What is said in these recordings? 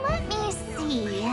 Let me see.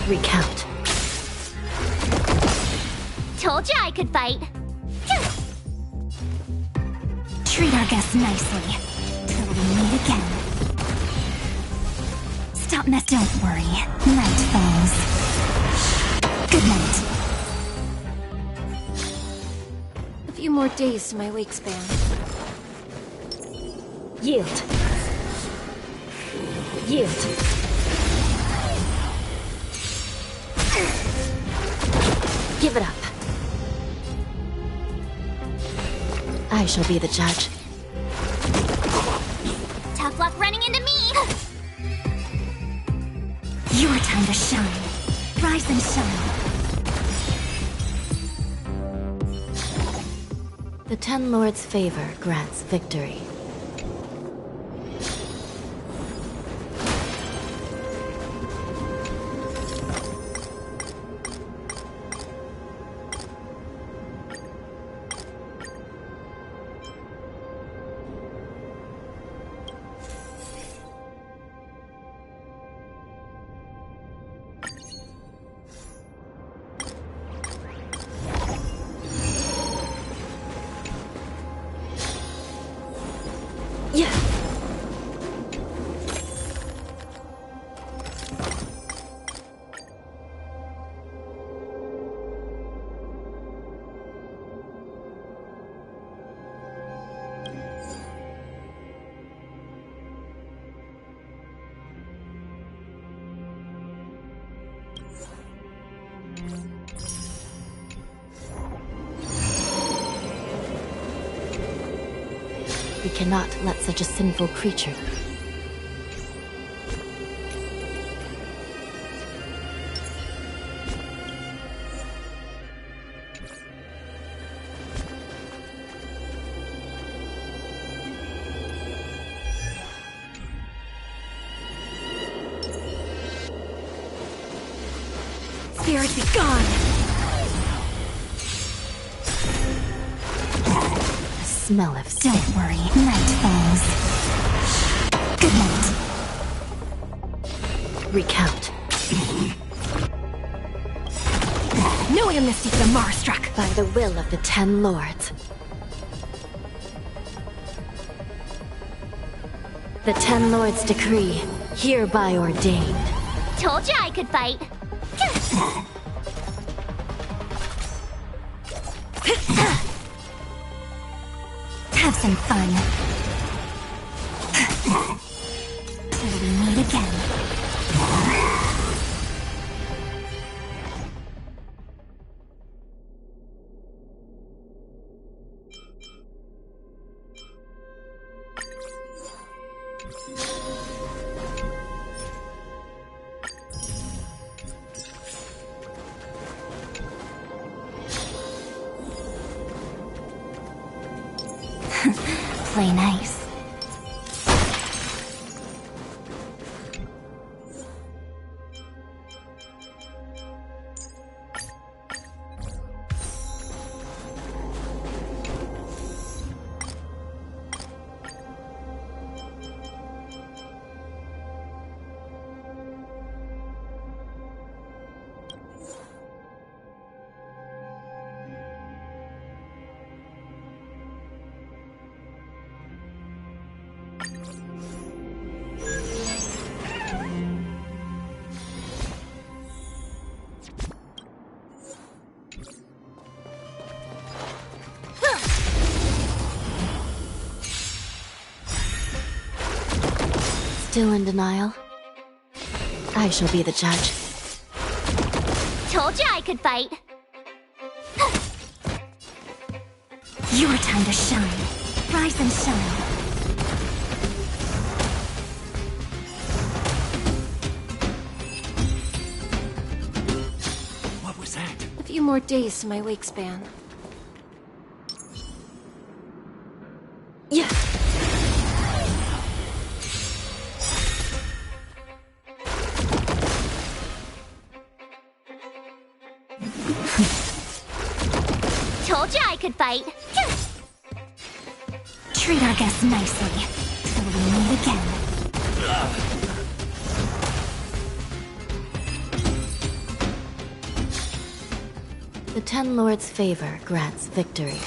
Recount. Told you I could fight. Treat our guests nicely, till we meet again. Stop mess. Don't worry. Night falls. Good night. A few more days to my wake span. Yield. Yield. Give it up. I shall be the judge. Tough luck running into me! Your time to shine. Rise and shine. The Ten Lords' favor grants victory. cannot let such a sinful creature. Spirit be gone! The smell of sin. Don't worry, night falls. Good night. Recount. No amnesty for the Marstruck! By the will of the 10 Lords. The 10 Lords' decree, hereby ordained. Told you I could fight. Have some fun. Till we meet again. Play nice. Still in denial? I shall be the judge. Told you I could fight. Your time to shine. Rise and shine. What was that? A few more days to my wake span. Yeah. Told you I could fight. Treat our guests nicely. Till we meet again. The 10 Lords' favor grants victory.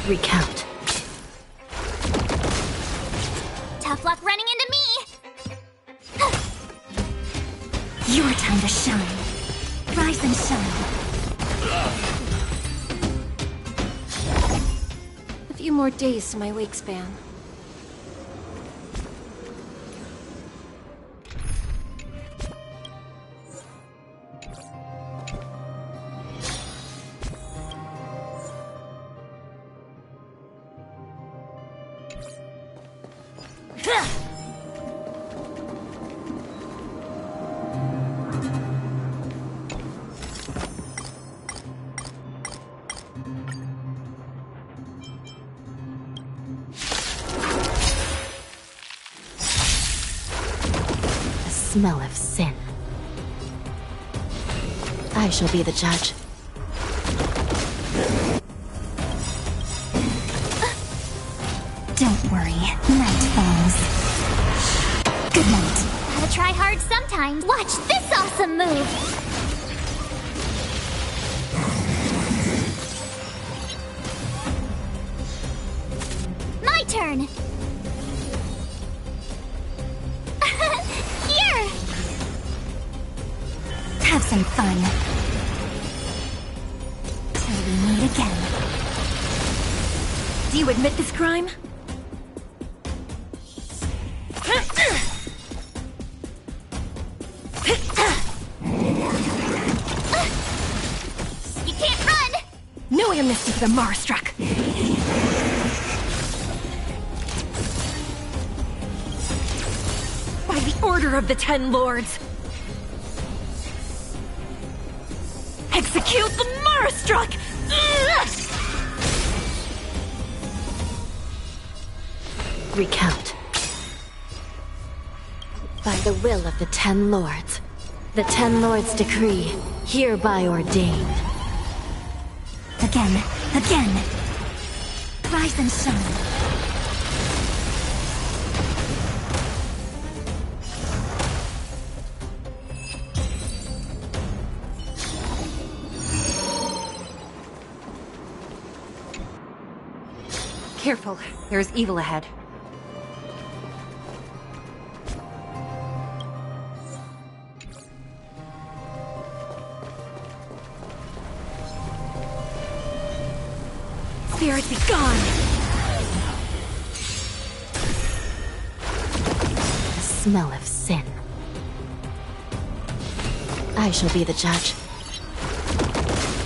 Recount. Tough luck running into me. Your time to shine. Rise and shine. A few more days to my wake span. Smell of sin. I shall be the judge. Don't worry, night falls. Good night. Gotta try hard sometimes. Watch this awesome move. My turn. Here. Have some fun. Till we meet again. Do you admit this crime? for the Marstruck! By the order of the Ten Lords! Execute the Marstruck! Recount. By the will of the Ten Lords. The Ten Lords' decree, hereby ordained. Again, again. Rise and shine. Careful, there's evil ahead. Spirit be gone! The smell of sin. I shall be the judge.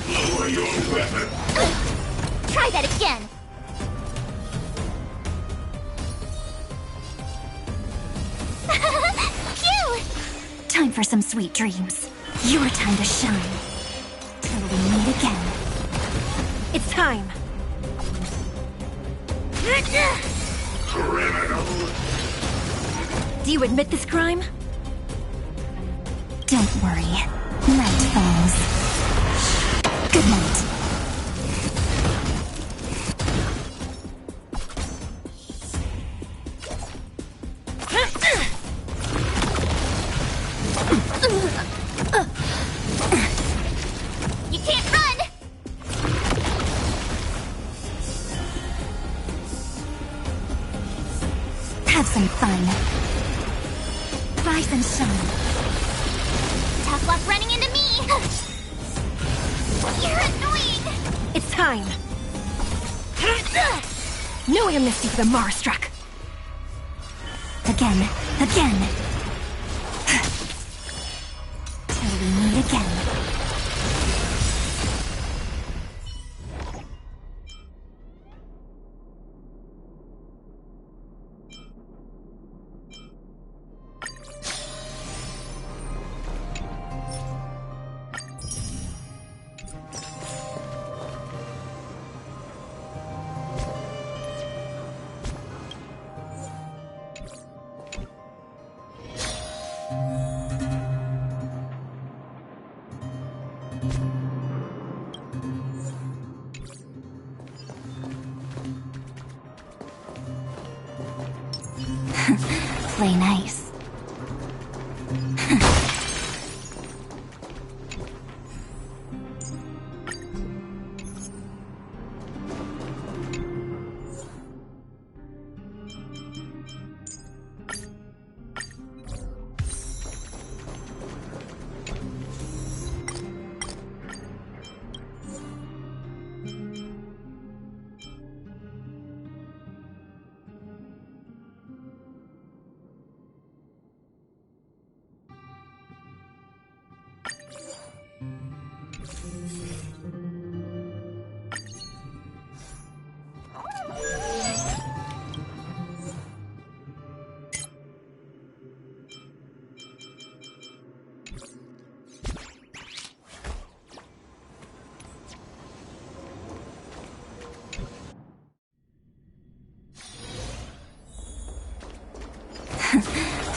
Lower your weapon. Try that again. Cute! Time for some sweet dreams. Your time to shine. Till we meet again. It's time! Criminal. Do you admit this crime? Don't worry. Night falls. Good night. You can't run! Have some fun. Rise and shine. Tough luck running into me! You're annoying! It's time! No amnesty for the Marstruck! Again, again. Till we meet again. Play nice.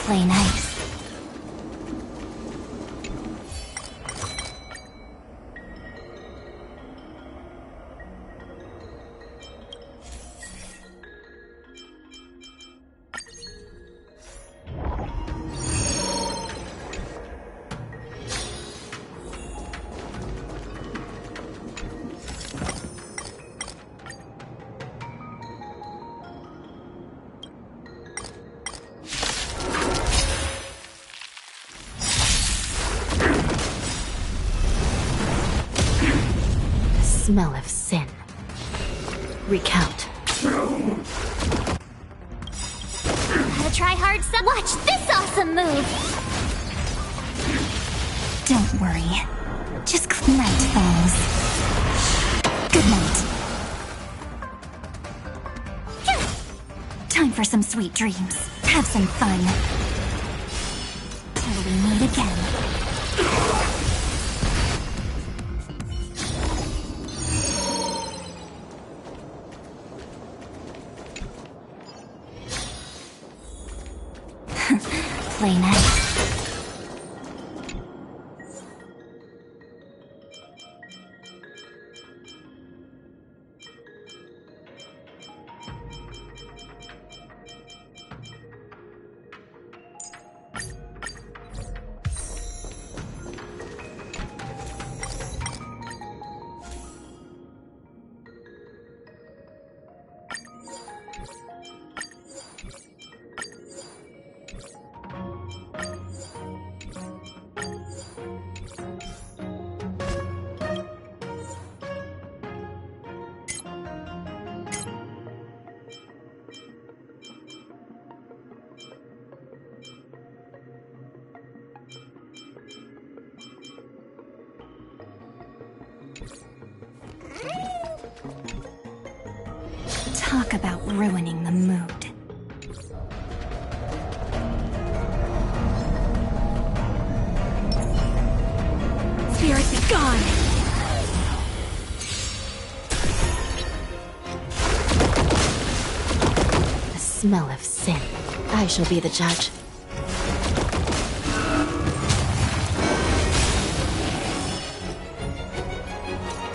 Play nice. Smell of sin. Recount. Gotta try hard some. Watch this awesome move! Don't worry. Just night falls. Good night. for some sweet dreams. Have some fun. Till we meet again. Play nice. Talk about ruining the mood. Spirit be gone! The smell of sin. I shall be the judge.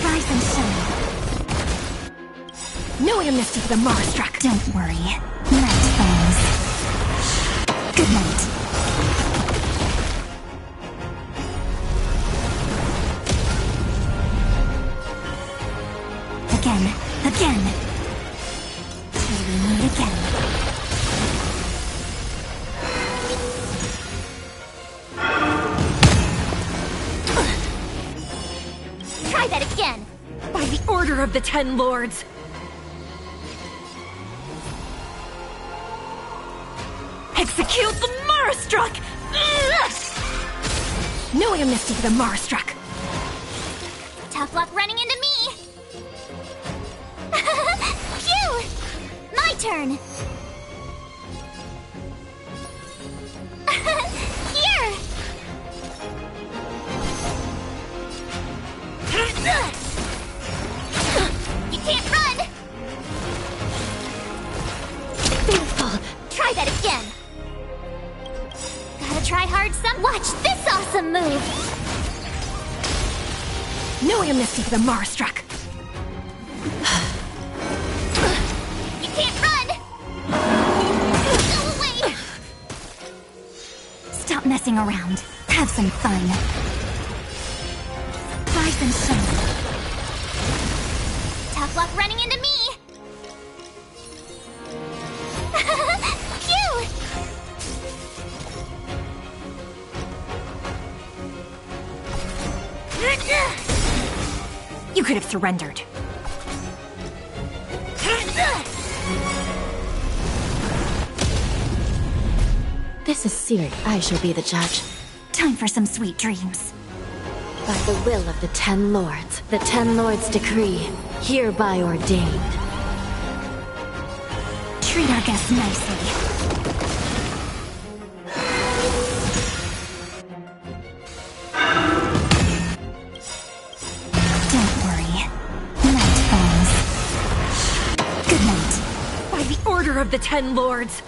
Rise and shine. No amnesty for the Marstruck! Don't worry. Night falls. Good night. Again. Till we meet again. Try that again! By the order of the Ten Lords! Execute the Marstruck! No amnesty for the Marstruck! Tough luck running into me! Phew! My turn! Here! You can't run! Fearful! Try that again! Gotta try hard some. Watch this awesome move! No amnesty for the Marstruck! You can't run! Go away! Stop messing around. Have some fun. Rise and shine. Tough luck running into me! Phew! You could have surrendered. This is serious. I shall be the judge. Time for some sweet dreams. By the will of the Ten Lords, the Ten Lords' decree, hereby ordained. Treat our guests nicely. Don't worry. Night falls. Good night. By the order of the Ten Lords!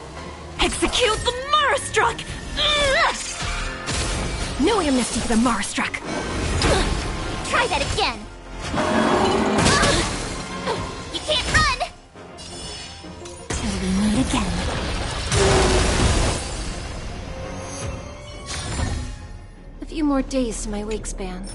Execute the Marstruck! No amnesty for the Marstruck! Try that again! You can't run! Till we meet again. A few more days to my wake span.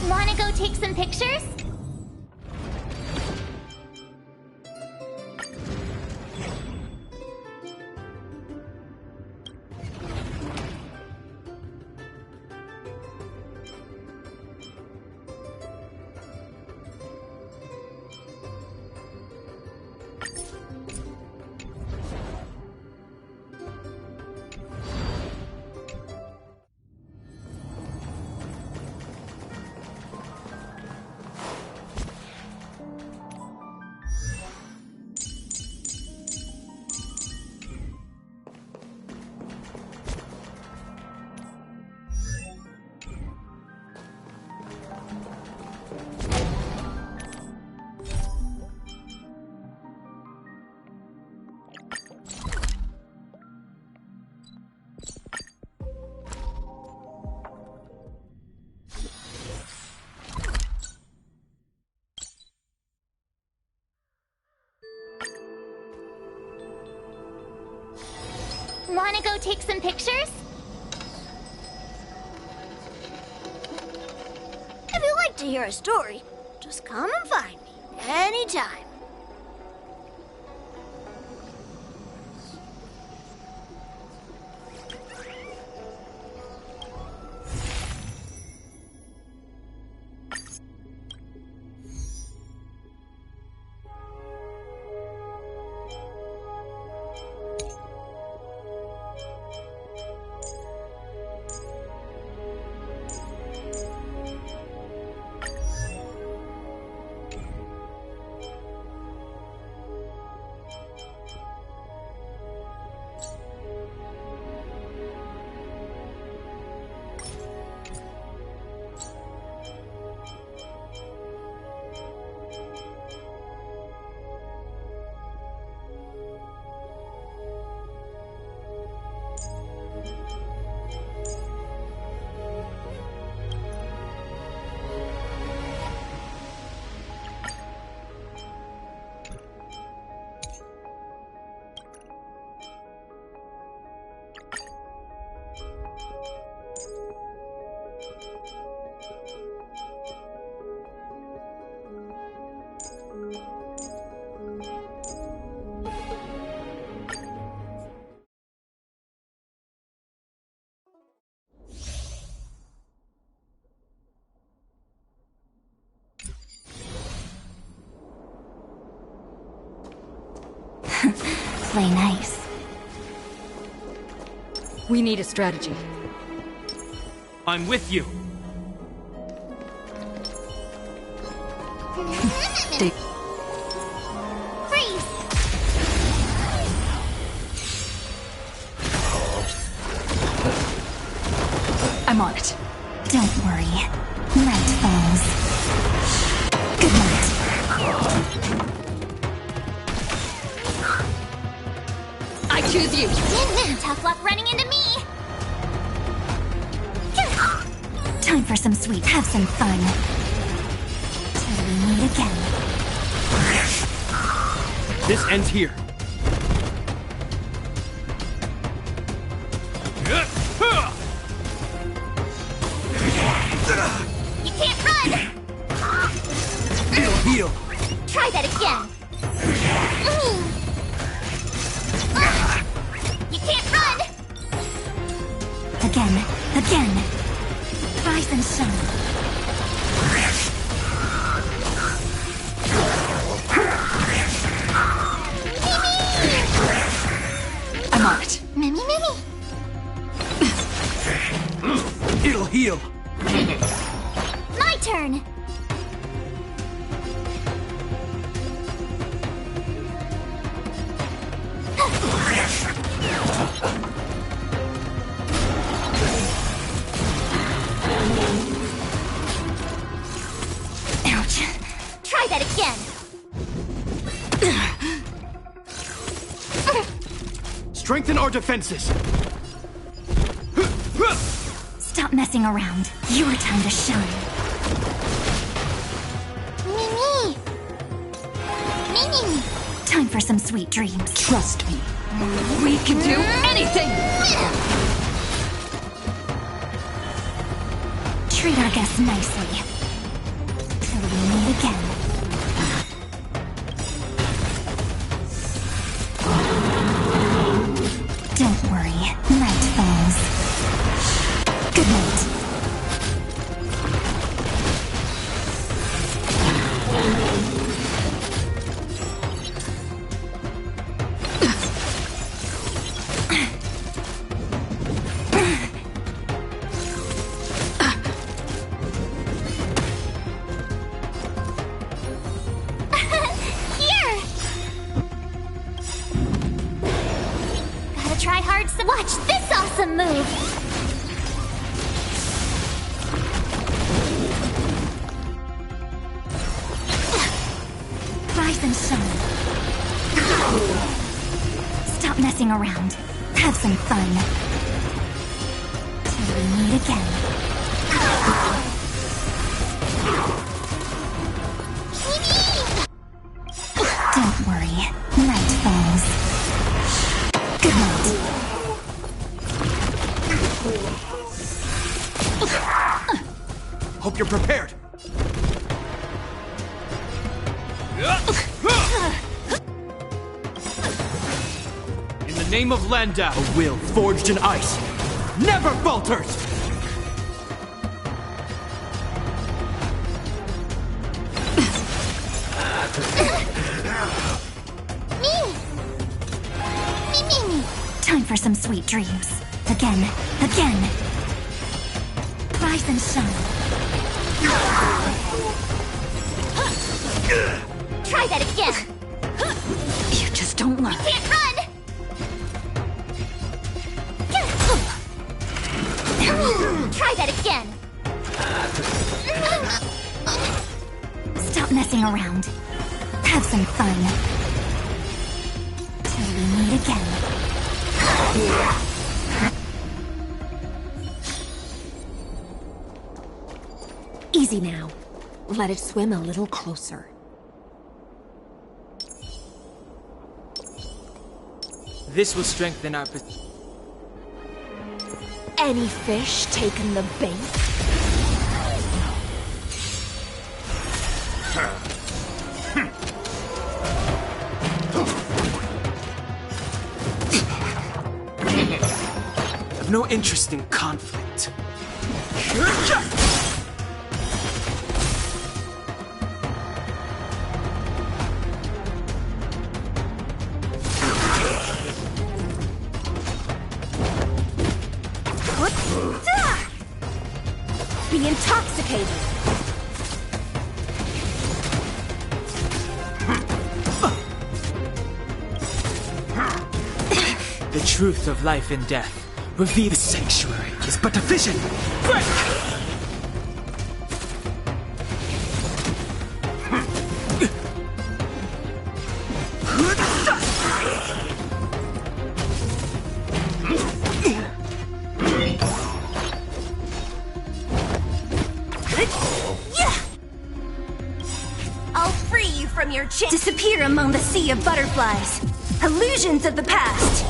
Wanna go take some pictures? Wanna go take some pictures? If you like to hear a story, just come and find me anytime. Play nice. We need a strategy. I'm with you. Freeze! I'm on it. Don't worry. Night falls. Good night. I choose you! Tough luck running into me! Time for some sweet. Have some fun. Till we meet again. This ends here. You can't run! Heal! Try that again! You can't run! Again. Rise and shine. I'm on it. Mimi! heal. My turn! Ouch. Try that again! Strengthen our defenses. Stop messing around. Your time to shine. Me! Time for some sweet dreams. Trust me. We can do anything! Treat our guests nicely. Till we meet again. Don't worry. Night falls. Good night. Here! Gotta try hard some. Watch this awesome move! Rise and shine. Stop messing around. Have some fun. Till we meet again. Don't worry. Night falls. Good night. Hope you're prepared. In the name of Landau, a will forged in ice never falters! Time for some sweet dreams. Again. Rise and shine. Try that again! You just don't learn. Can't run! Try that again! Stop messing around. Have some fun. Till we meet again. Easy now. Let it swim a little closer. This will strengthen our position. Any fish taken the bait? Have no interest in conflict. Be intoxicated! The truth of life and death. Reveal the sanctuary is but a vision. Break! I'll free you from your chain. Disappear among the sea of butterflies. Illusions of the past.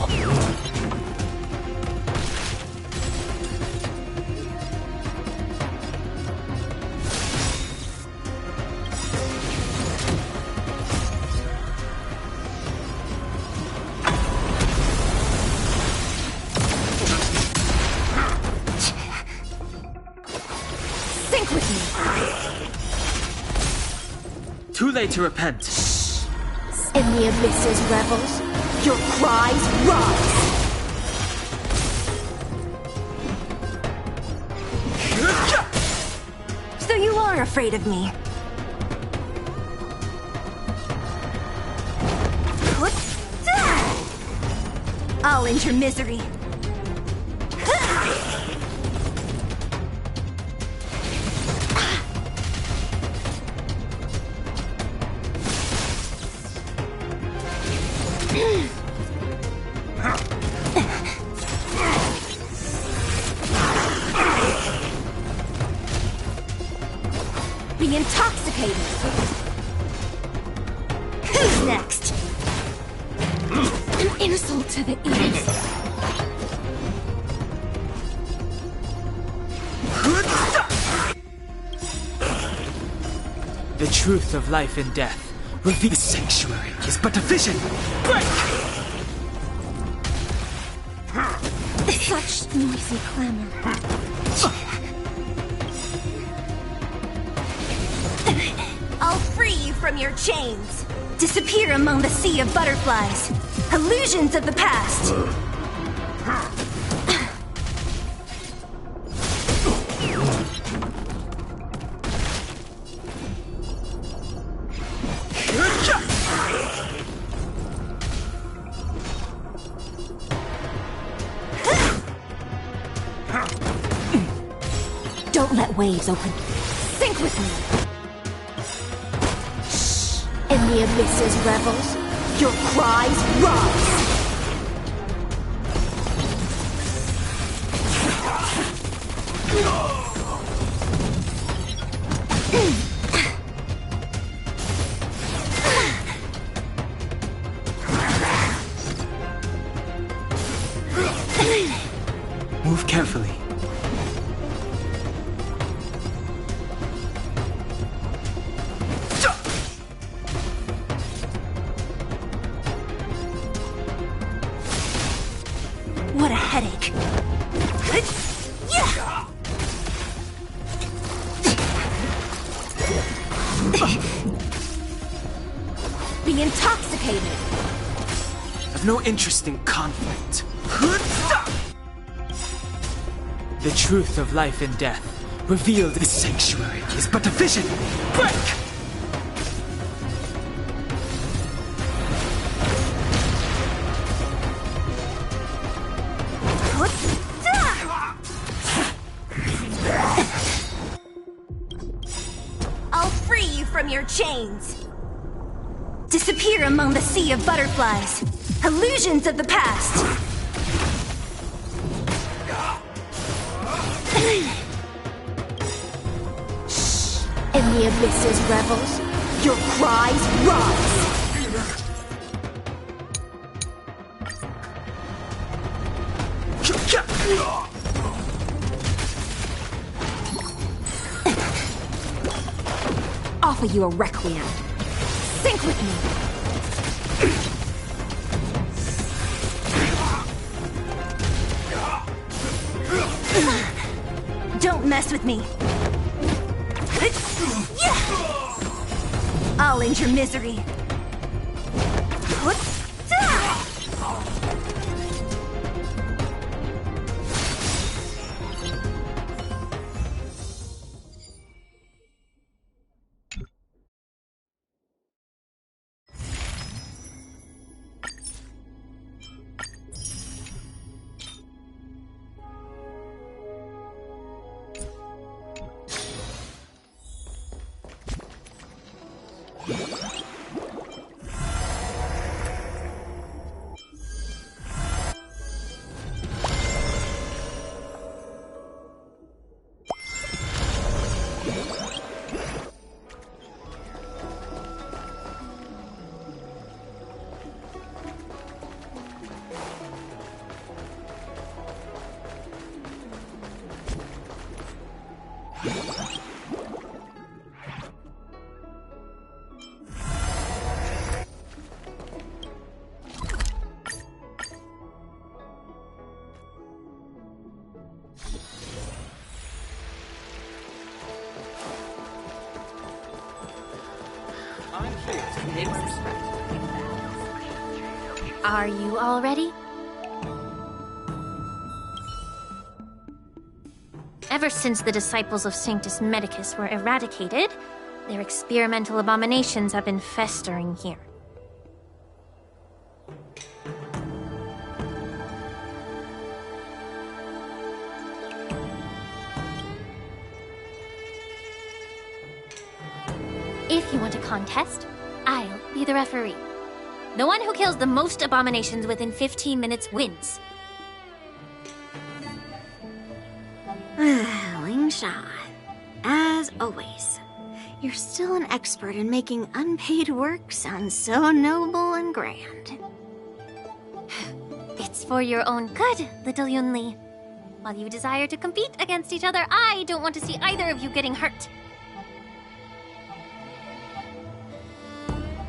Think with me. Too late to repent. In the abyss's revels, your cries rise! You're afraid of me. I'll end your misery. Be intoxicated. Who's next? An insult to the ears. The truth of life and death. Reveal the sanctuary is but a vision. Break! Such noisy clamor. I'll free you from your chains. Disappear among the sea of butterflies. Illusions of the past. Don't let waves open. Sink with me. In the abyss's revels, your cries rise! Move carefully. What a headache. Be intoxicated. I've no interest in conflict. The truth of life and death. Revealed in the sanctuary is but a vision. Break! I'll free you from your chains. Disappear among the sea of butterflies. Illusions of the past. In the abyss's revels, your cries rise! Offer you a requiem. Sink with me. Don't mess with me. I'll end your misery. Are you all ready? Ever since the disciples of Sanctus Medicus were eradicated, their experimental abominations have been festering here. If you want a contest, I'll be the referee. The one who kills the most abominations within 15 minutes wins. Lingsha, as always, you're still an expert in making unpaid work sound so noble and grand. It's for your own good, little Yunli. While you desire to compete against each other, I don't want to see either of you getting hurt.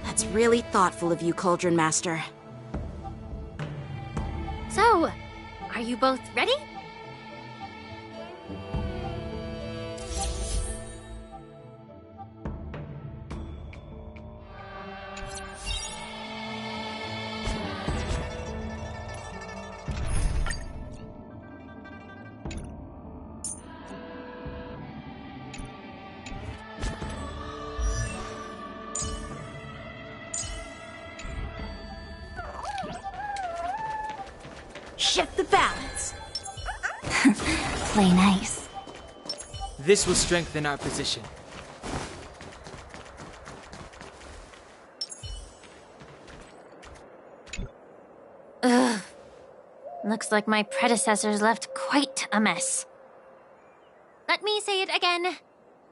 That's really thoughtful of you, Cauldron Master. So, are you both ready? Shift the balance. Play nice. This will strengthen our position. Ugh. Looks like my predecessors left quite a mess. Let me say it again.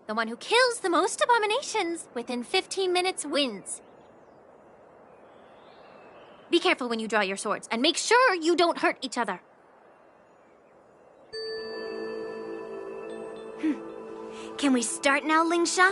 The one who kills the most abominations within 15 minutes wins. Be careful when you draw your swords, and make sure you don't hurt each other. Can we start now, Lingsha?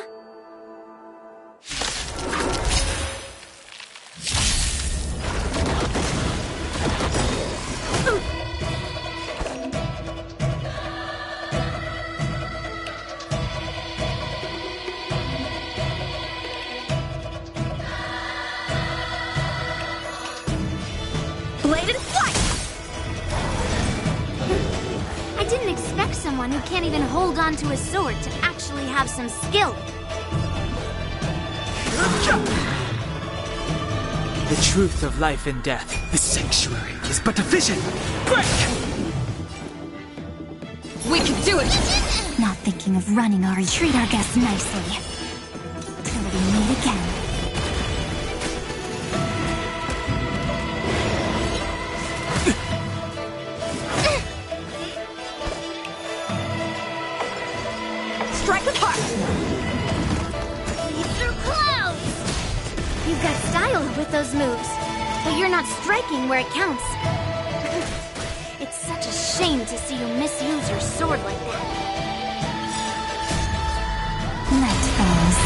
Bladed flight! I didn't expect someone who can't even hold on to a sword to actually have some skill. The truth of life and death, the sanctuary, is but a vision. Break! We can do it! Not thinking of running, Ari. Treat our guests nicely. Till we meet again. Strike with heart! Through clouds! You've got style with those moves, but you're not striking where it counts. It's such a shame to see you misuse your sword like that. Night falls.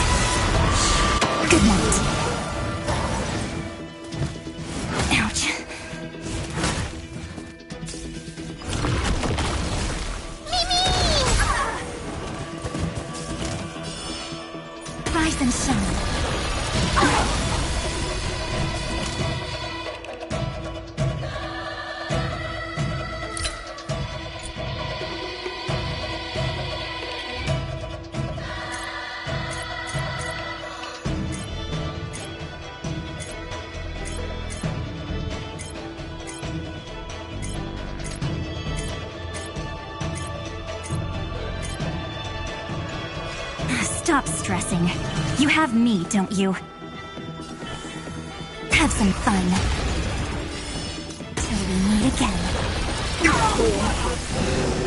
Good night. Ouch. Rise and shine. Stop stressing. You have me, don't you? Have some fun. Till we meet again.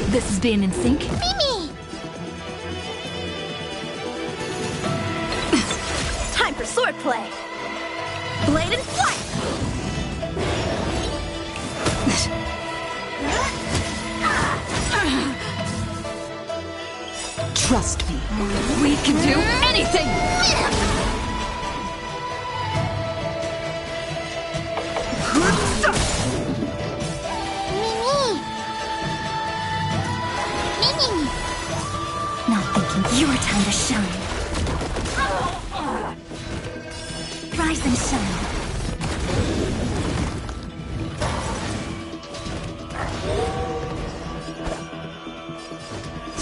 This is being in sync? Mimi! Time for swordplay! Bladed flight! Trust me. We can do anything! Mimi! Not thinking your time to shine. Rise and shine.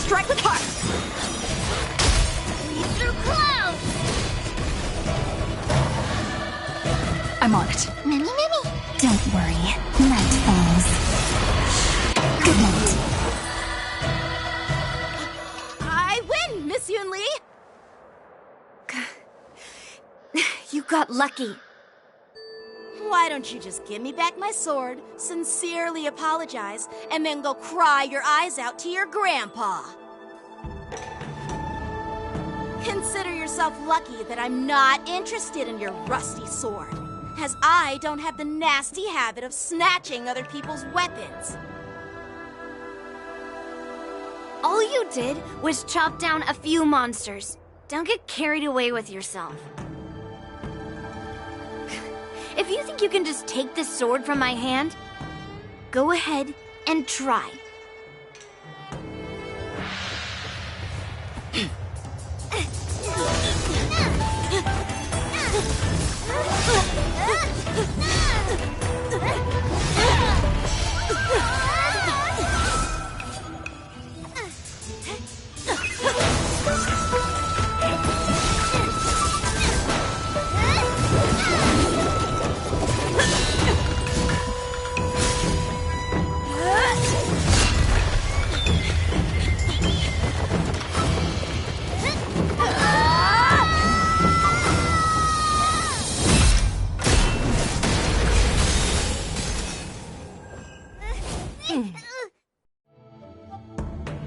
strike with heart! Lead through clouds! I'm on it. Many, many. Don't worry. Night falls. Good night. I win, Miss Yunli! You got lucky. Why don't you just give me back my sword, sincerely apologize, and then go cry your eyes out to your grandpa? Consider yourself lucky that I'm not interested in your rusty sword, as I don't have the nasty habit of snatching other people's weapons. All you did was chop down a few monsters. Don't get carried away with yourself. If you think you can just take this sword from my hand, go ahead and try.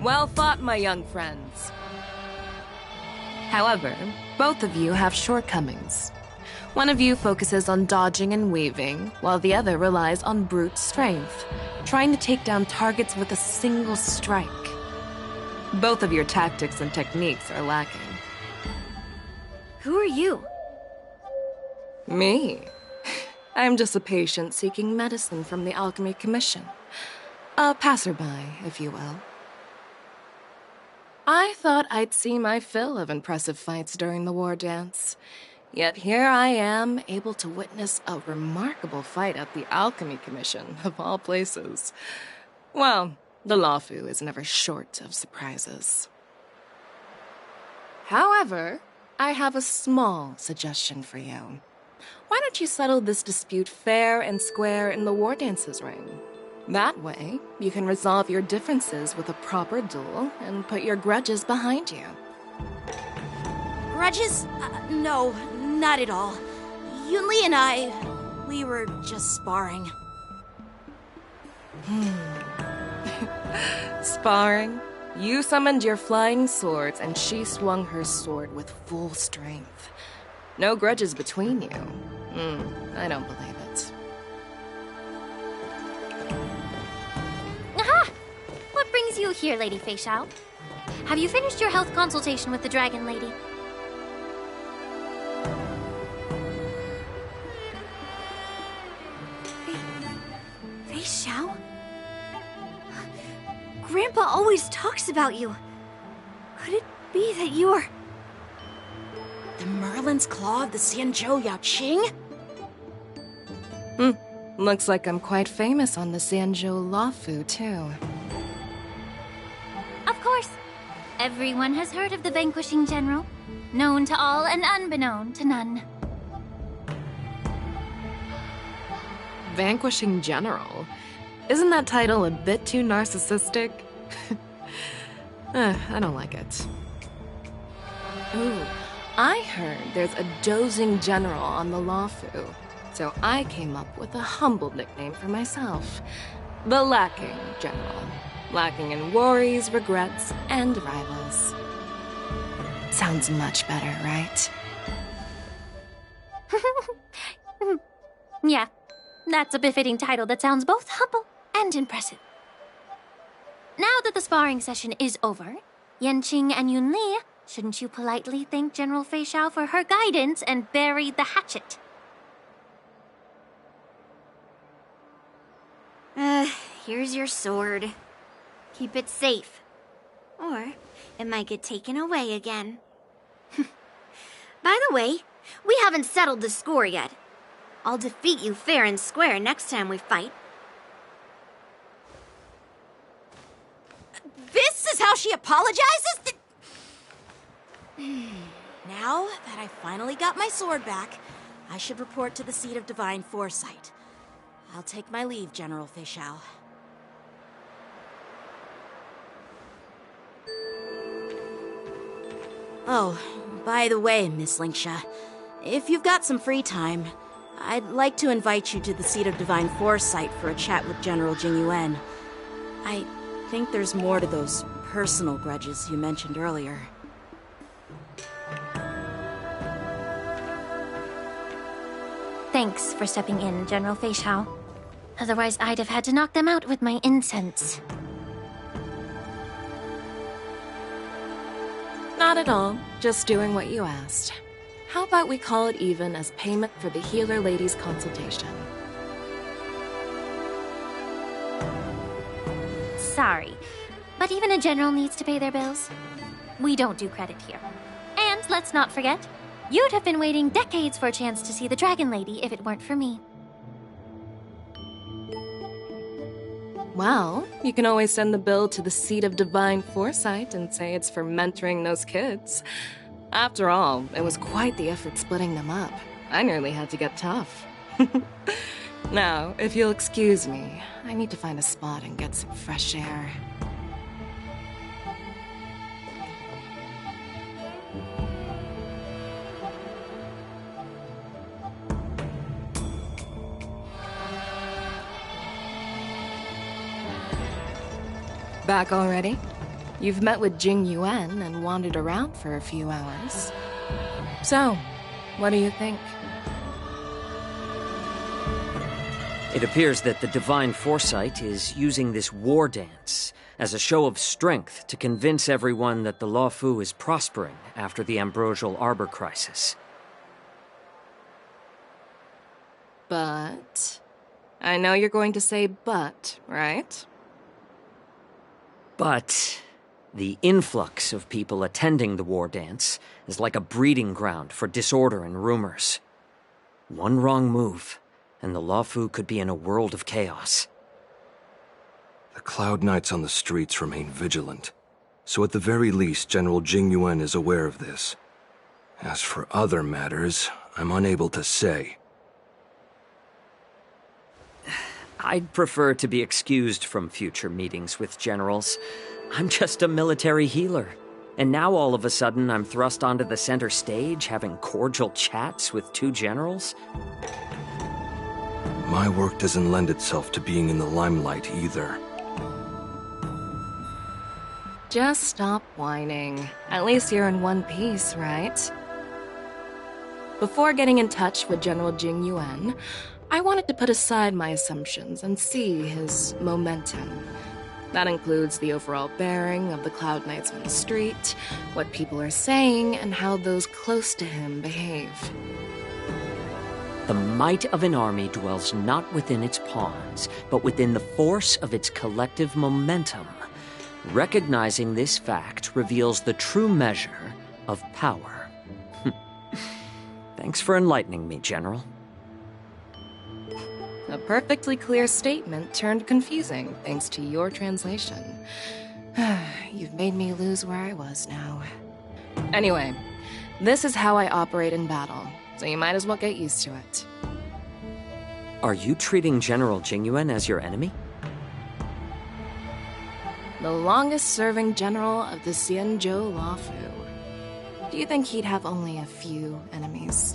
Well fought, my young friends. However, both of you have shortcomings. One of you focuses on dodging and weaving, while the other relies on brute strength, trying to take down targets with a single strike. Both of your tactics and techniques are lacking. Who are you? Me? I'm just a patient seeking medicine from the Alchemy Commission. A passerby, if you will. I thought I'd see my fill of impressive fights during the war dance. Yet here I am, able to witness a remarkable fight at the Alchemy Commission, of all places. Well, the Lawfu is never short of surprises. However, I have a small suggestion for you. Why don't you settle this dispute fair and square in the war dances ring? That way, you can resolve your differences with a proper duel and put your grudges behind you. Grudges? No, not at all. Yunli and we were just sparring. Sparring? You summoned your flying swords and she swung her sword with full strength. No grudges between you. I don't believe it. Aha! What brings you here, Lady Fei Xiao? Have you finished your health consultation with the Dragon Lady? Fei Xiao? Grandpa always talks about you. Could it be that you are... The Merlin's Claw of the Xianzhou Yaoqing? Looks like I'm quite famous on the Xianzhou Lawfu, too. Of course. Everyone has heard of the Vanquishing General. Known to all and unbeknown to none. Vanquishing General? Isn't that title a bit too narcissistic? I don't like it. Ooh, I heard there's a dozing general on the Lawfu, so I came up with a humble nickname for myself. The Lacking General. Lacking in worries, regrets, and rivals. Sounds much better, right? Yeah, that's a befitting title that sounds both humble and impressive. Now that the sparring session is over, Yanqing and Yunli, shouldn't you politely thank General Fei Xiao for her guidance and bury the hatchet? Here's your sword. Keep it safe. Or it might get taken away again. By the way, we haven't settled the score yet. I'll defeat you fair and square next time we fight. This is how she apologizes? Now that I finally got my sword back, I should report to the seat of divine foresight. I'll take my leave, General Feixiao. Oh, by the way, Miss Linksha, if you've got some free time, I'd like to invite you to the seat of divine foresight for a chat with General Jingyuan. I think there's more to those personal grudges you mentioned earlier. Thanks for stepping in, General Feixiao. Otherwise, I'd have had to knock them out with my incense. Not at all. Just doing what you asked. How about we call it even as payment for the healer lady's consultation? Sorry, but even a general needs to pay their bills. We don't do credit here. And let's not forget, you'd have been waiting decades for a chance to see the Dragon Lady if it weren't for me. Well, you can always send the bill to the seat of divine foresight and say it's for mentoring those kids. After all, it was quite the effort splitting them up. I nearly had to get tough. Now, if you'll excuse me, I need to find a spot and get some fresh air. Back already? You've met with Jingyuan and wandered around for a few hours. So, what do you think? It appears that the Divine Foresight is using this war dance as a show of strength to convince everyone that the Luofu is prospering after the Ambrosial Arbor crisis. But... I know you're going to say but, right? But the influx of people attending the war dance is like a breeding ground for disorder and rumors. One wrong move, and the Luofu could be in a world of chaos. The Cloud Knights on the streets remain vigilant, so at the very least General Jingyuan is aware of this. As for other matters, I'm unable to say. I'd prefer to be excused from future meetings with generals. I'm just a military healer. And now all of a sudden I'm thrust onto the center stage having cordial chats with two generals? My work doesn't lend itself to being in the limelight either. Just stop whining. At least you're in one piece, right? Before getting in touch with General Jingyuan, I wanted to put aside my assumptions and see his momentum. That includes the overall bearing of the Cloud Knights on the street, what people are saying, and how those close to him behave. The might of an army dwells not within its pawns, but within the force of its collective momentum. Recognizing this fact reveals the true measure of power. Thanks for enlightening me, General. A perfectly clear statement turned confusing thanks to your translation. You've made me lose where I was now. Anyway, this is how I operate in battle, so you might as well get used to it. Are you treating General Jingyuan as your enemy? The longest-serving general of the Xianzhou Luofu. Do you think he'd have only a few enemies?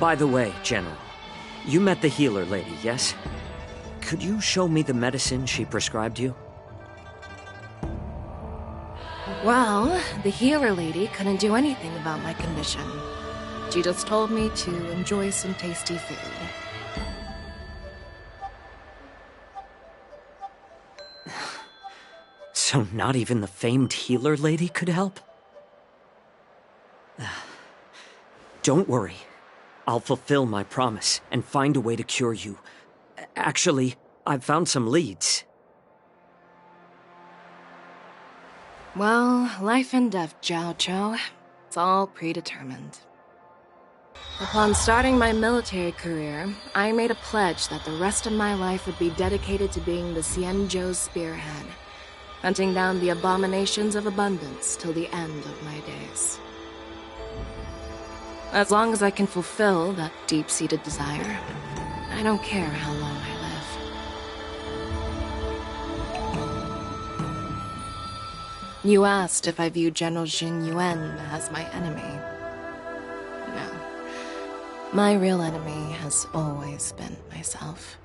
By the way, General, you met the healer lady, yes? Could you show me the medicine she prescribed you? Well, the healer lady couldn't do anything about my condition. She just told me to enjoy some tasty food. So not even the famed healer lady could help? Don't worry. I'll fulfill my promise and find a way to cure you. Actually, I've found some leads. Well, life and death, Jiao Chou. It's all predetermined. Upon starting my military career, I made a pledge that the rest of my life would be dedicated to being the Xianzhou spearhead. hunting down the abominations of abundance till the end of my days. As long as I can fulfill that deep-seated desire, I don't care how long I live. You asked if I view General Jing Yuan as my enemy. No. My real enemy has always been myself.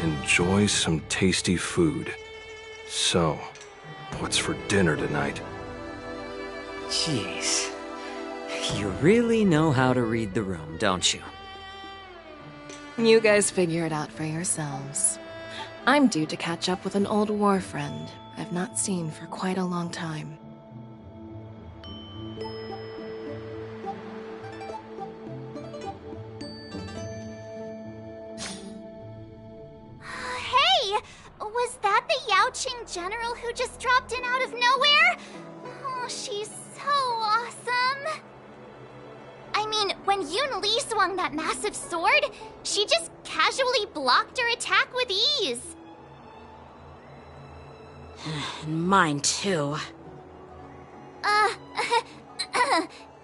Enjoy some tasty food. So, what's for dinner tonight? Jeez. You really know how to read the room, don't you? You guys figure it out for yourselves. I'm due to catch up with an old war friend I've not seen for quite a long time. Hey! Was that the Yaoqing general who just dropped in out of nowhere? Oh, she's so awesome! I mean, when Yun Li swung that massive sword, she just casually blocked her attack with ease. Mine too.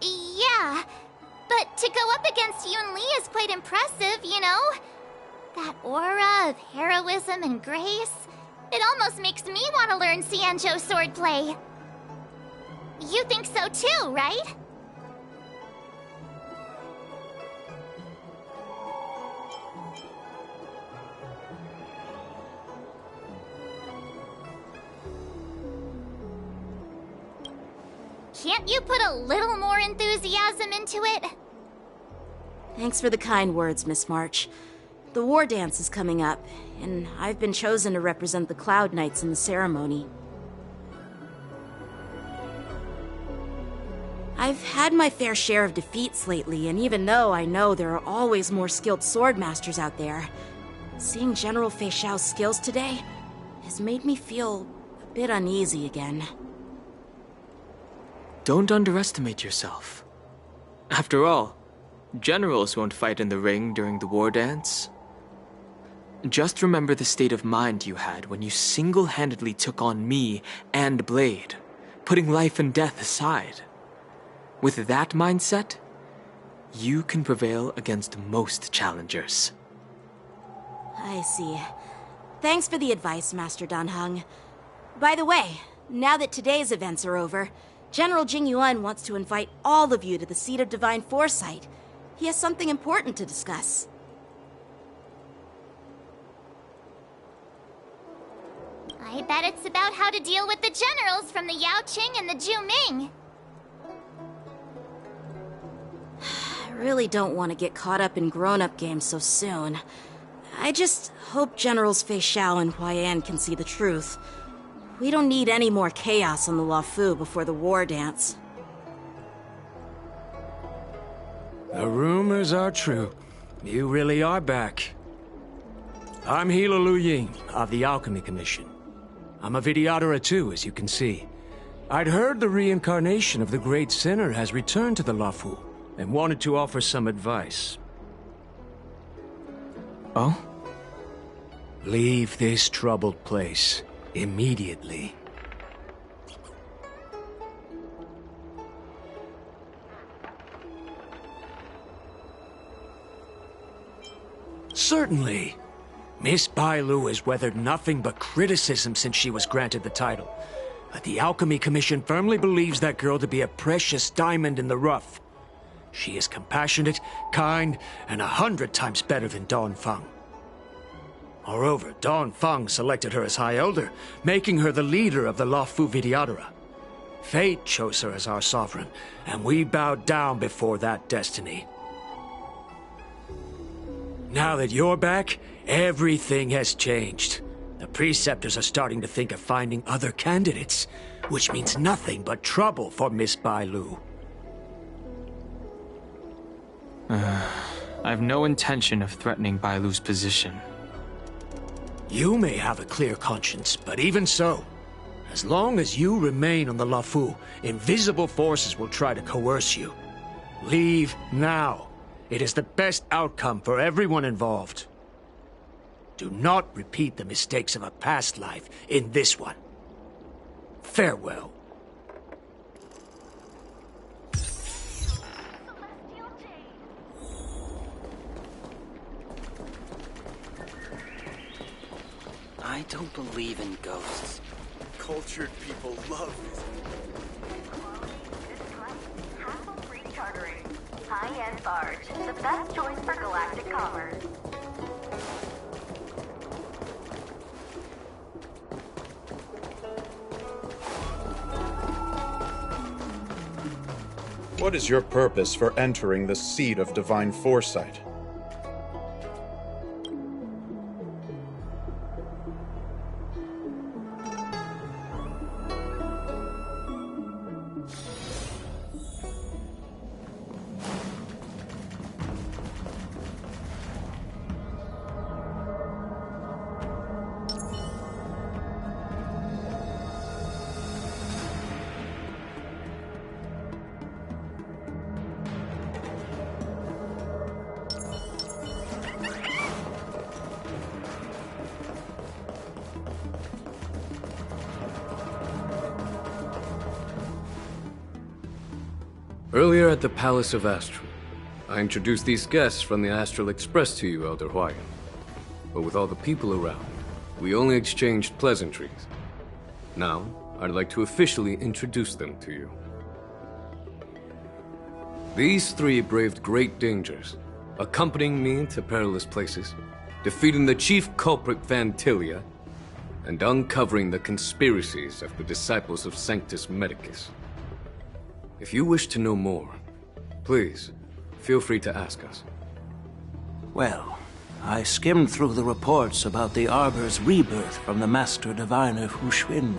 Yeah. But to go up against Yun Li is quite impressive, you know? That aura of heroism and grace, it almost makes me want to learn Xianzhou swordplay. You think so too, right? Can't you put a little more enthusiasm into it? Thanks for the kind words, Miss March. The war dance is coming up, and I've been chosen to represent the Cloud Knights in the ceremony. I've had my fair share of defeats lately, and even though I know there are always more skilled swordmasters out there, seeing General Fei Xiao's skills today has made me feel a bit uneasy again. Don't underestimate yourself. After all, generals won't fight in the ring during the war dance. Just remember the state of mind you had when you single-handedly took on me and Blade, putting life and death aside. With that mindset, you can prevail against most challengers. I see. Thanks for the advice, Master Danheng. By the way, now that today's events are over, General Jing Yuan wants to invite all of you to the Seat of Divine Foresight. He has something important to discuss. I bet it's about how to deal with the generals from the Yaoqing and the Zhuming. I really don't want to get caught up in grown-up games so soon. I just hope Generals Fei Xiao and Huaiyan can see the truth. We don't need any more chaos on the Luofu before the war dance. The rumors are true. You really are back. I'm Hila Lu Ying of the Alchemy Commission. I'm a Vidyadhara too, as you can see. I'd heard the reincarnation of the Great Sinner has returned to the Luofu, and wanted to offer some advice. Oh? Leave this troubled place. Immediately. Certainly. Miss Bailu has weathered nothing but criticism since she was granted the title. But the Alchemy Commission firmly believes that girl to be a precious diamond in the rough. She is compassionate, kind, and 100 times better than Dawn Feng. Moreover, Dawn Feng selected her as High Elder, making her the leader of the Luofu Vidyadhara. Fate chose her as our sovereign, and we bowed down before that destiny. Now that you're back, everything has changed. The Preceptors are starting to think of finding other candidates, which means nothing but trouble for Miss Bailu. I've no intention of threatening Bailu's position. You may have a clear conscience, but even so, as long as you remain on the Luofu, invisible forces will try to coerce you. Leave now, It is the best outcome for everyone involved. Do not repeat the mistakes of a past life in this one. Farewell. I don't believe in ghosts. Cultured people love it. Hassle-free chartering. High-end barge. The best choice for galactic commerce. What is your purpose for entering the seat of divine foresight? Earlier at the Palace of Astral, I introduced these guests from the Astral Express to you, Elder Huayan. But with all the people around, we only exchanged pleasantries. Now, I'd like to officially introduce them to you. These three braved great dangers, accompanying me to perilous places, defeating the chief culprit Vantilia, and uncovering the conspiracies of the disciples of Sanctus Medicus. If you wish to know more, please, feel free to ask us. Well, I skimmed through the reports about the Arbor's rebirth from the Master Diviner Hu Xuan.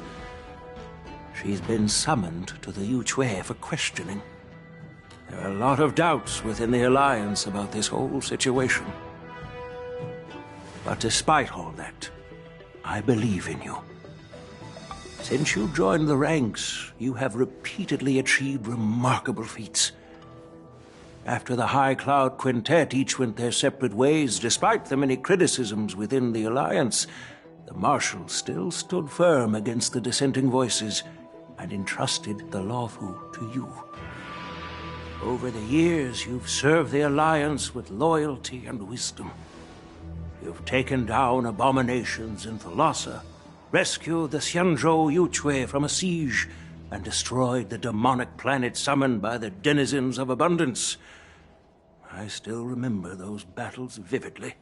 She's been summoned to the Yuchui for questioning. There are a lot of doubts within the Alliance about this whole situation. But despite all that, I believe in you. Since you joined the ranks, you have repeatedly achieved remarkable feats. After the High Cloud Quintet each went their separate ways, despite the many criticisms within the Alliance, the Marshal still stood firm against the dissenting voices and entrusted the Lawfu to you. Over the years, you've served the Alliance with loyalty and wisdom. You've taken down abominations in Thalassa, rescued the Xianzhou Yuchui from a siege, and destroyed the demonic planet summoned by the denizens of abundance. I still remember those battles vividly.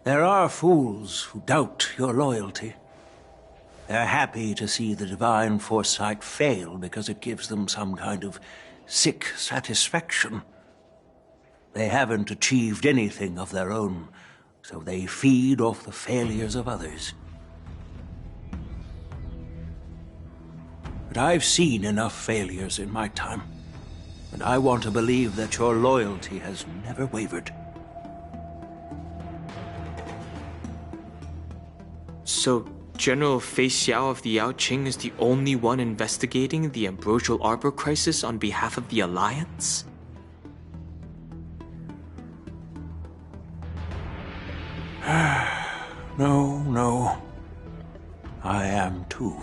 There are fools who doubt your loyalty. They're happy to see the divine foresight fail because it gives them some kind of sick satisfaction. They haven't achieved anything of their own, so they feed off the failures of others. But I've seen enough failures in my time, and I want to believe that your loyalty has never wavered. So, General Fei Xiao of the Yaoqing is the only one investigating the Ambrosial Arbor crisis on behalf of the Alliance? No. I am too.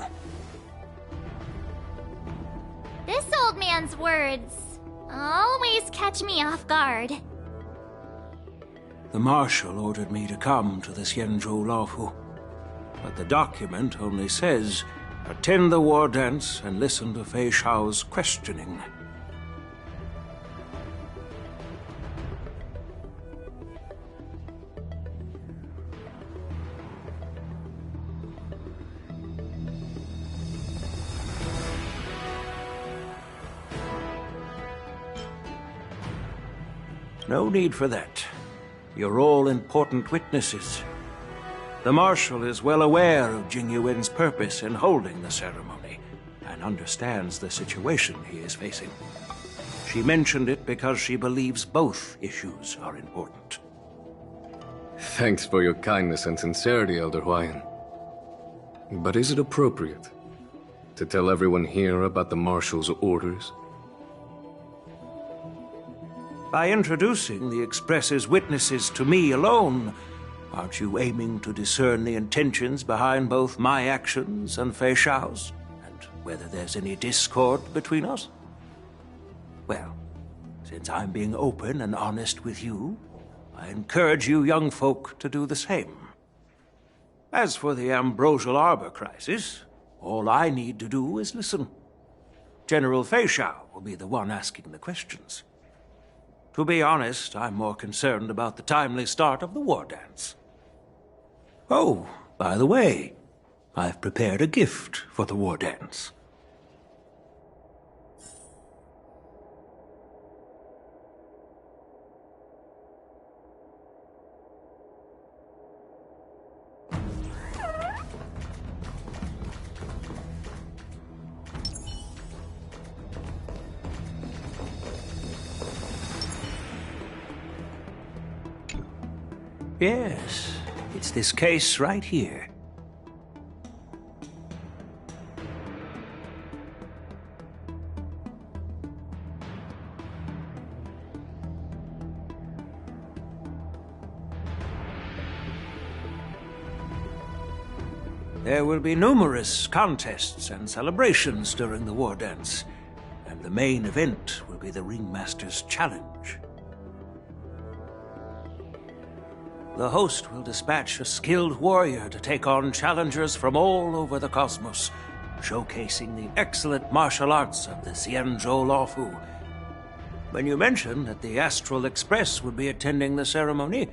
This old man's words always catch me off guard. The Marshal ordered me to come to the Xianzhou Lawfu, but the document only says, attend the war dance and listen to Fei Xiao's questioning. No need for that. You're all important witnesses. The Marshal is well aware of Jing Yuan's purpose in holding the ceremony, and understands the situation he is facing. She mentioned it because she believes both issues are important. Thanks for your kindness and sincerity, Elder Huayan. But is it appropriate to tell everyone here about the Marshal's orders? By introducing the Express's witnesses to me alone, aren't you aiming to discern the intentions behind both my actions and Fei Xiao's? And whether there's any discord between us? Well, since I'm being open and honest with you, I encourage you young folk to do the same. As for the Ambrosial Arbor crisis, all I need to do is listen. General Fei Xiao will be the one asking the questions. To be honest, I'm more concerned about the timely start of the war dance. Oh, by the way, I've prepared a gift for the war dance. Yes, it's this case right here. There will be numerous contests and celebrations during the war dance, and the main event will be the Ringmaster's Challenge. The host will dispatch a skilled warrior to take on challengers from all over the cosmos, showcasing the excellent martial arts of the Xianzhou Luofu. When you mentioned that the Astral Express would be attending the ceremony,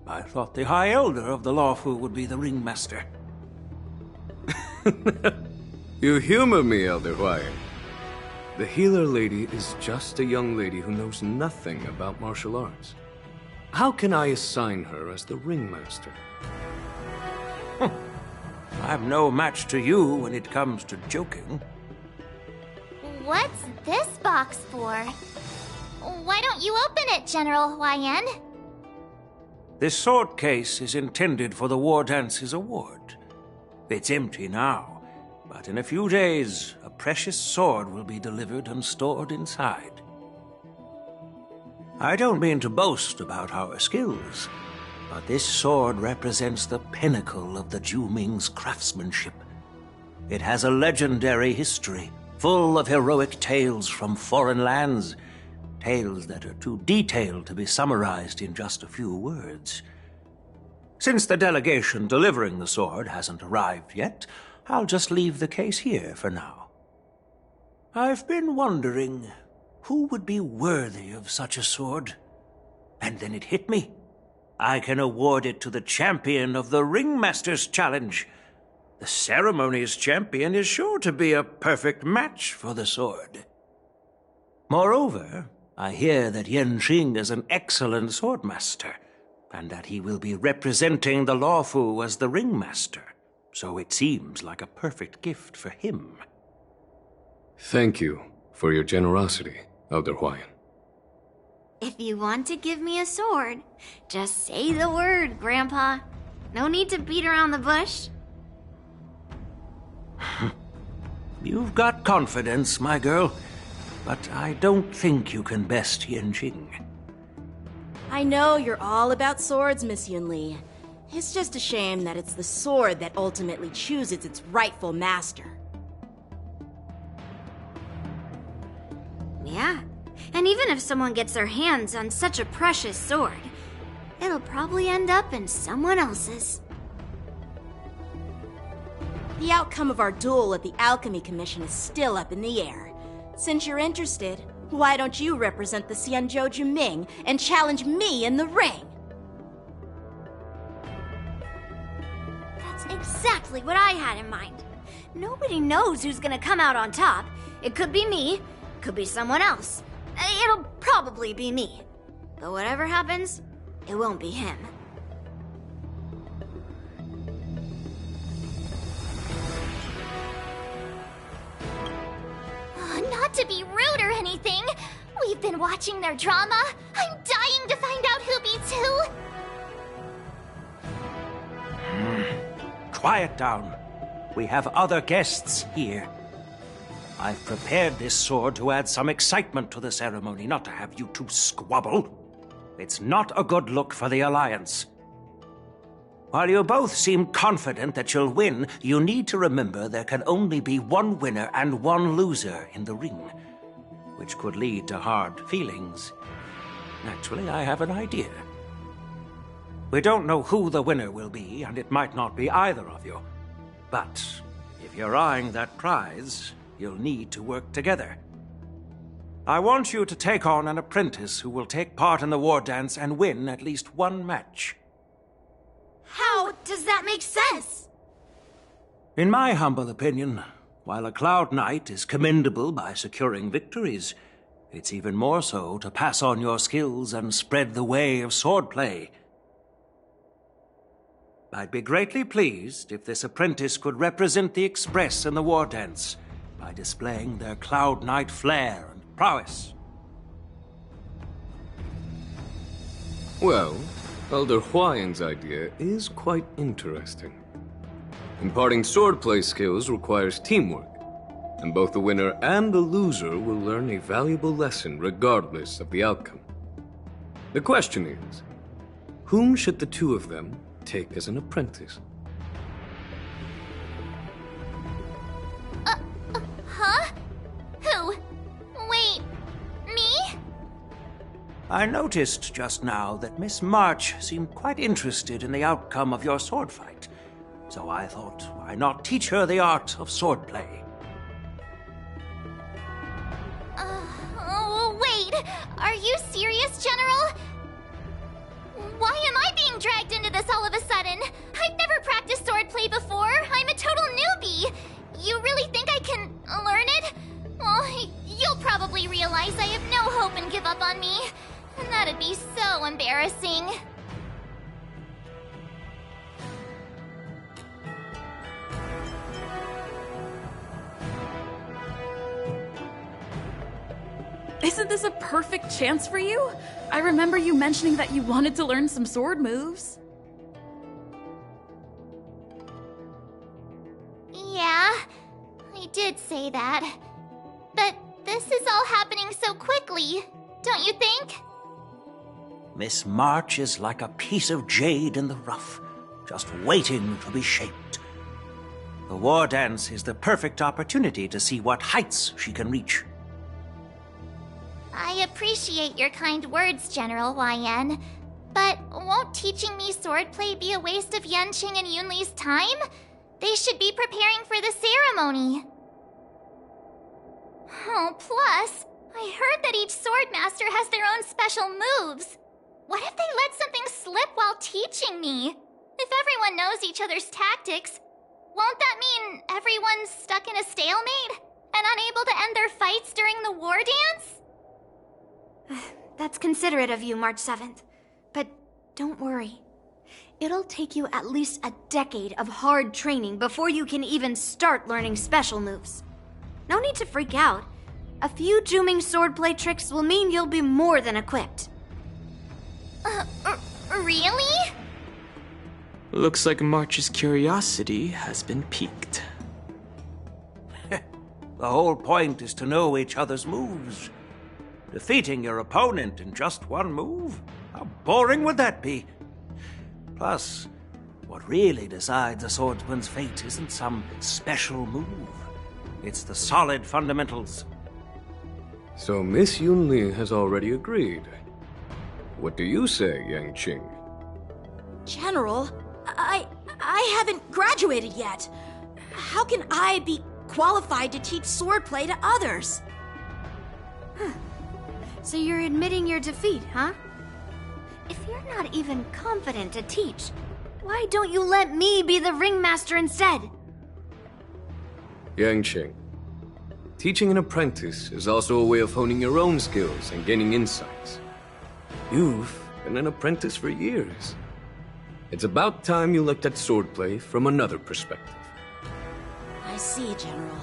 I thought the High Elder of the Luofu would be the ringmaster. You humor me, Elder Huayan. The healer lady is just a young lady who knows nothing about martial arts. How can I assign her as the ringmaster? I'm no match to you when it comes to joking. What's this box for? Why don't you open it, General Huayan? This sword case is intended for the War Dance's award. It's empty now, but in a few days, a precious sword will be delivered and stored inside. I don't mean to boast about our skills, but this sword represents the pinnacle of the Zhu-Ming's craftsmanship. It has a legendary history, full of heroic tales from foreign lands, tales that are too detailed to be summarized in just a few words. Since the delegation delivering the sword hasn't arrived yet, I'll just leave the case here for now. I've been wondering, who would be worthy of such a sword? And then it hit me. I can award it to the champion of the Ringmaster's Challenge. The ceremony's champion is sure to be a perfect match for the sword. Moreover, I hear that Yanqing is an excellent swordmaster, and that he will be representing the Luofu as the Ringmaster, so it seems like a perfect gift for him. Thank you for your generosity, Elder Huayan. If you want to give me a sword, just say the word, Grandpa. No need to beat around the bush. You've got confidence, my girl, but I don't think you can best Yanqing. I know you're all about swords, Miss Yunli. It's just a shame that it's the sword that ultimately chooses its rightful master. Yeah, and even if someone gets their hands on such a precious sword, it'll probably end up in someone else's. The outcome of our duel at the Alchemy Commission is still up in the air. Since you're interested, why don't you represent the Xianzhou Juming and challenge me in the ring? That's exactly what I had in mind. Nobody knows who's gonna come out on top. It could be me, could be someone else. It'll probably be me. But whatever happens, it won't be him. Not to be rude or anything, we've been watching their drama. I'm dying to find out who beats who. Quiet down. We have other guests here. I've prepared this sword to add some excitement to the ceremony, not to have you two squabble. It's not a good look for the Alliance. While you both seem confident that you'll win, you need to remember there can only be one winner and one loser in the ring, which could lead to hard feelings. Actually, I have an idea. We don't know who the winner will be, and it might not be either of you. But if you're eyeing that prize, you'll need to work together. I want you to take on an apprentice who will take part in the war dance and win at least one match. How does that make sense? In my humble opinion, while a Cloud Knight is commendable by securing victories, it's even more so to pass on your skills and spread the way of swordplay. I'd be greatly pleased if this apprentice could represent the Express in the war dance by displaying their Cloud Knight flair and prowess. Well, Elder Huayan's idea is quite interesting. Imparting swordplay skills requires teamwork, and both the winner and the loser will learn a valuable lesson regardless of the outcome. The question is, whom should the two of them take as an apprentice? Huh? Who? Wait, me? I noticed just now that Miss March seemed quite interested in the outcome of your sword fight, so I thought, why not teach her the art of swordplay? Wait, are you serious, General? Why am I being dragged into this all of a sudden? I've never practiced swordplay before. I'm a total newbie. You really think I can learn it? Well, you'll probably realize I have no hope and give up on me. And that'd be so embarrassing. Isn't this a perfect chance for you? I remember you mentioning that you wanted to learn some sword moves. Yeah, I did say that. But this is all happening so quickly, don't you think? Miss March is like a piece of jade in the rough, just waiting to be shaped. The war dance is the perfect opportunity to see what heights she can reach. I appreciate your kind words, General Huayan. But won't teaching me swordplay be a waste of Yanqing and Yunli's time? They should be preparing for the ceremony. Oh, plus, I heard that each swordmaster has their own special moves. What if they let something slip while teaching me? If everyone knows each other's tactics, won't that mean everyone's stuck in a stalemate and unable to end their fights during the war dance? That's considerate of you, March 7th. But don't worry. It'll take you at least a decade of hard training before you can even start learning special moves. No need to freak out. A few Juming swordplay tricks will mean you'll be more than equipped. Really? Looks like March's curiosity has been piqued. The whole point is to know each other's moves. Defeating your opponent in just one move? How boring would that be? Plus, what really decides a swordsman's fate isn't some special move. It's the solid fundamentals. So Miss Yunli has already agreed. What do you say, Yanqing? General, I haven't graduated yet. How can I be qualified to teach swordplay to others? So you're admitting your defeat, huh? If you're not even confident to teach, why don't you let me be the ringmaster instead? Yanqing, teaching an apprentice is also a way of honing your own skills and gaining insights. You've been an apprentice for years. It's about time you looked at swordplay from another perspective. I see, General.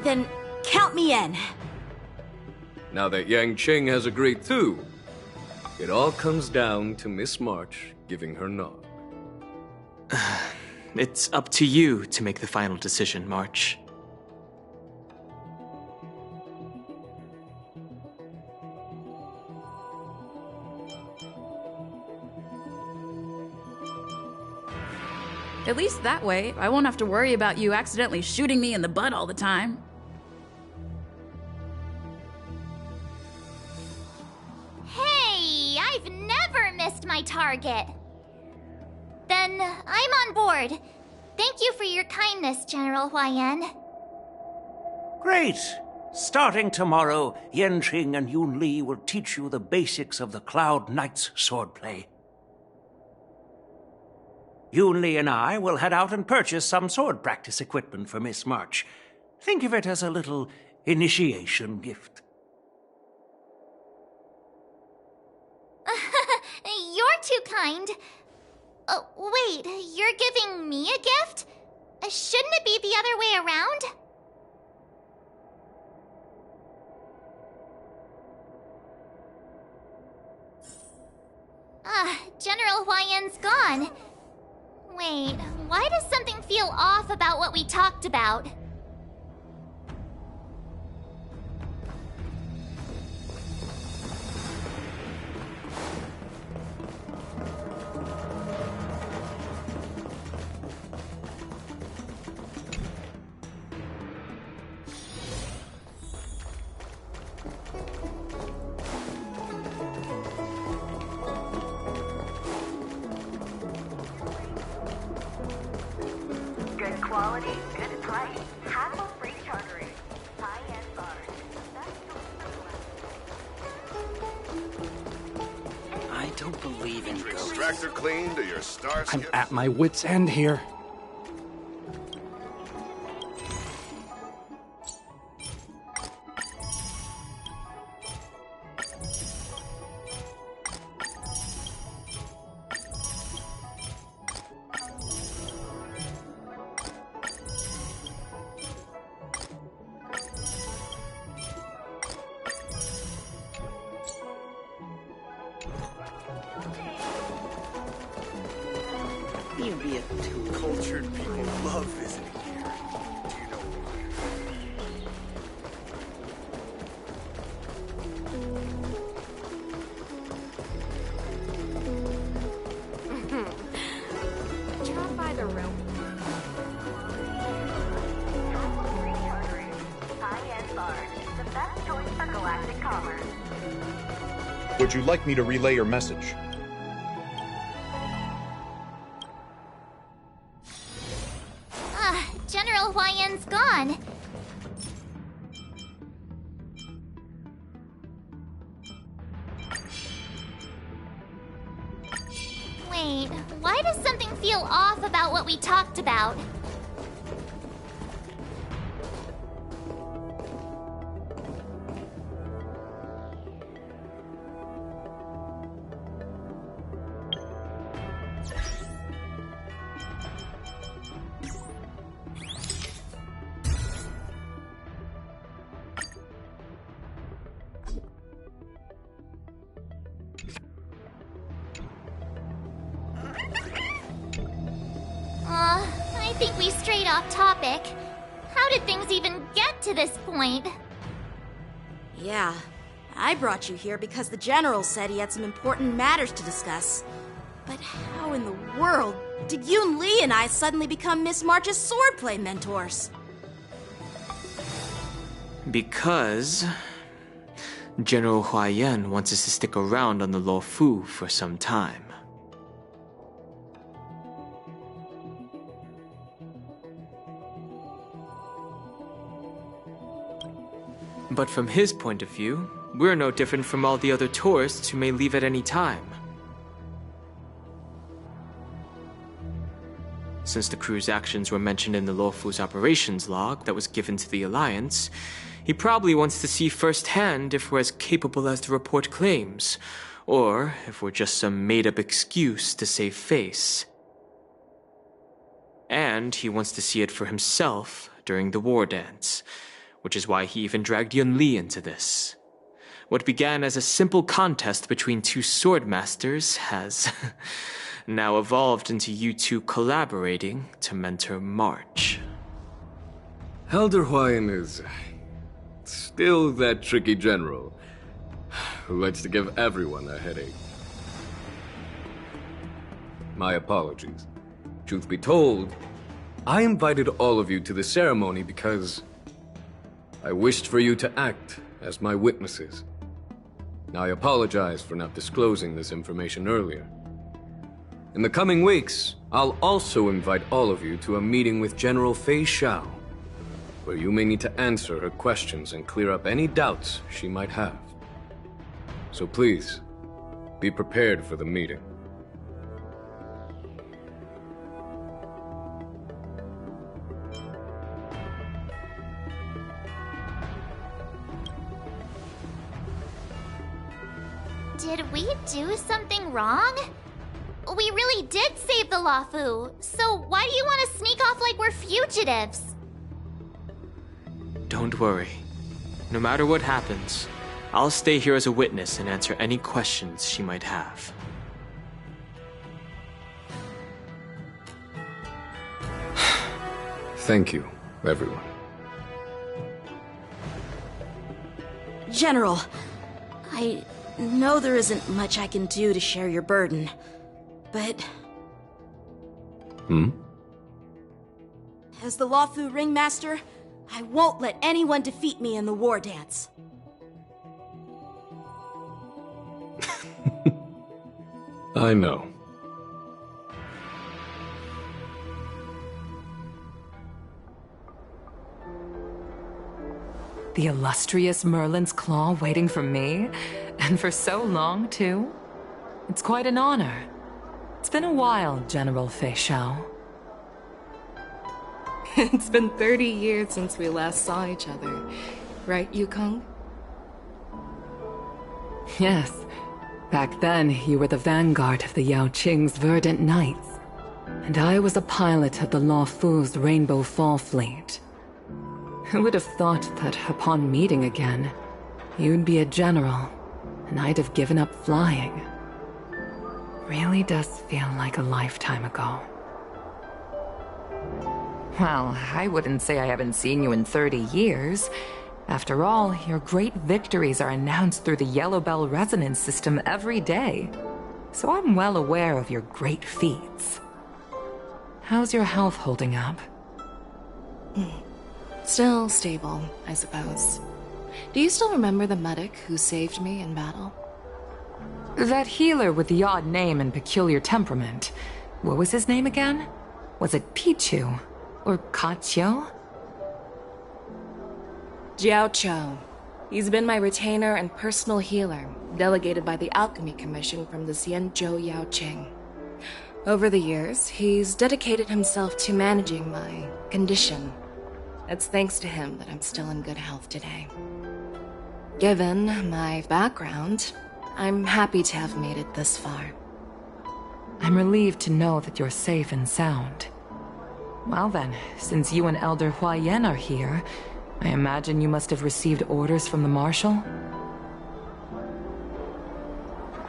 Then count me in. Now that Yanqing has agreed too, it all comes down to Miss March giving her nod. It's up to you to make the final decision, March. At least that way, I won't have to worry about you accidentally shooting me in the butt all the time. Hey, I've never missed my target. Then I'm on board. Thank you for your kindness, General Huayan. Great! Starting tomorrow, Yanqing and Yun Li will teach you the basics of the Cloud Knight's swordplay. Yun Li and I will head out and purchase some sword practice equipment for Miss March. Think of it as a little initiation gift. You're too kind. Wait, you're giving me a gift? Shouldn't it be the other way around? General Huayan's gone. Wait, why does something feel off about what we talked about? Good quality, good price. Hassle-free chartering. High-end bars. I don't believe in Your ghosts. extractor clean to your star I'm skip. at my wit's end here. You be a too Cultured people love visiting here. Do you know why? Drop by the room. Hassle-free chartering. High-end bars. The best choice for galactic commerce. Would you like me to relay your message? General Huayan's gone. Wait, why does something feel off about what we talked about? I think we strayed off topic. How did things even get to this point? Yeah, I brought you here because the General said he had some important matters to discuss. But how in the world did Yun Li and I suddenly become Miss March's swordplay mentors? Because General Huayan wants us to stick around on the Lo Fu for some time. But from his point of view, we're no different from all the other tourists who may leave at any time. Since the crew's actions were mentioned in the Lo Fu's operations log that was given to the Alliance, he probably wants to see firsthand if we're as capable as the report claims, or if we're just some made-up excuse to save face. And he wants to see it for himself during the war dance, which is why he even dragged Yun Li into this. What began as a simple contest between two swordmasters has now evolved into you two collaborating to mentor March. Elder Huayan is still that tricky general who likes to give everyone a headache. My apologies. Truth be told, I invited all of you to the ceremony because I wished for you to act as my witnesses. I apologize for not disclosing this information earlier. In the coming weeks, I'll also invite all of you to a meeting with General Fei Xiao, where you may need to answer her questions and clear up any doubts she might have. So please, be prepared for the meeting. Did we do something wrong? We really did save the Luofu, so why do you want to sneak off like we're fugitives? Don't worry. No matter what happens, I'll stay here as a witness and answer any questions she might have. Thank you, everyone. General, I know there isn't much I can do to share your burden, but... As the Luofu Ringmaster, I won't let anyone defeat me in the war dance. I know. The illustrious Merlin's Claw waiting for me? And for so long, too? It's quite an honor. It's been a while, General Fei Xiao. It's been 30 years since we last saw each other. Right, Yukong? Yes. Back then, you were the vanguard of the Yao Qing's Verdant Knights. And I was a pilot of the Luofu's Rainbow Fall Fleet. Who would have thought that upon meeting again, you'd be a general, and I'd have given up flying. Really does feel like a lifetime ago. Well, I wouldn't say I haven't seen you in 30 years. After all, your great victories are announced through the Yellow Bell resonance system every day. So I'm well aware of your great feats. How's your health holding up? Still stable, I suppose. Do you still remember the medic who saved me in battle? That healer with the odd name and peculiar temperament. What was his name again? Was it Pichu? Or Kachio? Jiao Chou. He's been my retainer and personal healer, delegated by the Alchemy Commission from the Xianzhou Yao Qing. Over the years, he's dedicated himself to managing my condition. It's thanks to him that I'm still in good health today. Given my background, I'm happy to have made it this far. I'm relieved to know that you're safe and sound. Well then, since you and Elder Huayan are here, I imagine you must have received orders from the Marshal?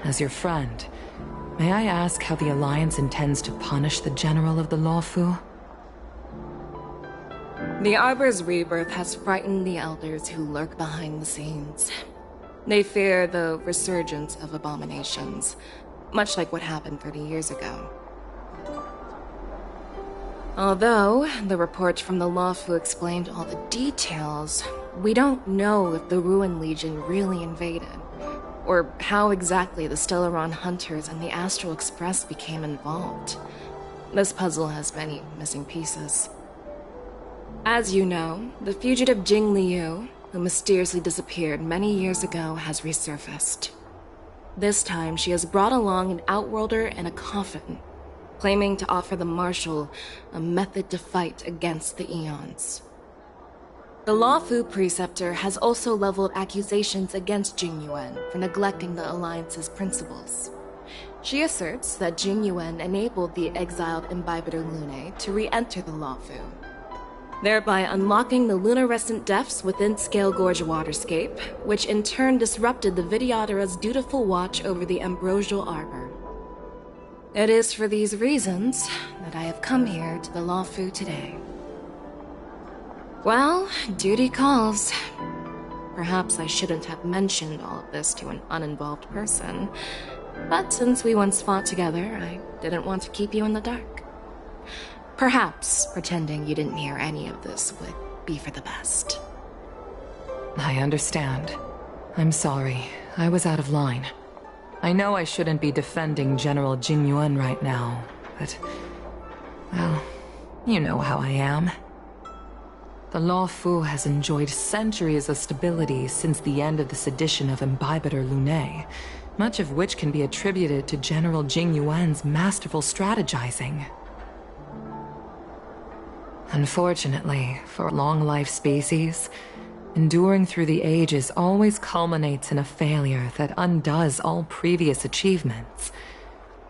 As your friend, may I ask how the Alliance intends to punish the General of the Luofu? The Arbor's rebirth has frightened the elders who lurk behind the scenes. They fear the resurgence of abominations, much like what happened 30 years ago. Although the report from the Luofu explained all the details, we don't know if the Ruin Legion really invaded, or how exactly the Stellaron Hunters and the Astral Express became involved. This puzzle has many missing pieces. As you know, the fugitive Jing Liu, who mysteriously disappeared many years ago, has resurfaced. This time, she has brought along an Outworlder and a coffin, claiming to offer the Marshal a method to fight against the Eons. The Luofu Preceptor has also leveled accusations against Jing Yuan for neglecting the Alliance's principles. She asserts that Jing Yuan enabled the exiled Imbibitor Lunae to re-enter the Luofu, thereby unlocking the lunarescent depths within Scale Gorge Waterscape, which in turn disrupted the Vidyadhara's dutiful watch over the Ambrosial Arbor. It is for these reasons that I have come here to the Luofu today. Well, duty calls. Perhaps I shouldn't have mentioned all of this to an uninvolved person, but since we once fought together, I didn't want to keep you in the dark. Perhaps pretending you didn't hear any of this would be for the best. I understand. I'm sorry. I was out of line. I know I shouldn't be defending General Jingyuan right now, but... well, you know how I am. The Law Fu has enjoyed centuries of stability since the end of the sedition of Imbibitor Lunae, much of which can be attributed to General Jingyuan's masterful strategizing. Unfortunately, for long-life species, enduring through the ages always culminates in a failure that undoes all previous achievements.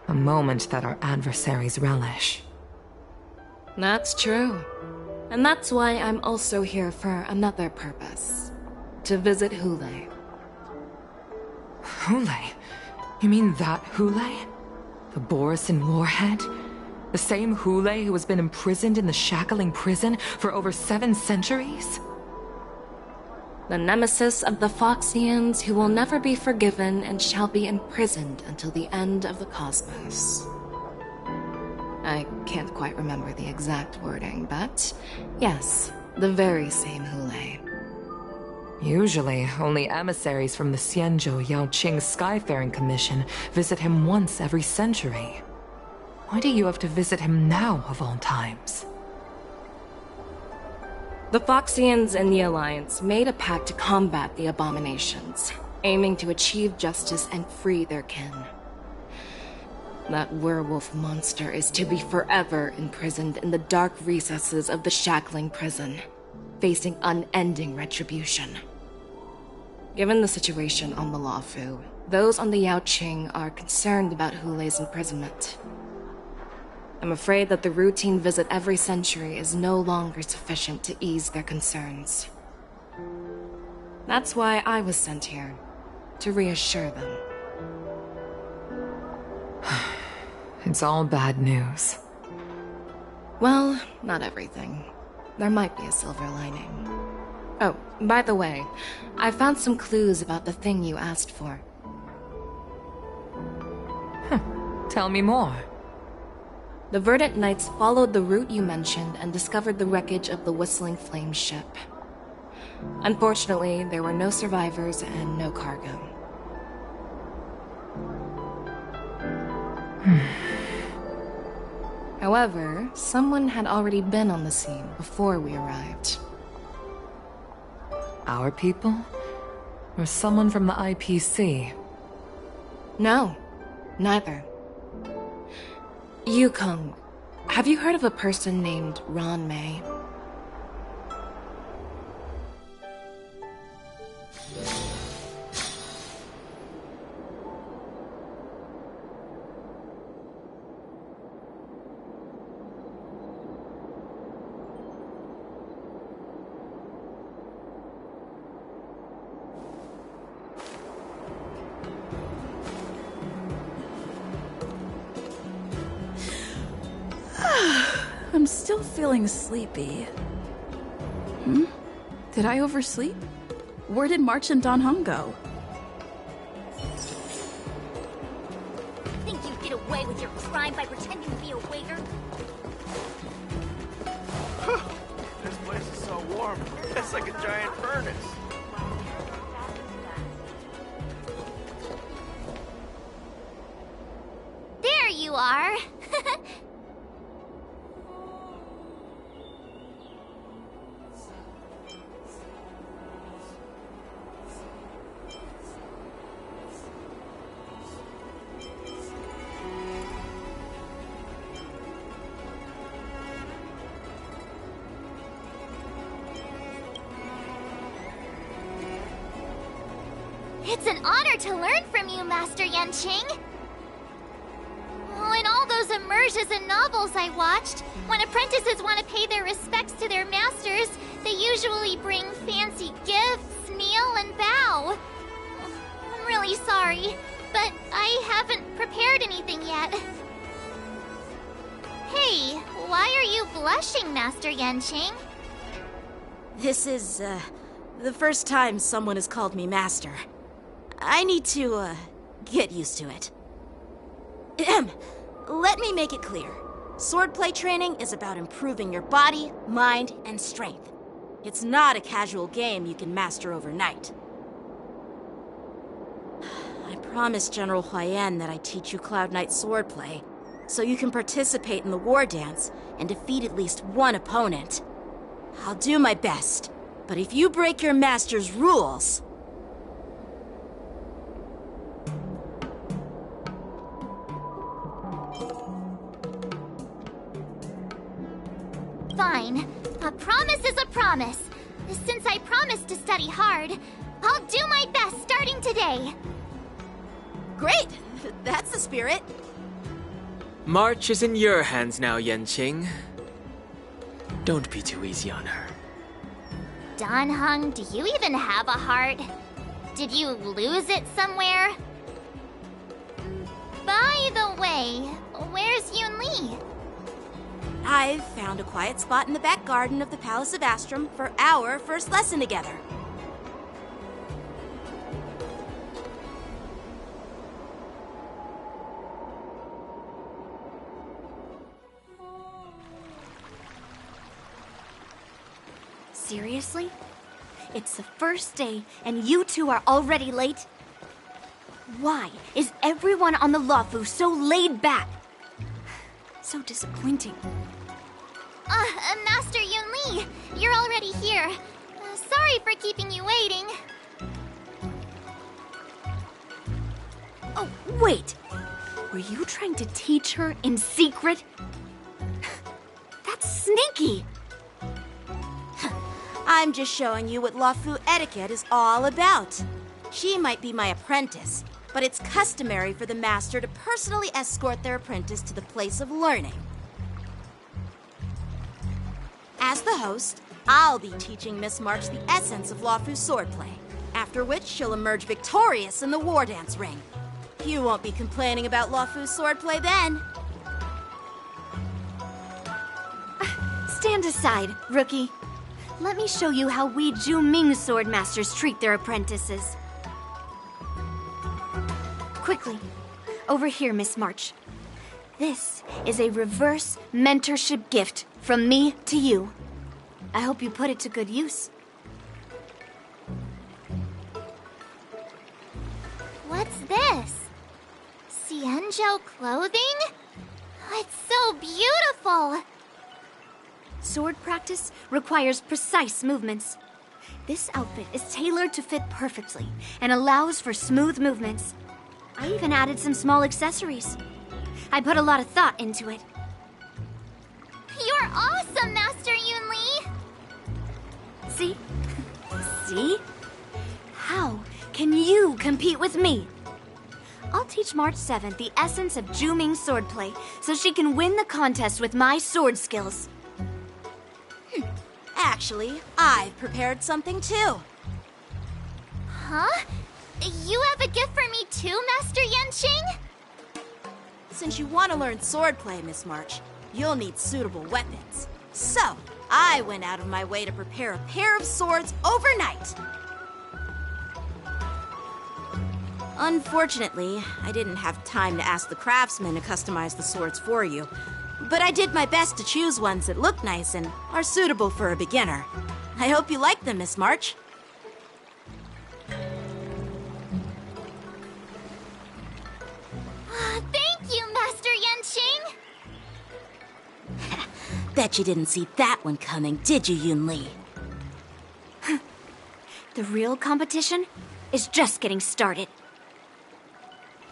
A moment that our adversaries relish. That's true. And that's why I'm also here for another purpose. To visit Hule. Hule? You mean that Hule? The Borisin warhead? The same Hule who has been imprisoned in the Shackling prison for over 7 centuries? The nemesis of the Foxians who will never be forgiven and shall be imprisoned until the end of the cosmos. I can't quite remember the exact wording, but yes, the very same Hule. Usually, only emissaries from the Xianzhou Yaoqing Skyfaring Commission visit him once every century. Why do you have to visit him now, of all times? The Foxians and the Alliance made a pact to combat the abominations, aiming to achieve justice and free their kin. That werewolf monster is to be forever imprisoned in the dark recesses of the Shackling prison, facing unending retribution. Given the situation on the Luofu, those on the Yaoqing are concerned about Hule's imprisonment. I'm afraid that the routine visit every century is no longer sufficient to ease their concerns. That's why I was sent here, to reassure them. It's all bad news. Well, not everything. There might be a silver lining. Oh, by the way, I found some clues about the thing you asked for. Tell me more. The Verdant Knights followed the route you mentioned and discovered the wreckage of the Whistling Flame ship. Unfortunately, there were no survivors and no cargo. However, someone had already been on the scene before we arrived. Our people? Or someone from the IPC? No, neither. Yukong, have you heard of a person named Ron May? I'm still feeling sleepy. Did I oversleep? Where did March and Don Hung go? Think you'd get away with your crime by pretending to be a waiter? This place is so warm. It's like a giant furnace. There you are. It's an honor to learn from you, Master Yanqing. Oh, in all those immersions and novels I watched, when apprentices want to pay their respects to their masters, they usually bring fancy gifts, kneel, and bow. I'm really sorry, but I haven't prepared anything yet. Hey, why are you blushing, Master Yanqing? This is, the first time someone has called me Master. I need to, get used to it. Let me make it clear. Swordplay training is about improving your body, mind, and strength. It's not a casual game you can master overnight. I promised General Huayan that I'd teach you Cloud Knight swordplay, so you can participate in the war dance and defeat at least one opponent. I'll do my best, but if you break your master's rules... Fine. A promise is a promise. Since I promised to study hard, I'll do my best starting today. Great! That's the spirit. March is in your hands now, Yanqing. Don't be too easy on her. Dan Heng, do you even have a heart? Did you lose it somewhere? By the way, where's Yun Li? I've found a quiet spot in the back garden of the Palace of Astrum for our first lesson together. Seriously? It's the first day and you two are already late? Why is everyone on the Luofu so laid back? So disappointing. Master Yun Li, you're already here. Sorry for keeping you waiting. Oh, wait. Were you trying to teach her in secret? That's sneaky. I'm just showing you what Luofu etiquette is all about. She might be my apprentice, but it's customary for the master to personally escort their apprentice to the place of learning. As the host, I'll be teaching Miss March the essence of Luofu's swordplay, after which she'll emerge victorious in the war dance ring. You won't be complaining about Luofu's swordplay then. Stand aside, rookie. Let me show you how we Zhu-Ming sword masters treat their apprentices. Quickly, over here, Miss March. This is a reverse mentorship gift from me to you. I hope you put it to good use. What's this? Xianzhou clothing? It's so beautiful! Sword practice requires precise movements. This outfit is tailored to fit perfectly and allows for smooth movements. I even added some small accessories. I put a lot of thought into it. You're awesome, Master Yun Li! See? See? How can you compete with me? I'll teach March 7th the essence of Zhu-Ming swordplay so she can win the contest with my sword skills. Actually, I've prepared something too. Huh? You have a gift for me too, Master Yanqing? Since you want to learn swordplay, Miss March, you'll need suitable weapons. So, I went out of my way to prepare a pair of swords overnight. Unfortunately, I didn't have time to ask the craftsman to customize the swords for you. But I did my best to choose ones that look nice and are suitable for a beginner. I hope you like them, Miss March. Thank you, Master Yanqing! Bet you didn't see that one coming, did you, Yun Li? The real competition is just getting started.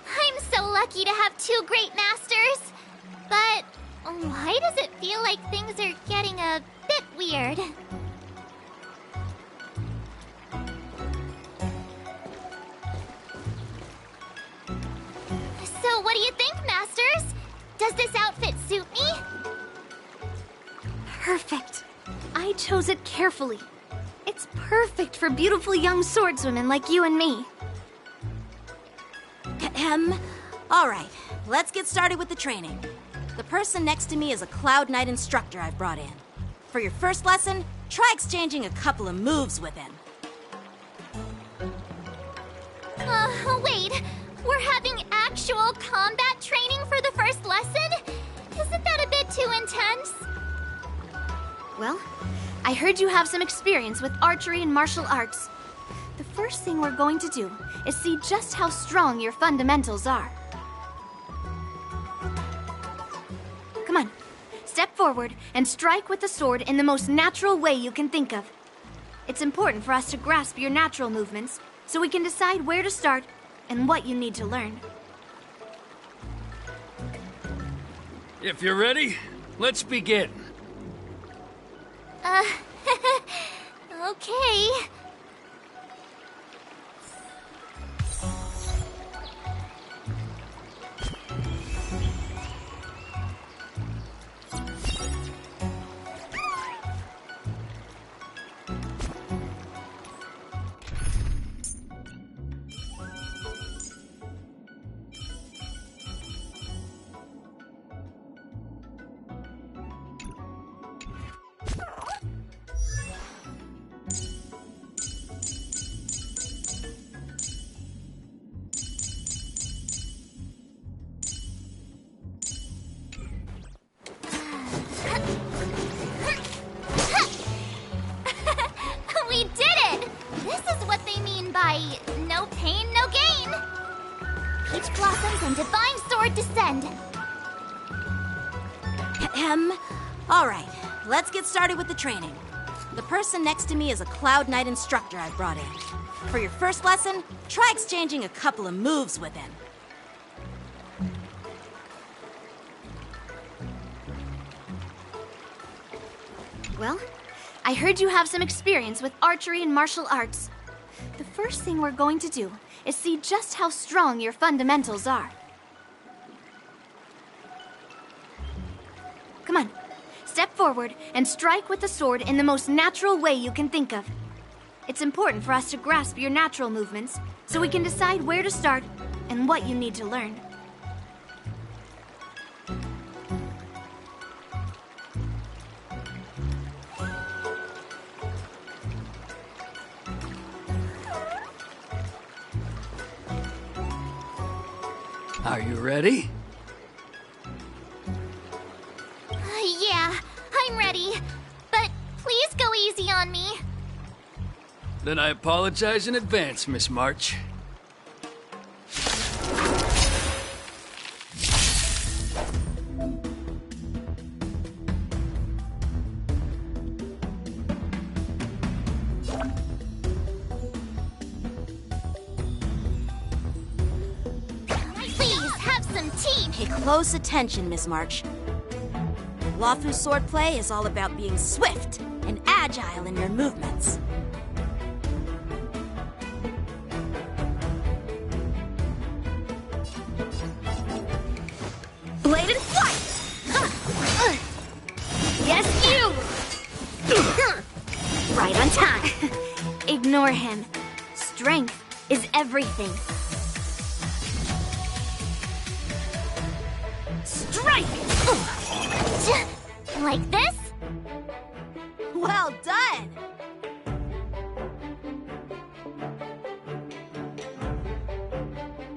I'm so lucky to have two great masters. But why does it feel like things are getting a bit weird? So what do you think, Masters? Does this outfit suit me? Perfect. I chose it carefully. It's perfect for beautiful young swordswomen like you and me. All right, let's get started with the training. The person next to me is a Cloud Knight instructor I've brought in. For your first lesson, try exchanging a couple of moves with him. Wait. We're having actual combat training for the first lesson? Isn't that a bit too Well, I heard you have some experience with archery and martial arts. The first thing we're going to do is see just how strong your fundamentals are. Come on, step forward and strike with the sword in the most natural way you can think of. It's important for us to grasp your natural movements so we can decide where to start and what you need to learn. If you're ready, let's begin. Okay. We did it! This is what they mean by no pain, no gain. Peach blossoms and divine sword descend. All right, let's get started with the training. The person next to me is a Cloud Knight instructor I brought in. For your first lesson, try exchanging a couple of moves with him. Well, I heard you have some experience with archery and martial arts. The first thing we're going to do is see just how strong your fundamentals are. Come on, step forward and strike with the sword in the most natural way you can think of. It's important for us to grasp your natural movements so we can decide where to start and what you need to learn. Are you ready? Yeah, I'm ready. But please go easy on me. Then I apologize in advance, Miss March. Please, have some tea. Pay close attention, Miss March. Lawfu swordplay is all about being swift and agile in your movements. Bladed flight! Yes, you! Right on time. Ignore him. Strength is everything. Strike! Like this? Well done!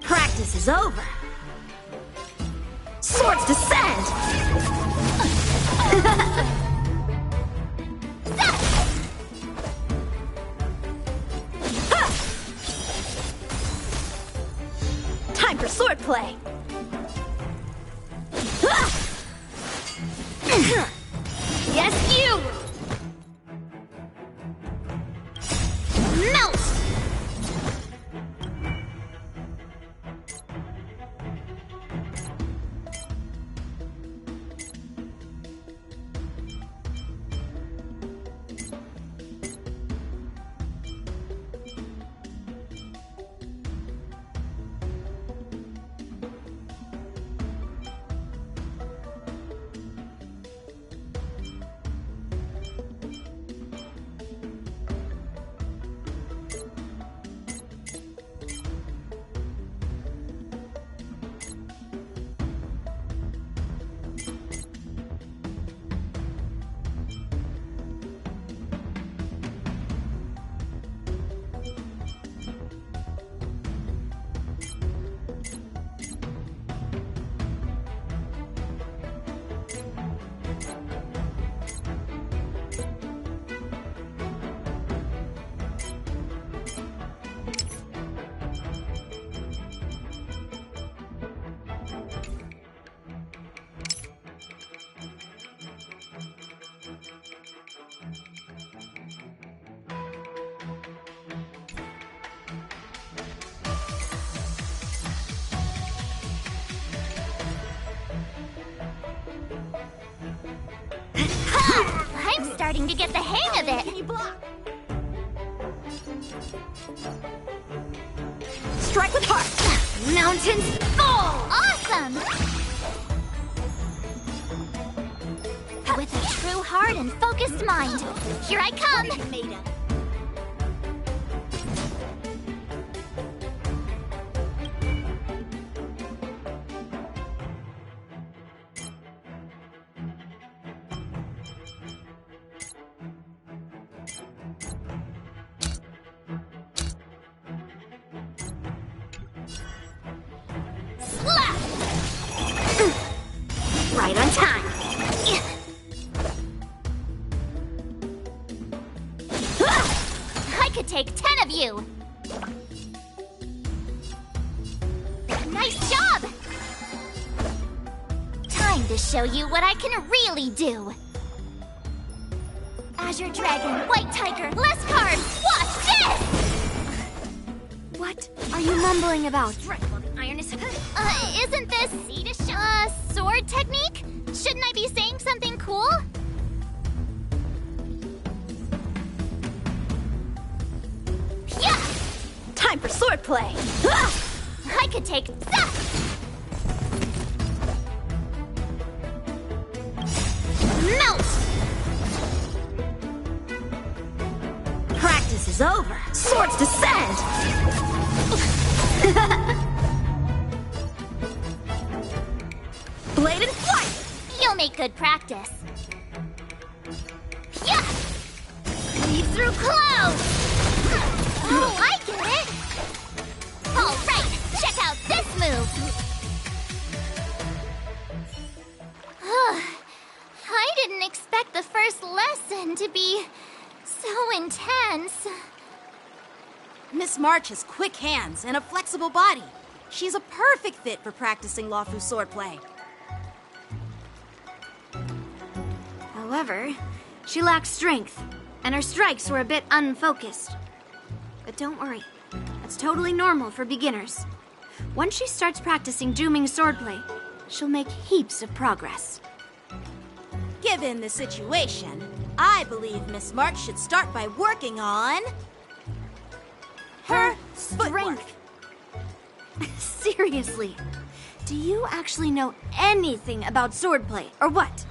Practice is over. Swords descend! Time for swordplay! Yes, you! Melt! I'm starting to get the hang of it. Can you block? Strike with heart! Mountains fall! Awesome! With a true heart and focused mind, here I come! Right on time. I could take 10 of you! Nice job! Time to show you what I can really do! Azure Dragon, White Tiger, less cards! Watch this! What are you mumbling about? Isn't this sword technique? Shouldn't I be saying something cool? Yeah! Time for swordplay! I could take that! Melt! Practice is over. Swords descend! Blade and flight! You'll make good practice. Yeah! Leave through clouds! Oh, I get it! All right, check out this move! I didn't expect the first lesson to be so intense. Miss March has quick hands and a flexible body. She's a perfect fit for practicing Lawfu swordplay. However, she lacks strength, and her strikes were a bit unfocused. But don't worry, that's totally normal for beginners. Once she starts practicing Dooming swordplay, she'll make heaps of progress. Given the situation, I believe Miss March should start by working on her strength. Seriously, do you actually know anything about swordplay, or what?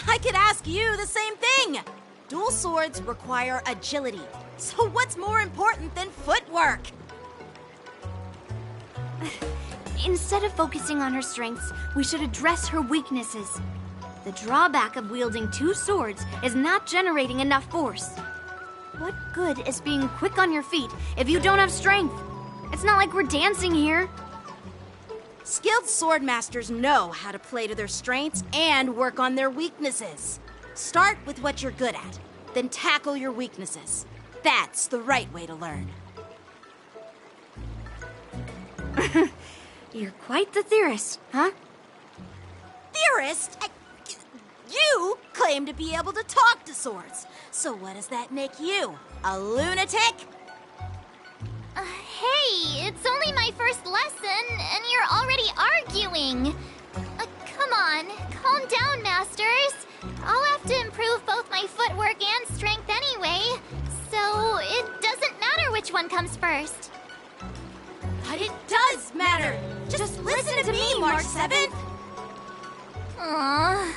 I could ask you the same thing! Dual swords require agility, so what's more important than footwork? Instead of focusing on her strengths, we should address her weaknesses. The drawback of wielding two swords is not generating enough force. What good is being quick on your feet if you don't have strength? It's not like we're dancing here. Skilled sword masters know how to play to their strengths and work on their weaknesses. Start with what you're good at, then tackle your weaknesses. That's the right way to learn. You're quite the theorist, huh? Theorist? You claim to be able to talk to swords. So what does that make you? A lunatic? Hey, it's only my first lesson, and you're already arguing. Come on, calm down, masters. I'll have to improve both my footwork and strength anyway, so it doesn't matter which one comes first. But it does matter! Just listen to me, March 7th! Aww.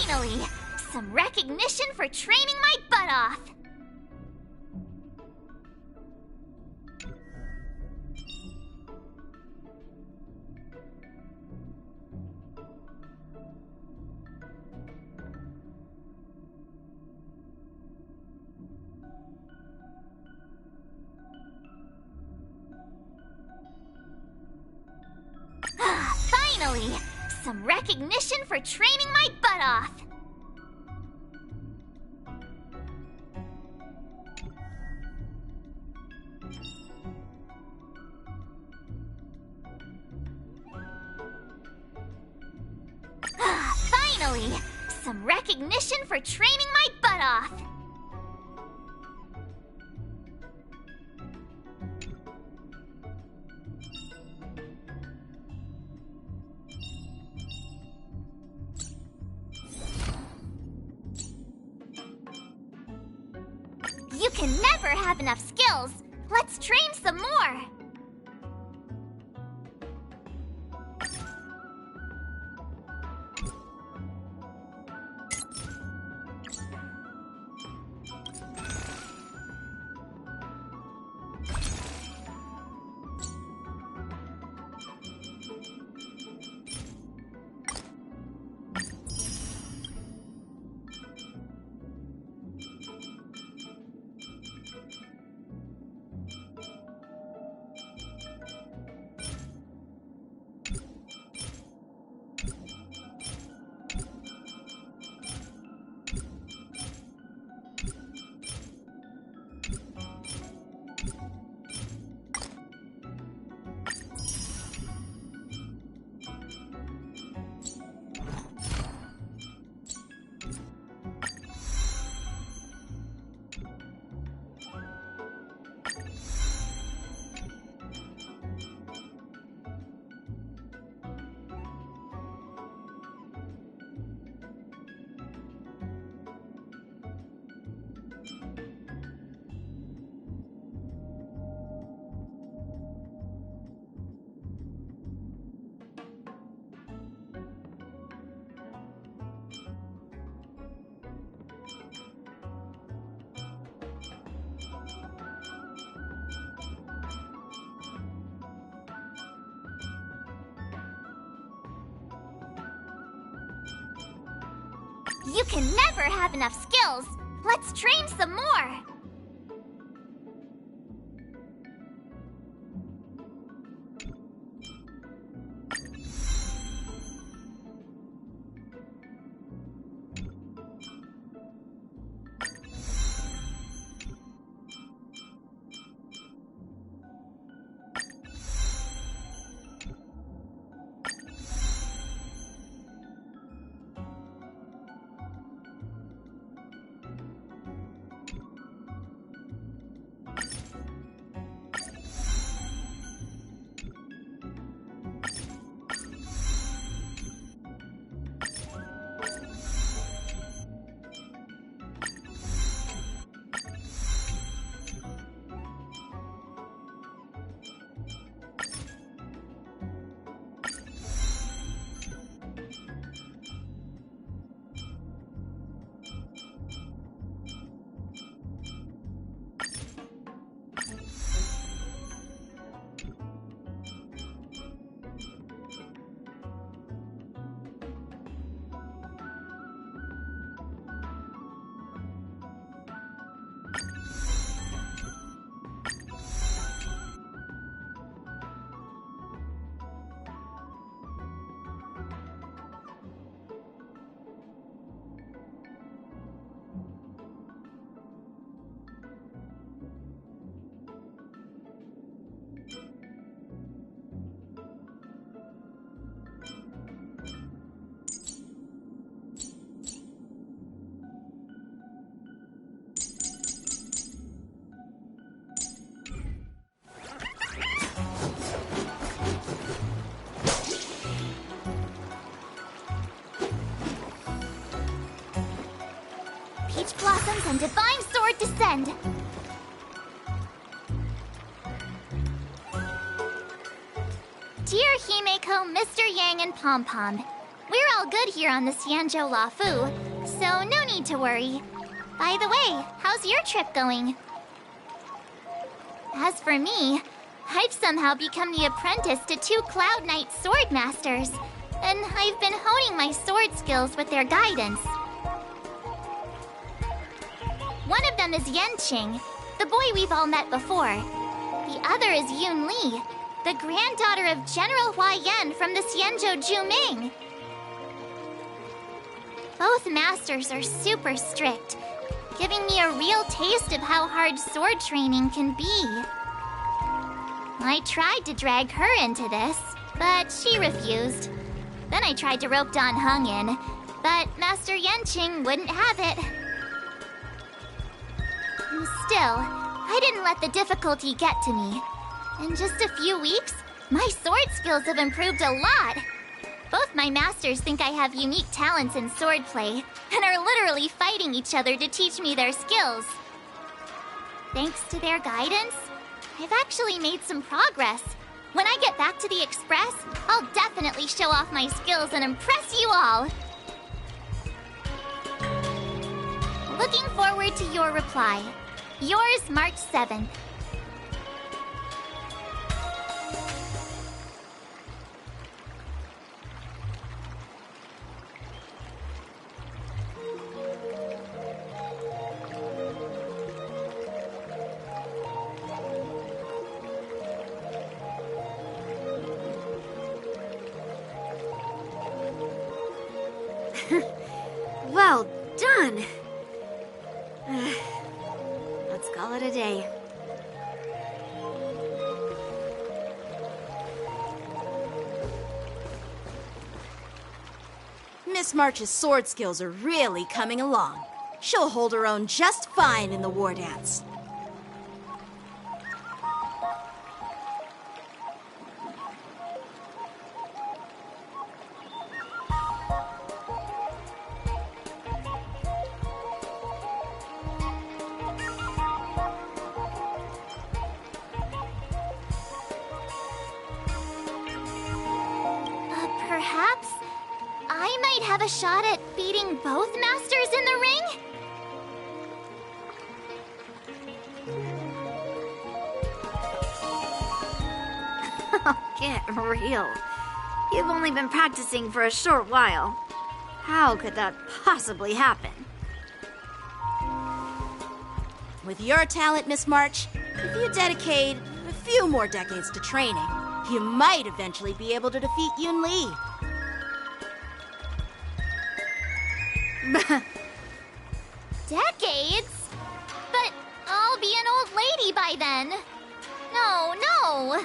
Finally! Some recognition for training my butt off! Finally! Some recognition for training my butt off! Finally! Some recognition for training my butt off! You can never have enough skills! Let's train some more! You can never have enough skills! Let's train some more! Peach blossoms and divine sword descend! Dear Himeko, Mr. Yang, and Pom Pom, we're all good here on the Xianzhou Lafu, so no need to worry. By the way, how's your trip going? As for me, I've somehow become the apprentice to 2 Cloud Knight sword masters, and I've been honing my sword skills with their guidance. One of them is Yanqing, the boy we've all met before. The other is Yun Li, the granddaughter of General Hua Yan from the Xianzhou Juming. Both masters are super strict, giving me a real taste of how hard sword training can be. I tried to drag her into this, but she refused. Then I tried to rope Dan Heng in, but Master Yanqing wouldn't have it. Still, I didn't let the difficulty get to me. In just a few weeks, my sword skills have improved a lot. Both my masters think I have unique talents in swordplay, and are literally fighting each other to teach me their skills. Thanks to their guidance, I've actually made some progress. When I get back to the Express, I'll definitely show off my skills and impress you all. Looking forward to your reply. Yours, March 7th. Well done! Let's call it a day. Miss March's sword skills are really coming along. She'll hold her own just fine in the war dance. Perhaps I might have a shot at beating both masters in the ring? Get real. You've only been practicing for a short while. How could that possibly happen? With your talent, Miss March, if you dedicate a few more decades to training, you might eventually be able to defeat Yun Li. Decades? But I'll be an old lady by then. No, no.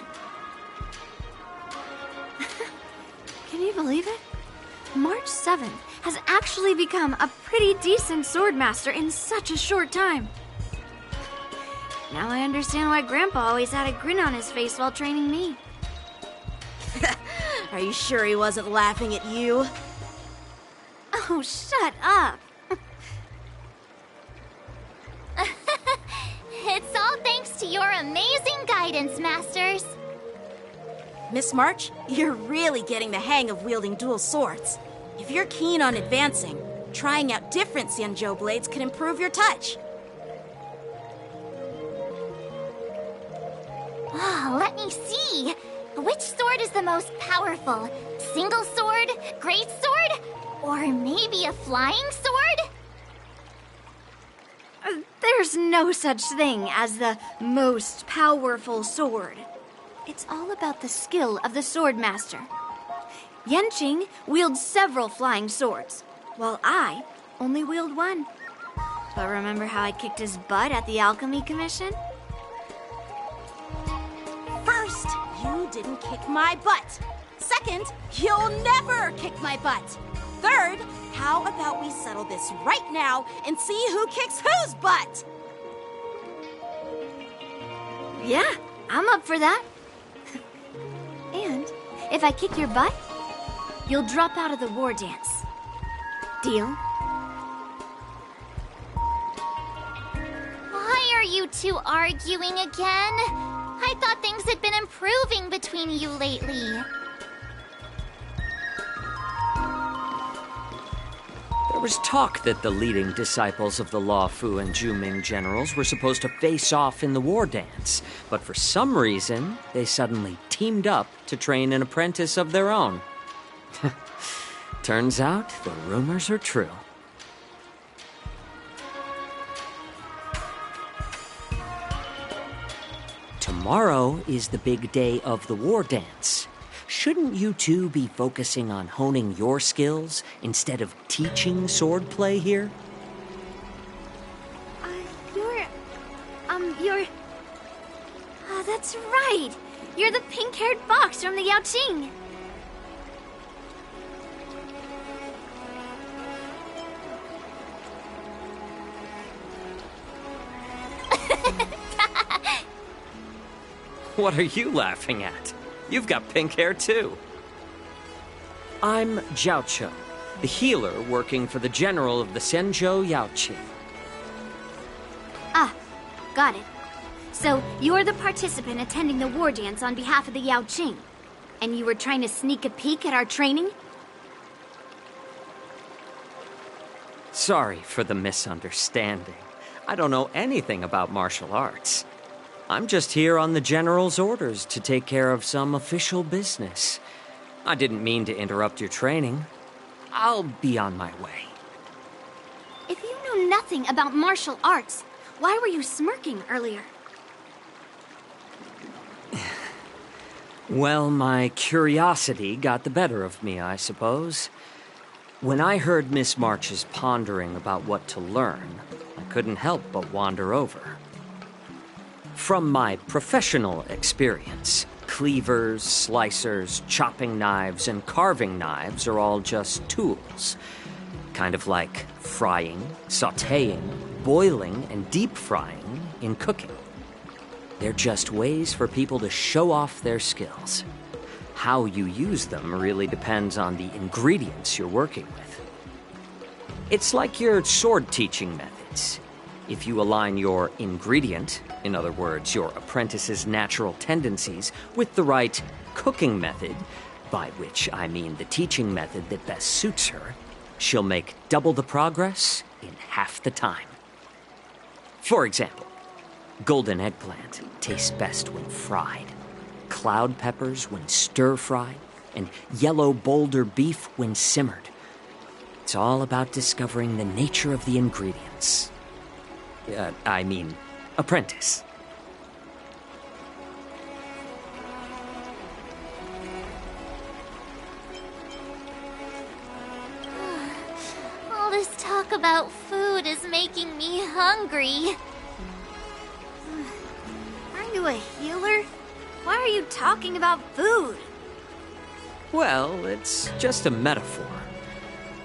Can you believe it? March 7th has actually become a pretty decent swordmaster in such a short time. Now I understand why Grandpa always had a grin on his face while training me. Are you sure he wasn't laughing at you? Oh, shut up. It's all thanks to your amazing guidance, Masters. Miss March, you're really getting the hang of wielding dual swords. If you're keen on advancing, trying out different Xianzhou blades could improve your touch. Oh, let me see. Which sword is the most powerful? Single sword? Great sword? Or maybe a flying sword? There's no such thing as the most powerful sword. It's all about the skill of the swordmaster. Yanqing wields several flying swords, while I only wield one. But remember how I kicked his butt at the Alchemy Commission? First, you didn't kick my butt. Second, you'll never kick my butt. Third, how about we settle this right now and see who kicks whose butt? Yeah, I'm up for that. And if I kick your butt, you'll drop out of the war dance. Deal? Why are you two arguing again? I thought things had been improving between you lately. There was talk that the leading disciples of the Luofu and Zhuming generals were supposed to face off in the war dance, but for some reason, they suddenly teamed up to train an apprentice of their own. Turns out the rumors are true. Tomorrow is the big day of the war dance. Shouldn't you two be focusing on honing your skills instead of teaching swordplay here? You're... Oh, that's right. You're the pink-haired fox from the Yaoqing. What are you laughing at? You've got pink hair too. I'm Jiaoqiu, the healer working for the general of the Xianzhou Yaoqing. Ah, got it. So, you're the participant attending the war dance on behalf of the Yaoqing, and you were trying to sneak a peek at our training? Sorry for the misunderstanding. I don't know anything about martial arts. I'm just here on the general's orders to take care of some official business. I didn't mean to interrupt your training. I'll be on my way. If you know nothing about martial arts, why were you smirking earlier? Well, my curiosity got the better of me, I suppose. When I heard Miss March's pondering about what to learn, I couldn't help but wander over. From my professional experience, cleavers, slicers, chopping knives, and carving knives are all just tools. Kind of like frying, sautéing, boiling, and deep frying in cooking. They're just ways for people to show off their skills. How you use them really depends on the ingredients you're working with. It's like your sword teaching methods. If you align your ingredient, in other words, your apprentice's natural tendencies, with the right cooking method, by which I mean the teaching method that best suits her, she'll make double the progress in half the time. For example, golden eggplant tastes best when fried, cloud peppers when stir-fried, and yellow boulder beef when simmered. It's all about discovering the nature of the ingredients. Apprentice. All this talk about food is making me hungry. Are you a healer? Why are you talking about food? Well, it's just a metaphor.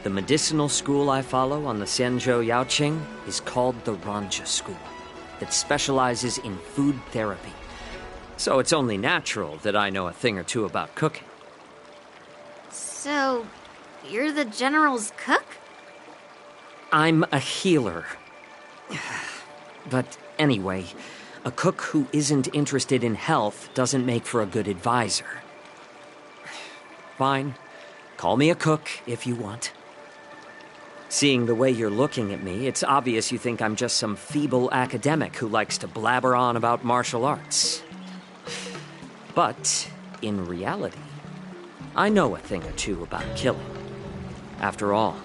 The medicinal school I follow on the Xianzhou Yaoqing is called the Ranja School, that specializes in food therapy. So it's only natural that I know a thing or two about cooking. So, you're the General's cook? I'm a healer. But anyway, a cook who isn't interested in health doesn't make for a good advisor. Fine. Call me a cook if you want. Seeing the way you're looking at me, it's obvious you think I'm just some feeble academic who likes to blabber on about martial arts. But, in reality, I know a thing or two about killing. After all,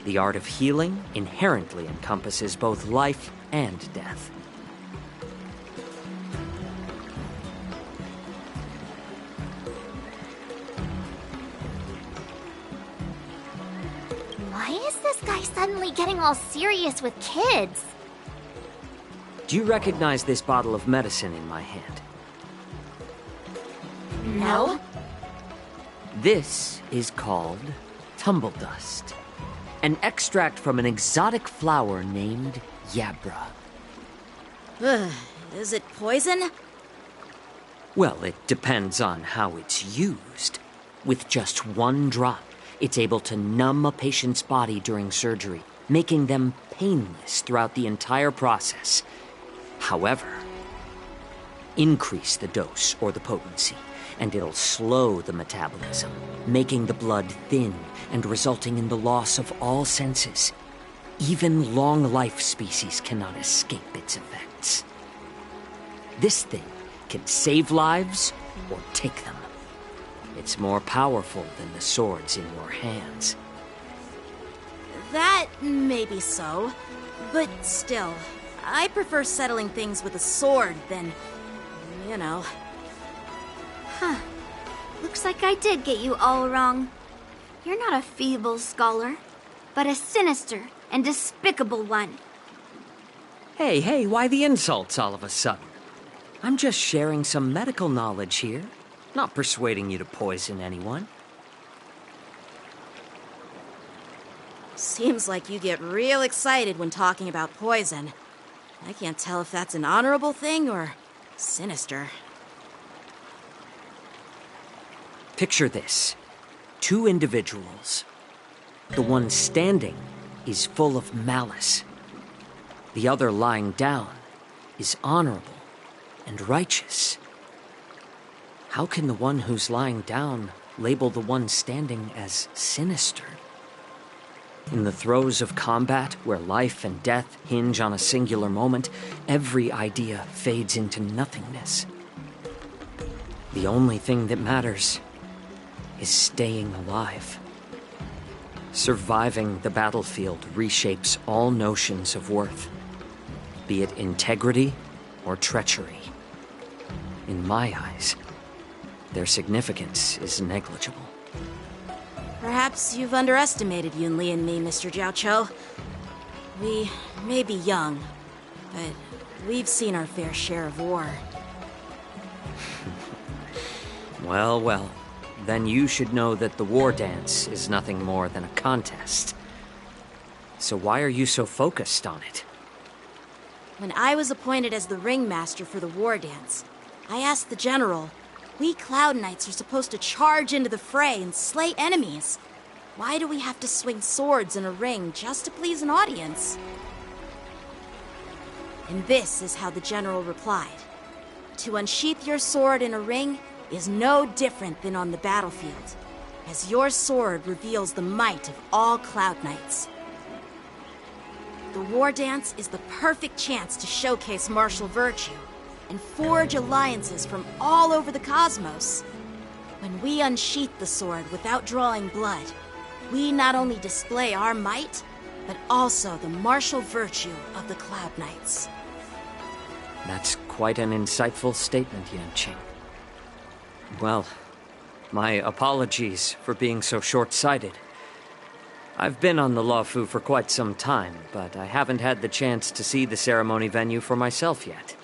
the art of healing inherently encompasses both life and death. Why is this guy suddenly getting all serious with kids? Do you recognize this bottle of medicine in my hand? No. This is called tumble dust, an extract from an exotic flower named Yabra. Ugh, is it poison? Well, it depends on how it's used. With just one drop, it's able to numb a patient's body during surgery, making them painless throughout the entire process. However, increase the dose or the potency, and it'll slow the metabolism, making the blood thin and resulting in the loss of all senses. Even long-life species cannot escape its effects. This thing can save lives or take them. It's more powerful than the swords in your hands. That may be so, but still, I prefer settling things with a sword than, you know. Huh. Looks like I did get you all wrong. You're not a feeble scholar, but a sinister and despicable one. Hey, why the insults all of a sudden? I'm just sharing some medical knowledge here, not persuading you to poison anyone. Seems like you get real excited when talking about poison. I can't tell if that's an honorable thing or sinister. Picture this. 2 individuals. The one standing is full of malice. The other lying down is honorable and righteous. How can the one who's lying down label the one standing as sinister? In the throes of combat, where life and death hinge on a singular moment, every idea fades into nothingness. The only thing that matters is staying alive. Surviving the battlefield reshapes all notions of worth, be it integrity or treachery. In my eyes, their significance is negligible. Perhaps you've underestimated Yunli and me, Mr. Jiaoqiu. We may be young, but we've seen our fair share of war. Well, then you should know that the war dance is nothing more than a contest. So why are you so focused on it? When I was appointed as the ringmaster for the war dance, I asked the general, we Cloud Knights are supposed to charge into the fray and slay enemies. Why do we have to swing swords in a ring just to please an audience? And this is how the general replied. To unsheath your sword in a ring is no different than on the battlefield, as your sword reveals the might of all Cloud Knights. The war dance is the perfect chance to showcase martial virtue and forge alliances from all over the cosmos. When we unsheath the sword without drawing blood, we not only display our might, but also the martial virtue of the Cloud Knights. That's quite an insightful statement, Yanqing. Well, my apologies for being so short-sighted. I've been on the Luofu for quite some time, but I haven't had the chance to see the ceremony venue for myself yet.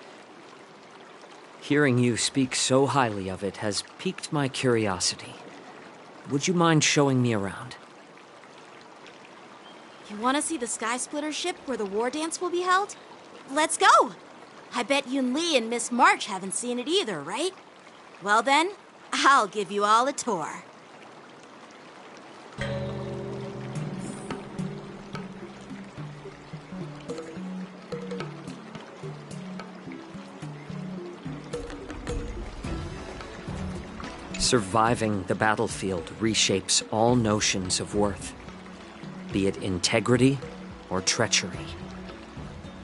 Hearing you speak so highly of it has piqued my curiosity. Would you mind showing me around? You want to see the Sky Splitter ship where the war dance will be held? Let's go! I bet Yun Li and Miss March haven't seen it either, right? Well then, I'll give you all a tour. Surviving the battlefield reshapes all notions of worth, be it integrity or treachery.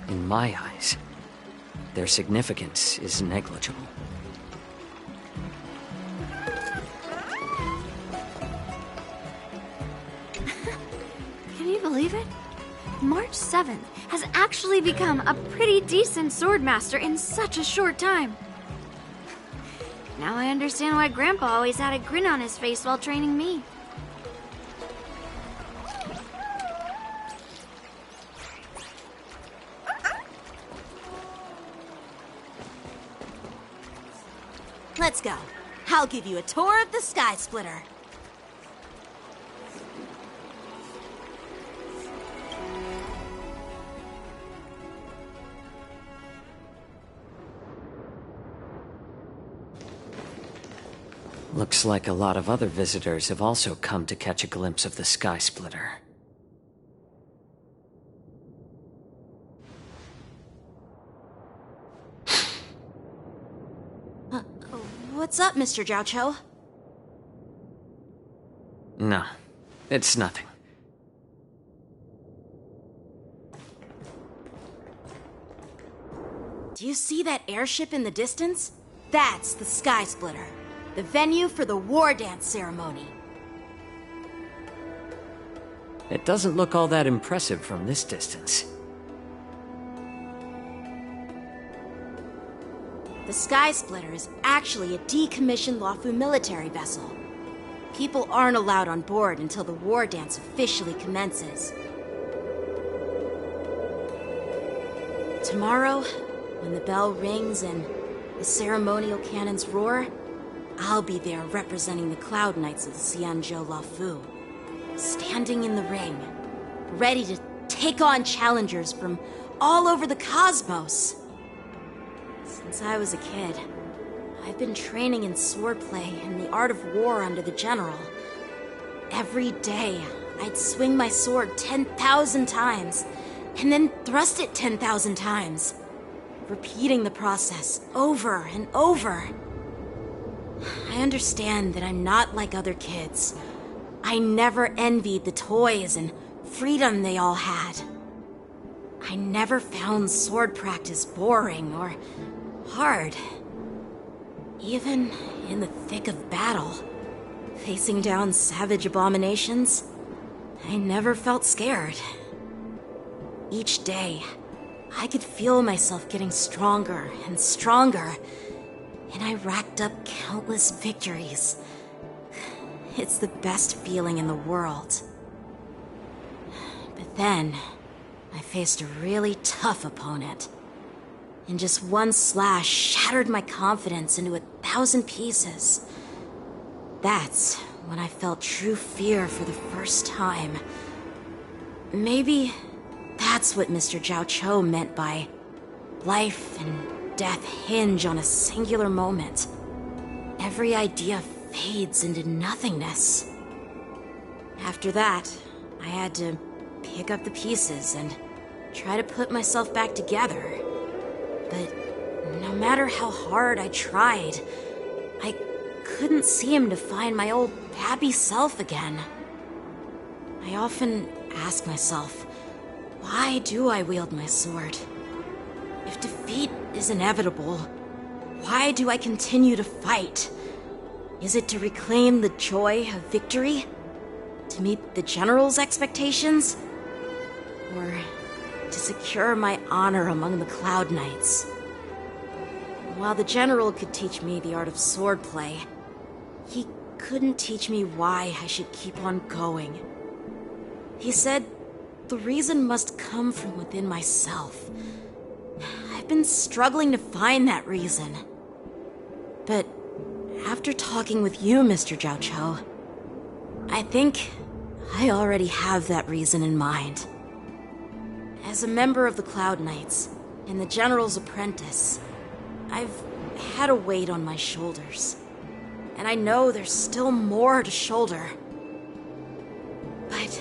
In my eyes, their significance is negligible. Can you believe it? March 7th has actually become a pretty decent swordmaster in such a short time. Now I understand why Grandpa always had a grin on his face while training me. Let's go. I'll give you a tour of the Sky Splitter. Looks like a lot of other visitors have also come to catch a glimpse of the Sky Splitter. What's up, Mr. Jiaoqiu? No, it's nothing. Do you see that airship in the distance? That's the Sky Splitter, the venue for the war dance ceremony. It doesn't look all that impressive from this distance. The Sky Splitter is actually a decommissioned Luofu military vessel. People aren't allowed on board until the war dance officially commences. Tomorrow, when the bell rings and the ceremonial cannons roar, I'll be there representing the Cloud Knights of the Xianzhou Luofu, standing in the ring, ready to take on challengers from all over the cosmos. Since I was a kid, I've been training in swordplay and the art of war under the general. Every day, I'd swing my sword 10,000 times, and then thrust it 10,000 times, repeating the process over and over. I understand that I'm not like other kids. I never envied the toys and freedom they all had. I never found sword practice boring or hard. Even in the thick of battle, facing down savage abominations, I never felt scared. Each day, I could feel myself getting stronger and stronger, and I racked up countless victories. It's the best feeling in the world. But then, I faced a really tough opponent. And just one slash shattered my confidence into 1,000 pieces. That's when I felt true fear for the first time. Maybe that's what Mr. Jiaoqiu meant by life and death hinge on a singular moment. Every idea fades into nothingness. After that, I had to pick up the pieces and try to put myself back together. But no matter how hard I tried, I couldn't seem to find my old happy self again. I often ask myself, why do I wield my sword? If defeat is inevitable, why do I continue to fight? Is it to reclaim the joy of victory? To meet the General's expectations? Or to secure my honor among the Cloud Knights? While the General could teach me the art of swordplay, he couldn't teach me why I should keep on going. He said the reason must come from within myself. I've been struggling to find that reason. But after talking with you, Mr. Zhao Cho, I think I already have that reason in mind. As a member of the Cloud Knights and the General's apprentice, I've had a weight on my shoulders. And I know there's still more to shoulder. But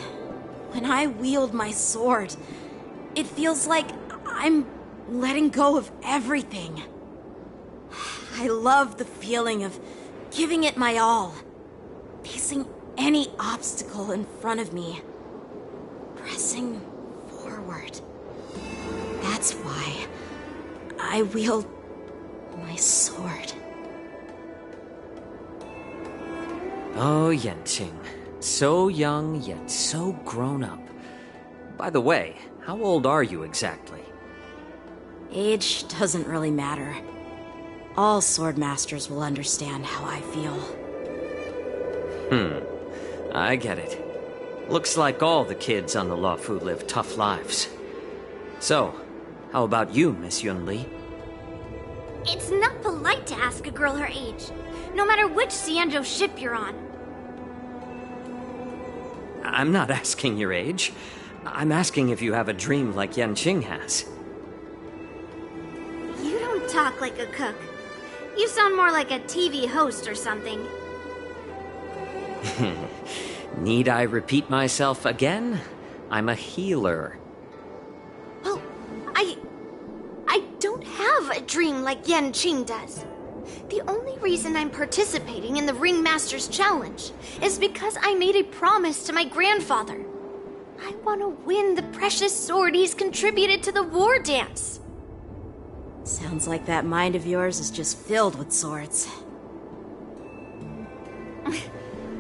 when I wield my sword, it feels like I'm letting go of everything. I love the feeling of giving it my all, facing any obstacle in front of me, pressing forward. That's why I wield my sword. Oh, Yanqing. So young, yet so grown up. By the way, how old are you exactly? Age doesn't really matter. All sword masters will understand how I feel. I get it. Looks like all the kids on the Luofu live tough lives. So, how about you, Miss Yunli? It's not polite to ask a girl her age, no matter which Xianzhou ship you're on. I'm not asking your age. I'm asking if you have a dream like Yanqing has. You don't talk like a cook. You sound more like a TV host or something. Need I repeat myself again? I'm a healer. Well, I don't have a dream like Yanqing does. The only reason I'm participating in the Ringmaster's Challenge is because I made a promise to my grandfather. I want to win the precious sword he's contributed to the war dance. Sounds like that mind of yours is just filled with swords.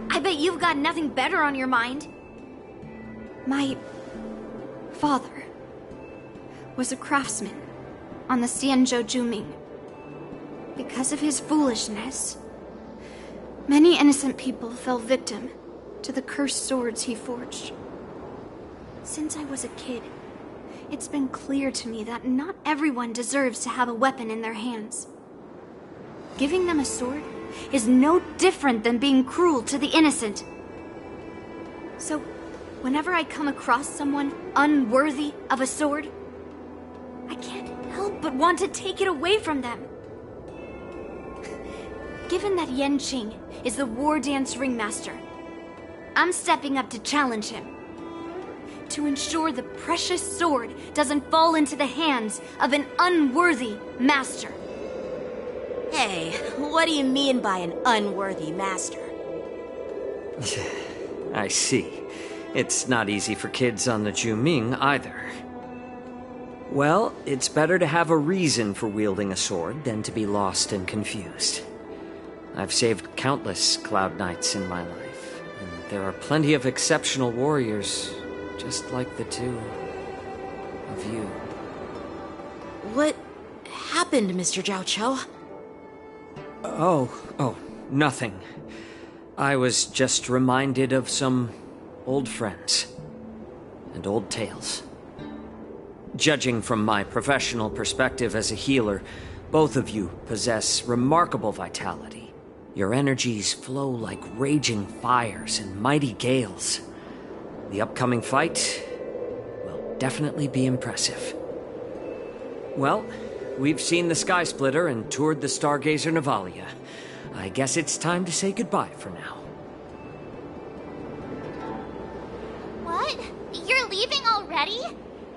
I bet you've got nothing better on your mind. My father was a craftsman on the Xianzhou Juming. Because of his foolishness, many innocent people fell victim to the cursed swords he forged. Since I was a kid, it's been clear to me that not everyone deserves to have a weapon in their hands. Giving them a sword is no different than being cruel to the innocent. So, whenever I come across someone unworthy of a sword, I can't help but want to take it away from them. Given that Yanqing is the war dance ringmaster, I'm stepping up to challenge him. To ensure the precious sword doesn't fall into the hands of an unworthy master. Hey, what do you mean by an unworthy master? I see. It's not easy for kids on the Juming either. Well, it's better to have a reason for wielding a sword than to be lost and confused. I've saved countless Cloud Knights in my life, and there are plenty of exceptional warriors, just like the two of you. What happened, Mr. Zhao Cho? Oh, nothing. I was just reminded of some old friends and old tales. Judging from my professional perspective as a healer, both of you possess remarkable vitality. Your energies flow like raging fires and mighty gales. The upcoming fight will definitely be impressive. Well, we've seen the Sky Splitter and toured the Stargazer Navalia. I guess it's time to say goodbye for now. What? You're leaving already?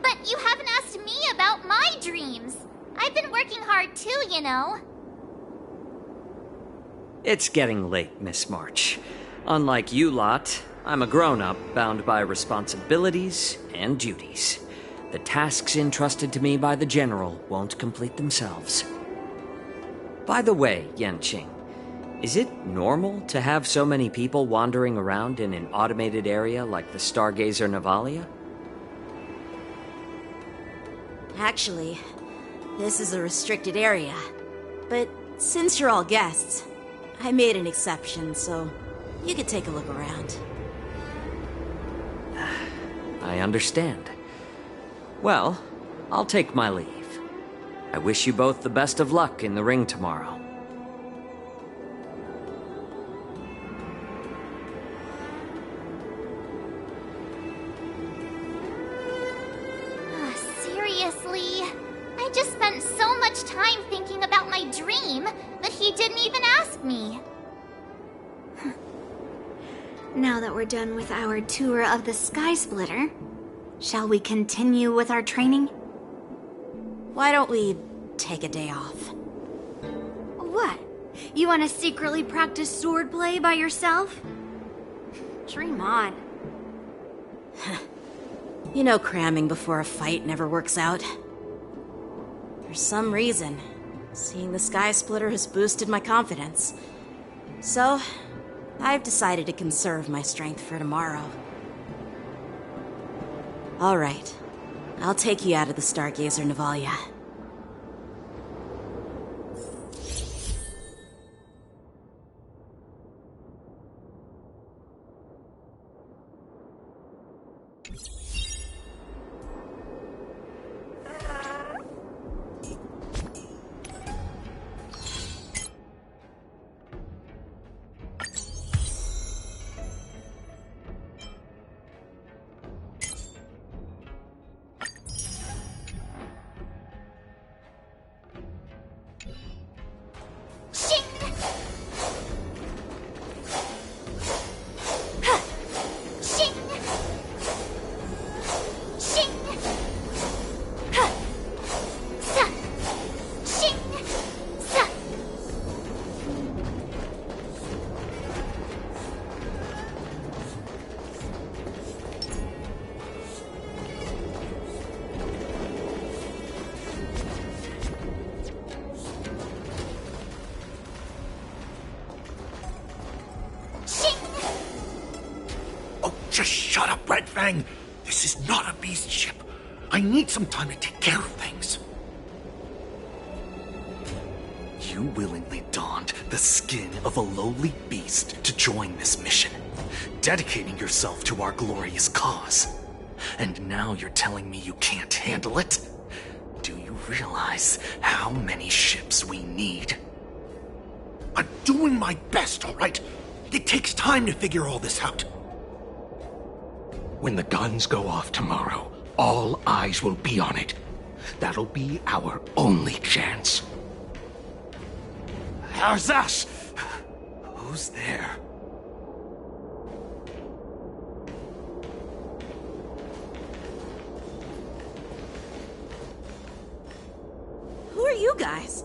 But you haven't asked me about my dreams. I've been working hard too, you know. It's getting late, Miss March. Unlike you lot, I'm a grown-up bound by responsibilities and duties. The tasks entrusted to me by the General won't complete themselves. By the way, Yanqing, Is it normal to have so many people wandering around in an automated area like the Stargazer Navalia? Actually, this is a restricted area. But since you're all guests, I made an exception, so you could take a look around. I understand. Well, I'll take my leave. I wish you both the best of luck in the ring tomorrow. Seriously? I just spent so much time thinking about my dream that he didn't even ask me. Now that we're done with our tour of the Sky Splitter, shall we continue with our training? Why don't we take a day off? What? You want to secretly practice swordplay by yourself? Dream on. You know cramming before a fight never works out. For some reason, seeing the Sky Splitter has boosted my confidence. So, I've decided to conserve my strength for tomorrow. Alright, I'll take you out of the Stargazer Navalia. Just shut up, Red Fang! This is not a beast ship. I need some time to take care of things. You willingly donned the skin of a lowly beast to join this mission, dedicating yourself to our glorious cause. And now you're telling me you can't handle it? Do you realize how many ships we need? I'm doing my best, all right? It takes time to figure all this out. When the guns go off tomorrow, all eyes will be on it. That'll be our only chance. How's that? Who's there? Who are you guys?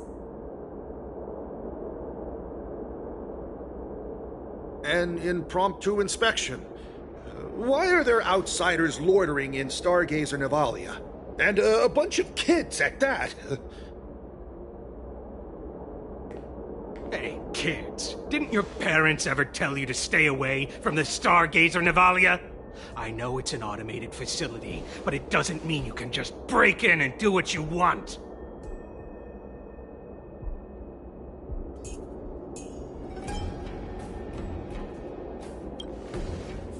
An impromptu inspection. Why are there outsiders loitering in Stargazer Navalia? And a bunch of kids at that. Hey, kids, didn't your parents ever tell you to stay away from the Stargazer Navalia? I know it's an automated facility, but it doesn't mean you can just break in and do what you want.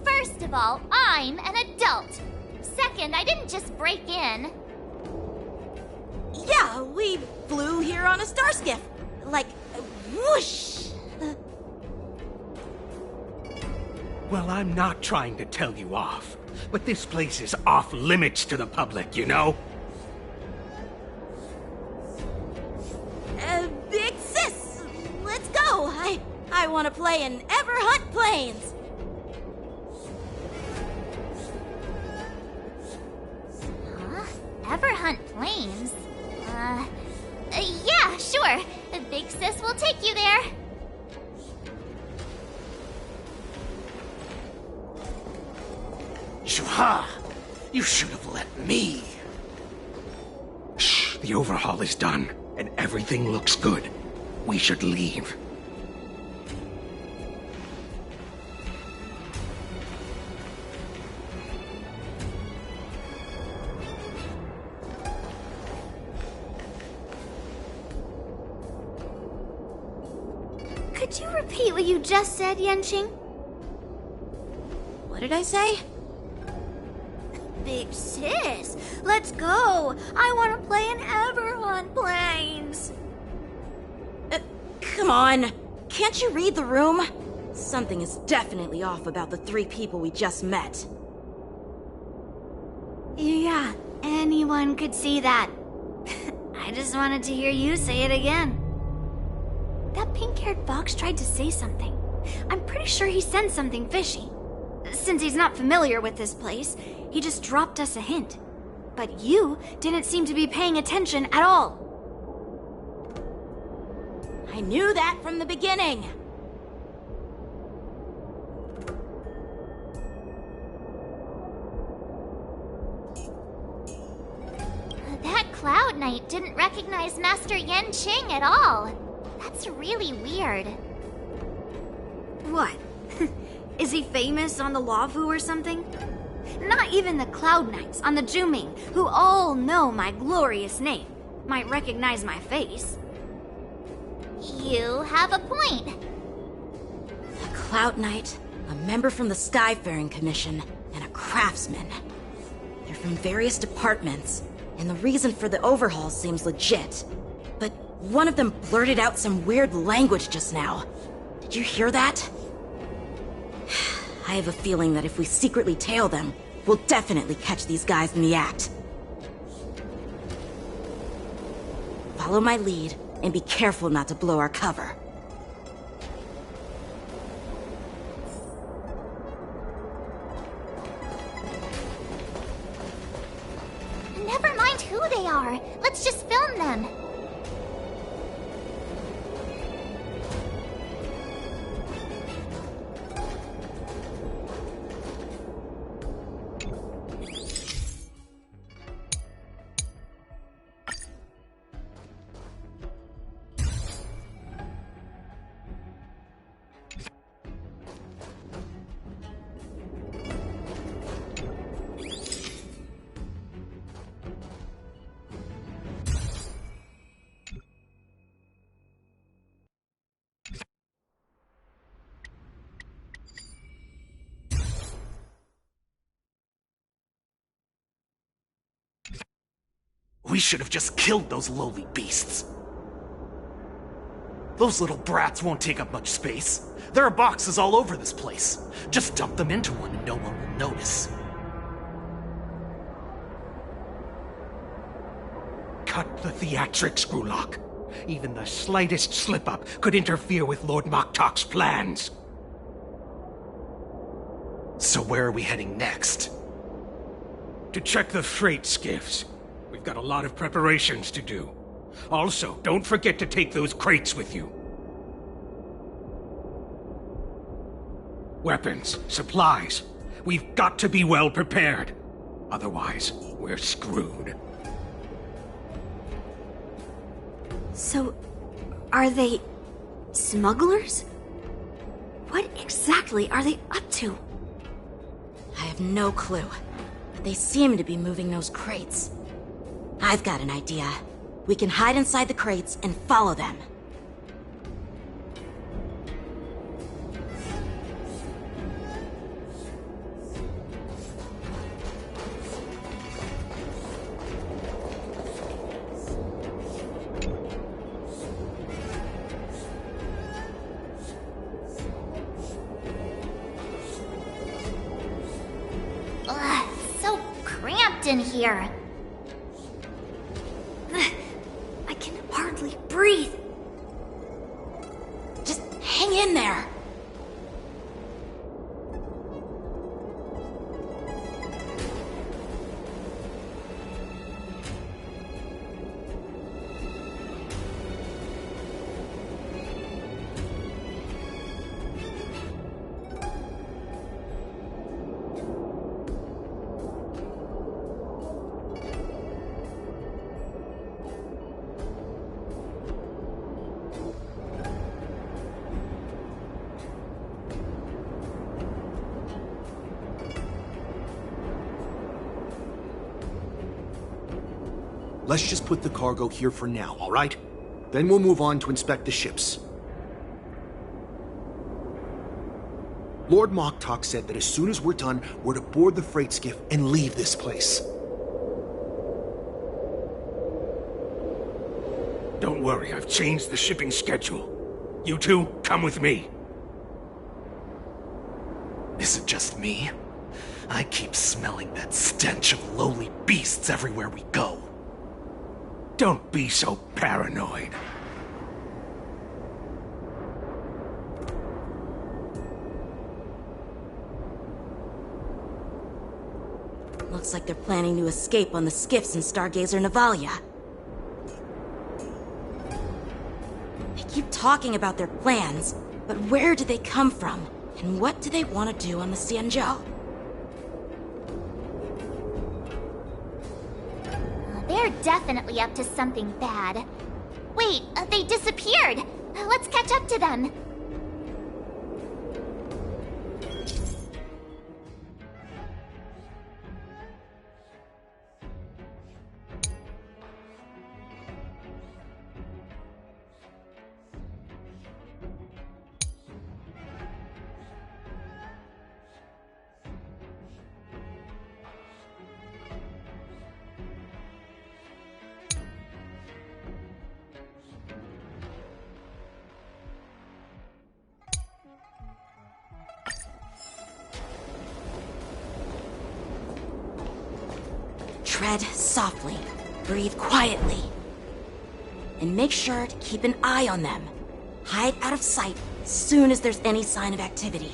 First of all, I'm an adult. Second, I didn't just break in. Yeah, we flew here on a starskiff. Like, whoosh! Well, I'm not trying to tell you off, but this place is off limits to the public, you know? Big sis, let's go. I want to play in Everhunt Plains. Everhunt Plains? Yeah, sure. Big Sis will take you there. Shuha! You should have let me. Shh, the overhaul is done, and everything looks good. We should leave. Could you repeat what you just said, Yenqing? What did I say? Big sis, let's go. I want to play in Everhorn Plains. Come on. Can't you read the room? Something is definitely off about the 3 people we just met. Yeah, anyone could see that. I just wanted to hear you say it again. That pink-haired fox tried to say something. I'm pretty sure he sensed something fishy. Since he's not familiar with this place, he just dropped us a hint. But you didn't seem to be paying attention at all. I knew that from the beginning. That Cloud Knight didn't recognize Master Yenqing at all. That's really weird. What? Is he famous on the Laofu or something? Not even the Cloud Knights on the Juming, who all know my glorious name, might recognize my face. You have a point. A Cloud Knight, a member from the Skyfaring Commission, and a craftsman. They're from various departments, and the reason for the overhaul seems legit. But one of them blurted out some weird language just now. Did you hear that? I have a feeling that if we secretly tail them, we'll definitely catch these guys in the act. Follow my lead, and be careful not to blow our cover. Never mind who they are. Let's just film them. We should have just killed those lowly beasts. Those little brats won't take up much space. There are boxes all over this place. Just dump them into one and no one will notice. Cut the theatrics, Grulok. Even the slightest slip-up could interfere with Lord Moktok's plans. So where are we heading next? To check the freight skiffs. We've got a lot of preparations to do. Also, don't forget to take those crates with you. Weapons, supplies. We've got to be well prepared. Otherwise, we're screwed. So, are they smugglers? What exactly are they up to? I have no clue, but they seem to be moving those crates. I've got an idea. We can hide inside the crates and follow them. Ugh, so cramped in here. I can hardly breathe. Just hang in there. Let's just put the cargo here for now, all right? Then we'll move on to inspect the ships. Lord Moktok said that as soon as we're done, we're to board the freight skiff and leave this place. Don't worry, I've changed the shipping schedule. You two, come with me. Is it just me? I keep smelling that stench of lowly beasts everywhere we go. Don't be so paranoid. Looks like they're planning to escape on the skiffs in Stargazer Navalia. They keep talking about their plans, but where do they come from? And what do they want to do on the Xianzhou? They're definitely up to something bad. Wait, they disappeared! Let's catch up to them! Tread softly, breathe quietly, and make sure to keep an eye on them. Hide out of sight as soon as there's any sign of activity.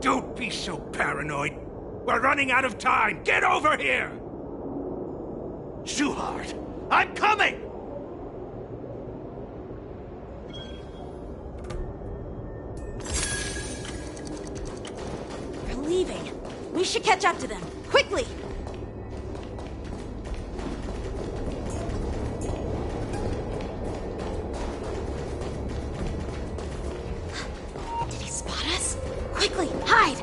Don't be so paranoid. We're running out of time. Get over here! Shuhard, I'm coming! They're leaving. We should catch up to them. Quickly! Did he spot us? Quickly, hide!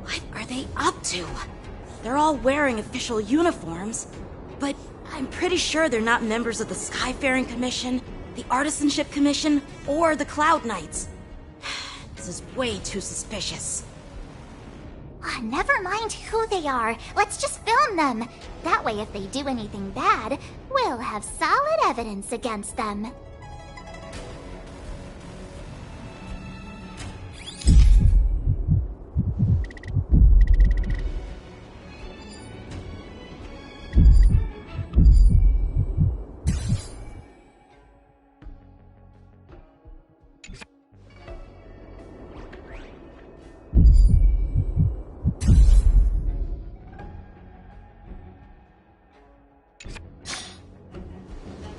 What are they up to? They're all wearing official uniforms, but I'm pretty sure they're not members of the Skyfaring Commission, the Artisanship Commission, or the Cloud Knights. This is way too suspicious. Never mind who they are. Let's just film them. That way, if they do anything bad, we'll have solid evidence against them.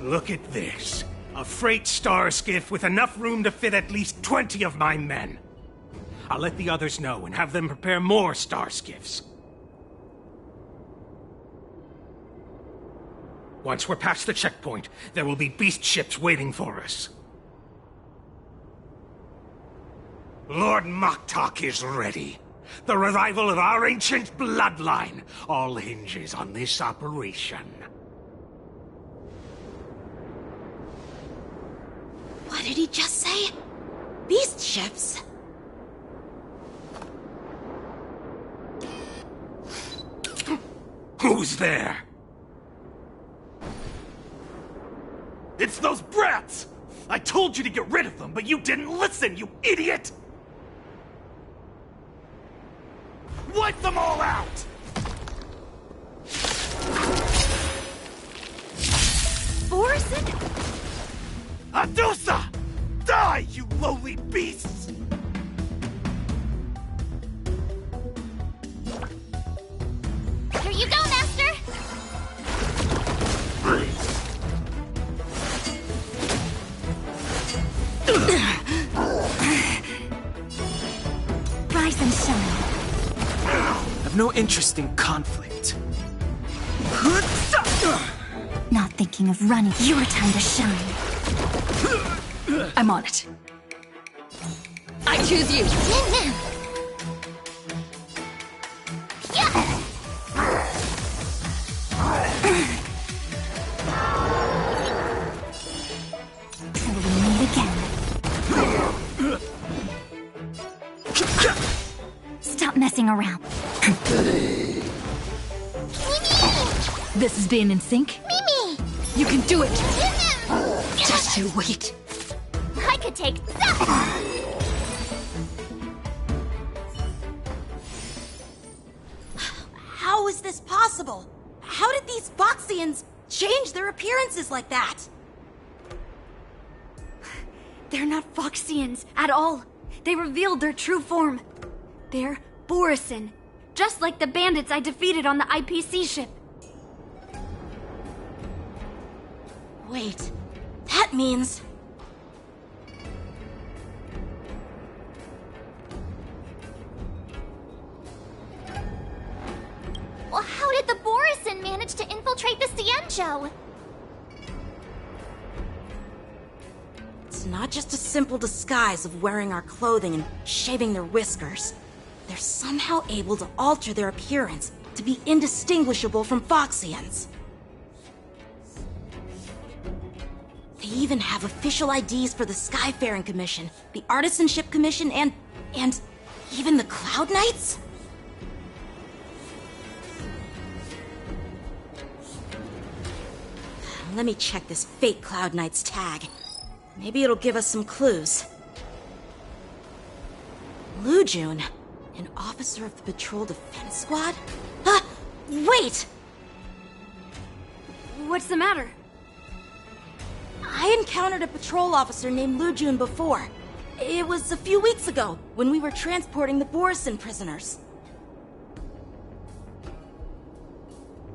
Look at this. A freight star skiff with enough room to fit at least 20 of my men. I'll let the others know and have them prepare more star skiffs. Once we're past the checkpoint, there will be beast ships waiting for us. Lord Moktok is ready. The revival of our ancient bloodline all hinges on this operation. What did he just say? Beast ships? Who's there? It's those brats! I told you to get rid of them, but you didn't listen, you idiot! Wipe them all out! Borison? Adusa! Die, you lowly beasts! Here you go, Master! Rise and shine. I've no interest in conflict. Not thinking of running. Your time to shine. I'm on it. I choose you. Till we meet again. Stop messing around. This is being in sync? Mimi! You can do it! Just you wait. I could take that! How is this possible? How did these Foxians change their appearances like that? They're not Foxians at all. They revealed their true form. They're Borison, just like the bandits I defeated on the IPC ship. Wait, that means... Well, how did the Borison manage to infiltrate the Xianzhou? It's not just a simple disguise of wearing our clothing and shaving their whiskers. They're somehow able to alter their appearance to be indistinguishable from Foxians. They even have official IDs for the Skyfaring Commission, the Artisanship Commission, and even the Cloud Knights? Let me check this fake Cloud Knight's tag. Maybe it'll give us some clues. Lujun, an officer of the Patrol Defense Squad? Wait! What's the matter? I encountered a patrol officer named Lujun before. It was a few weeks ago, when we were transporting the Borison prisoners.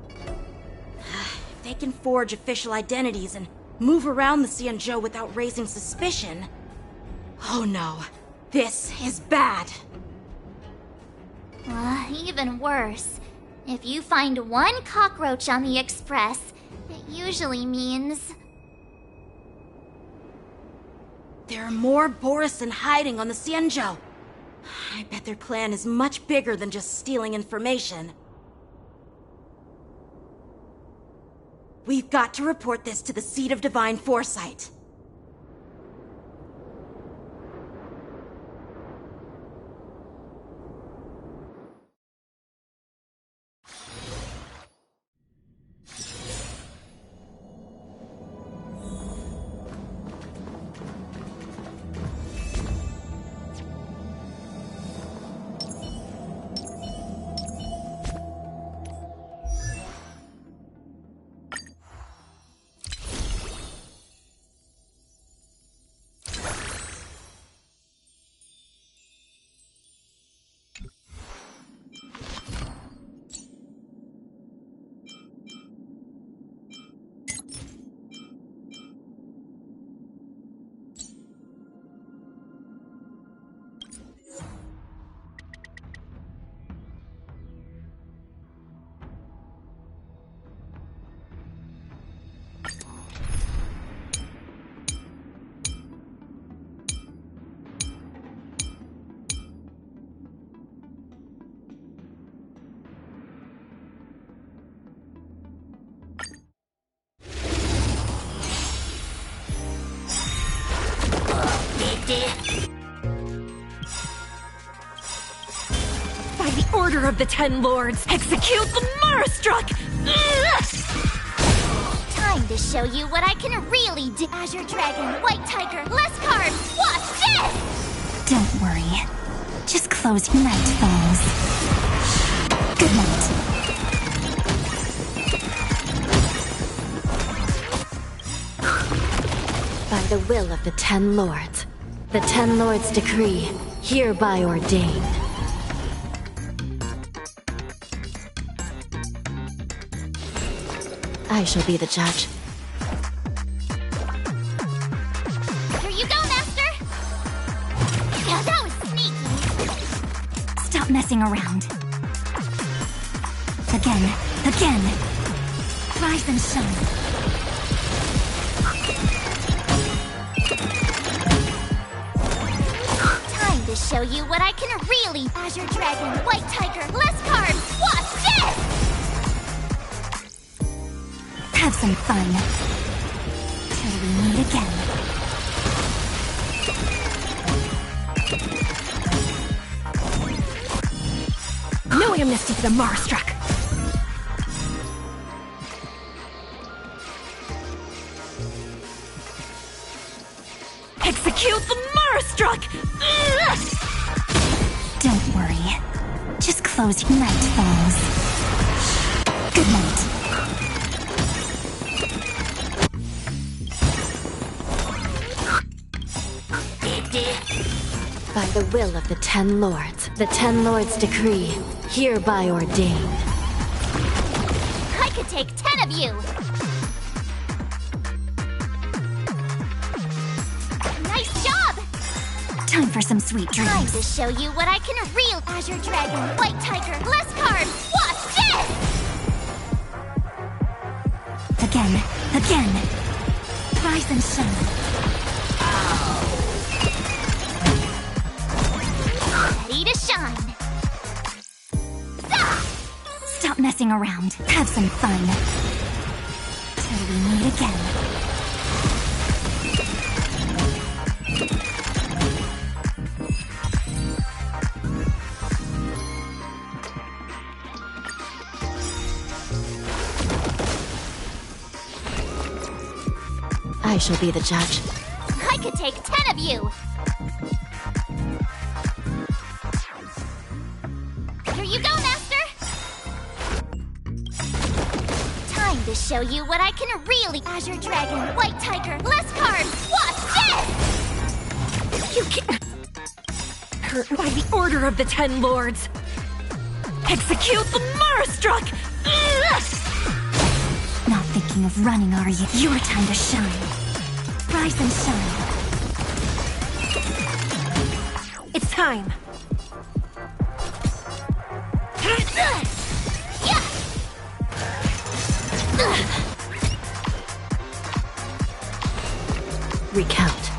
If they can forge official identities and move around the Xianzhou without raising suspicion... Oh no, this is bad. Even worse. If you find one cockroach on the Express, it usually means... There are more Borison hiding on the Xianzhou. I bet their plan is much bigger than just stealing information. We've got to report this to the Seat of Divine Foresight. By the order of the Ten Lords, execute the Marastruck! Time Time to show you what I can really do. Azure Dragon, White Tiger, less carbs. Watch this! Don't worry. Just close your night falls. Good night. By the will of the Ten Lords, the Ten Lords decree, hereby ordain. I shall be the judge. Here you go, Master! Yeah, that was sneaky. Stop messing around. Again. Rise and shine. Time to show you what I can really. Azure Dragon, White Tiger, less carbs. Watch this! Have some fun. Till we meet again. No amnesty for the Marstruck! Execute the Marstruck! Don't worry. Just close your night falls. Good night. By the will of the Ten Lords, the Ten Lords decree, hereby ordain. I could take 10 of you! Nice job! Time for some sweet dreams. Time to show you what I can real. Azure Dragon, White Tiger, less carbs. Watch this! Again. Rise and shine. Ready to shine. Stop messing around. Have some fun. Till we meet again. I shall be the judge. I could take 10 of you! Here you go, Master! Time to show you what I can really. Azure Dragon, White Tiger, less carbs. Watch this! You can't hurt by the order of the Ten Lords. Execute the Marstruck! Not thinking of running, are you? Your time to shine. Rise and shine. It's time. Recount.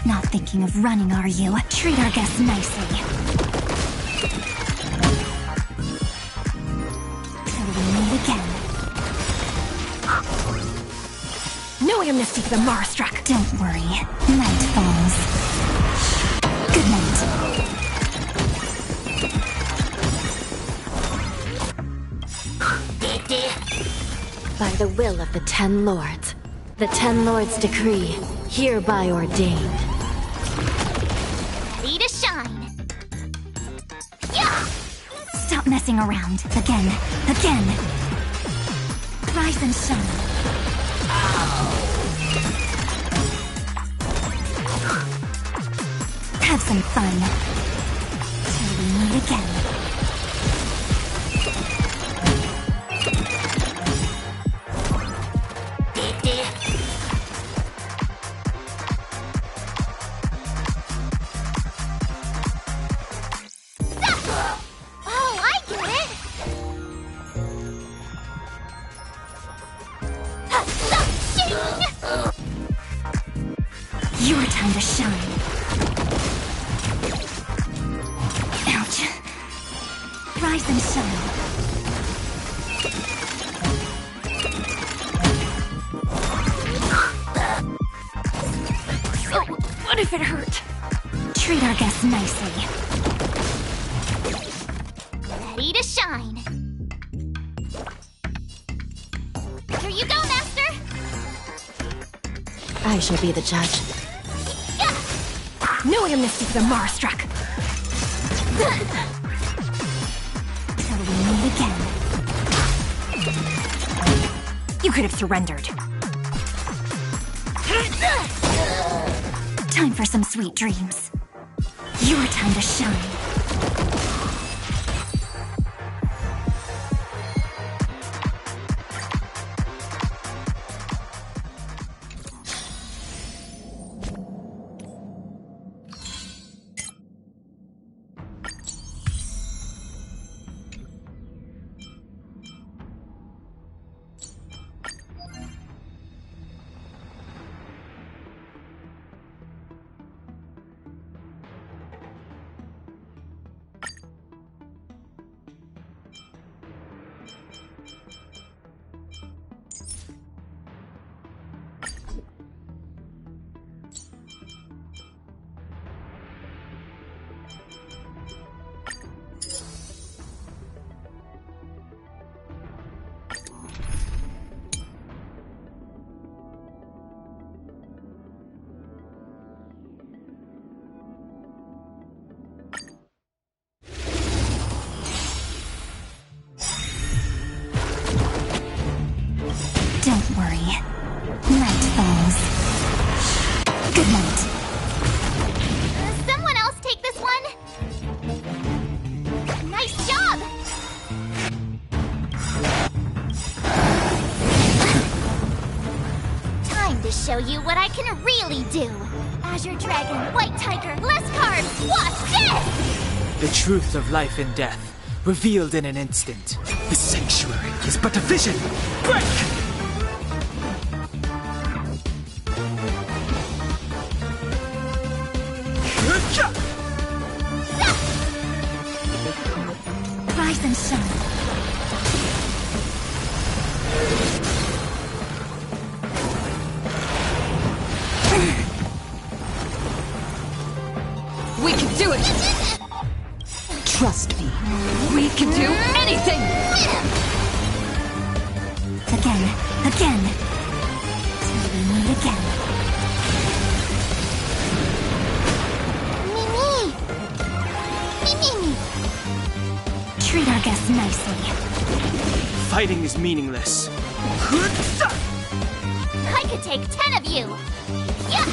Not thinking of running, are you? Treat our guests nicely. Till we meet again. No amnesty for the Marstruck. Don't worry. Night falls. Good night. By the will of the Ten Lords, the Ten Lords decree, hereby ordain. Ready to shine. Stop messing around. Again. Rise and shine. Have some fun. Till we meet again. Your time to shine. Ouch. Rise and shine. Oh, what if it hurt? Treat our guests nicely. Ready to shine. Here you go, Master! I shall be the judge. No amnesty for the Marstruck! Till we meet again. You could have surrendered. Time for some sweet dreams. Your time to shine. Don't worry. Night falls. Good night. Someone else take this one? Nice job! Time to show you what I can really do. Azure Dragon, White Tiger, less cards, watch this! The truth of life and death, revealed in an instant. The sanctuary is but a vision. Break! Rise and shine. We can do it! Trust me. We can do anything! Again. Till we meet again. Mimi! Treat our guests nicely. Fighting is meaningless. I could take 10 of you! Yeah!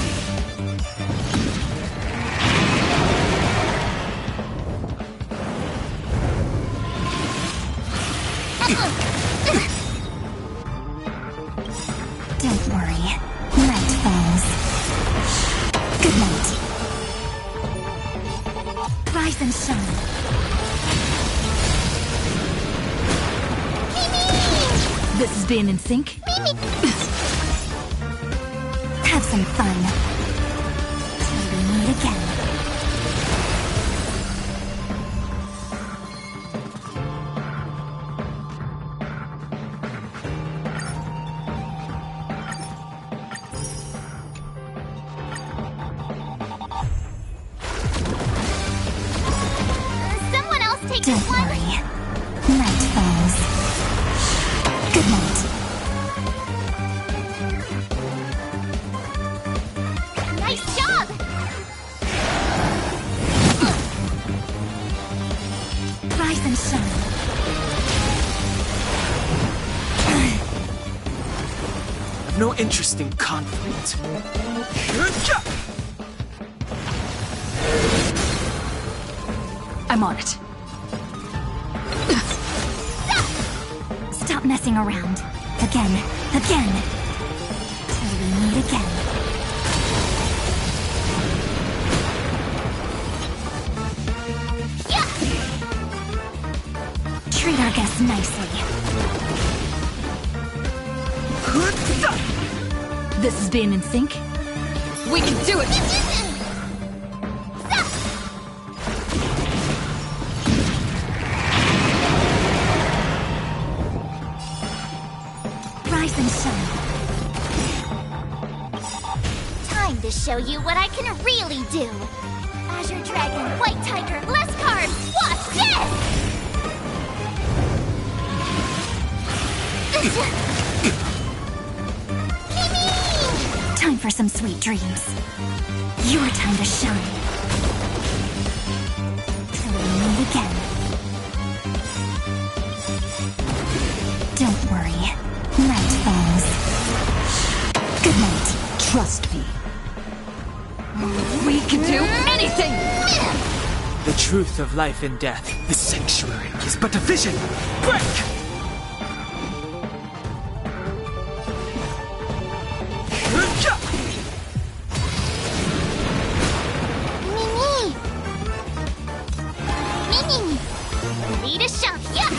Don't worry. Night falls. Good night. Rise and shine. This is being in sync. Have some fun. Till we meet again. Someone else take Don't this one? worry. Night falls. Good night. Nice job! Rise and shine. I've no interest in conflict. I'm on it. Stop messing around. Again. Till we meet again. Treat our guests nicely. This is being in sync. We can do it! Rise and shine. Time to show you what I can really do. Azure Dragon, White Tiger, less cards! Watch this! Time for some sweet dreams. Your time to shine. Till we meet again. Don't worry. Night falls. Good night. Trust me. We can do anything! The truth of life and death. The sanctuary is but a vision! Break! Mimi! Ready to shove, yeah!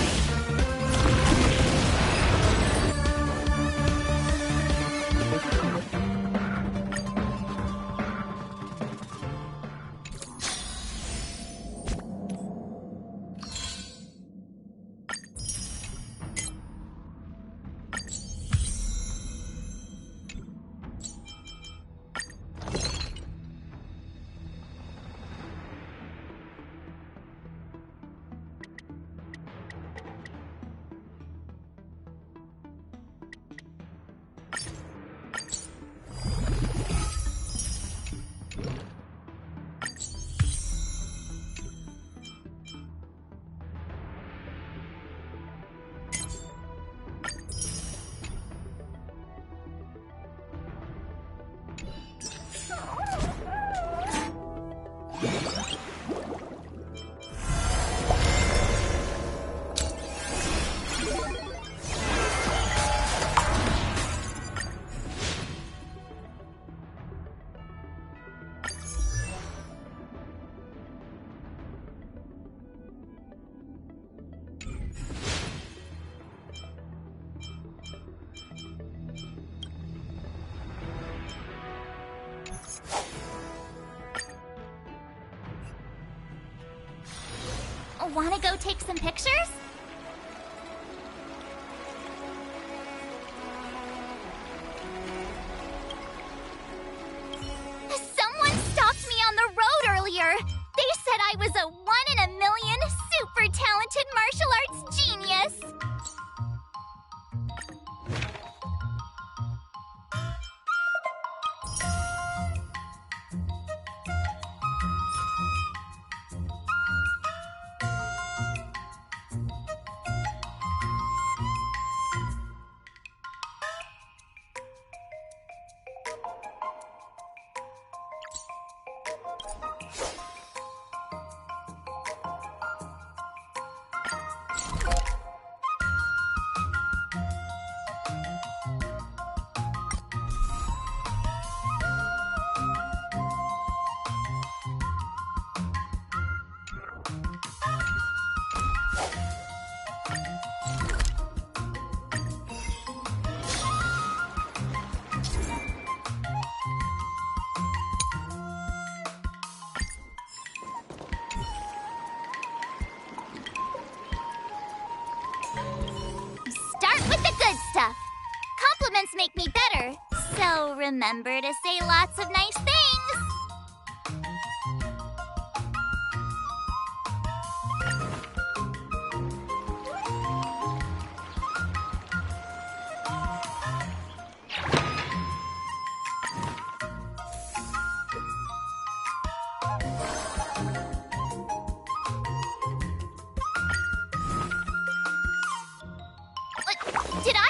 Wanna go take some pictures? Someone stopped me on the road earlier. They said I was a 1 in a million super talented martial arts genius. Compliments make me better, so remember to say lots of nice things. Did I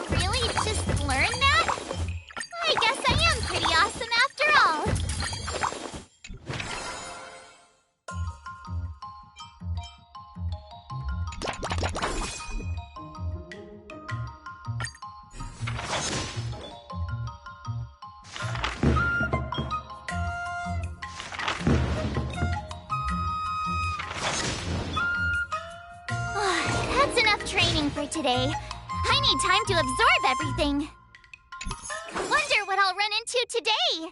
really just learn that? I guess I am pretty awesome after all. That's enough training for today. I need time to absorb everything. Wonder what I'll run into today.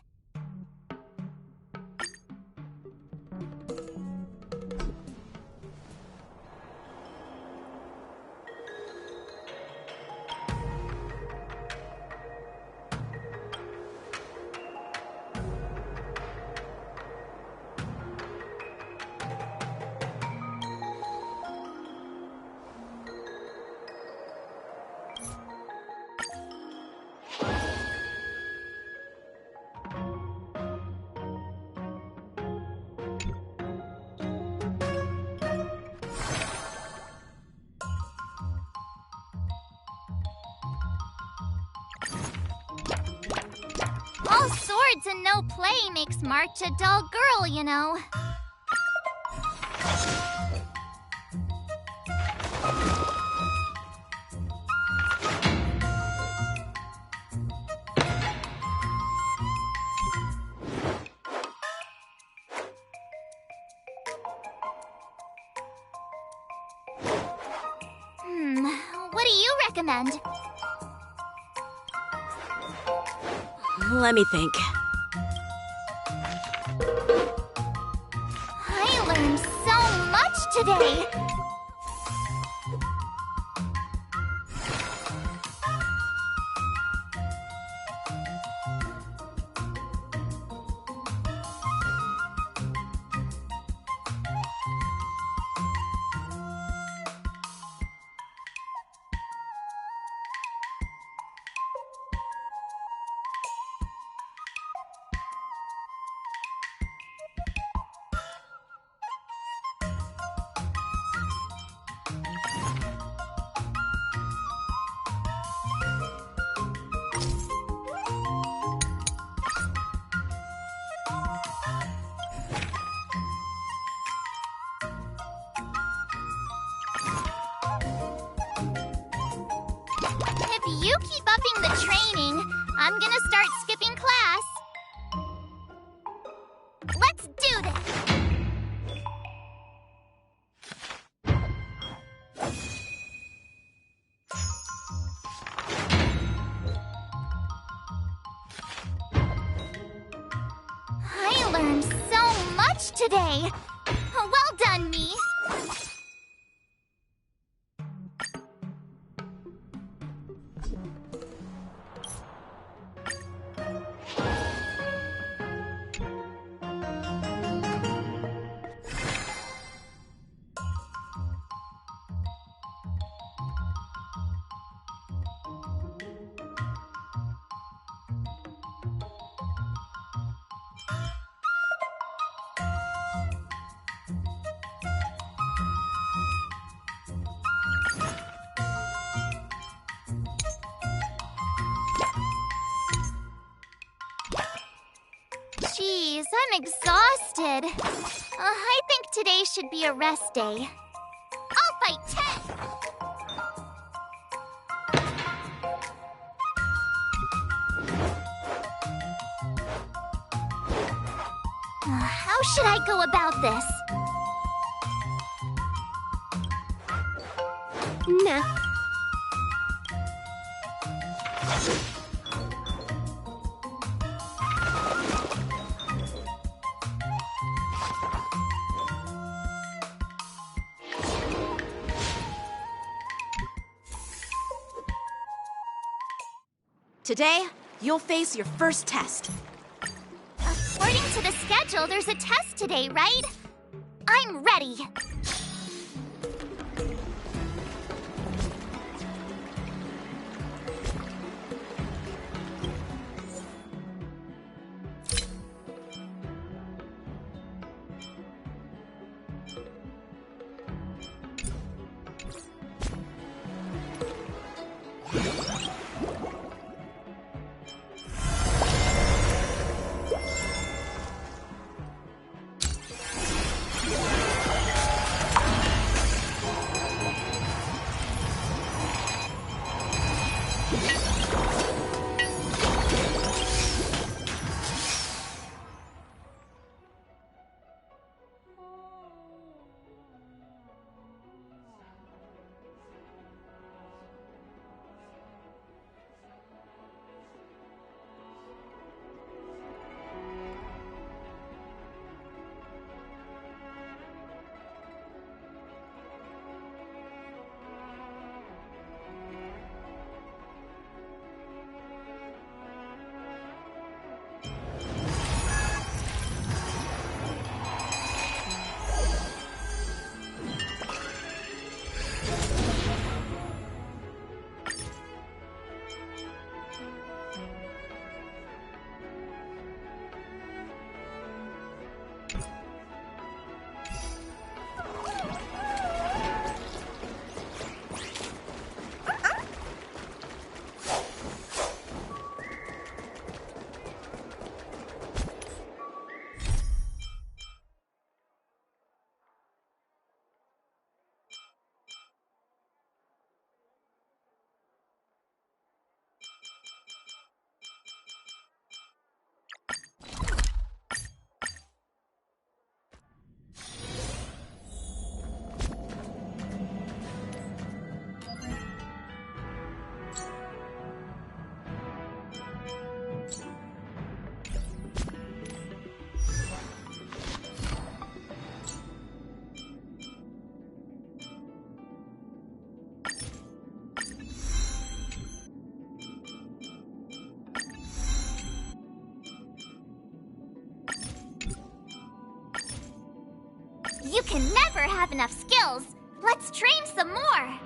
words and no play makes March a dull girl, you know. What do you recommend? Let me think. I learned so much today! If you keep upping the training, I'm gonna start skipping class. Let's do this! I learned so much today! Well done, me! Jeez, I'm exhausted. I think today should be a rest day. I'll fight 10! How should I go about this? Nah. Today, you'll face your first test. According to the schedule, there's a test today, right? I'm ready. You can never have enough skills. Let's train some more.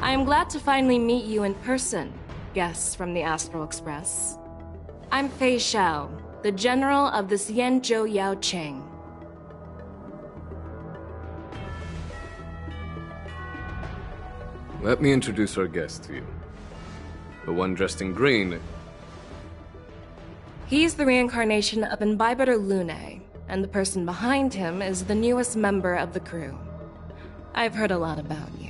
I am glad to finally meet you in person, guests from the Astral Express. I'm Fei Xiao, the general of the Xianzhou Yao Cheng. Let me introduce our guest to you. The one dressed in green. He's the reincarnation of Imbibiter Lune, and the person behind him is the newest member of the crew. I've heard a lot about you.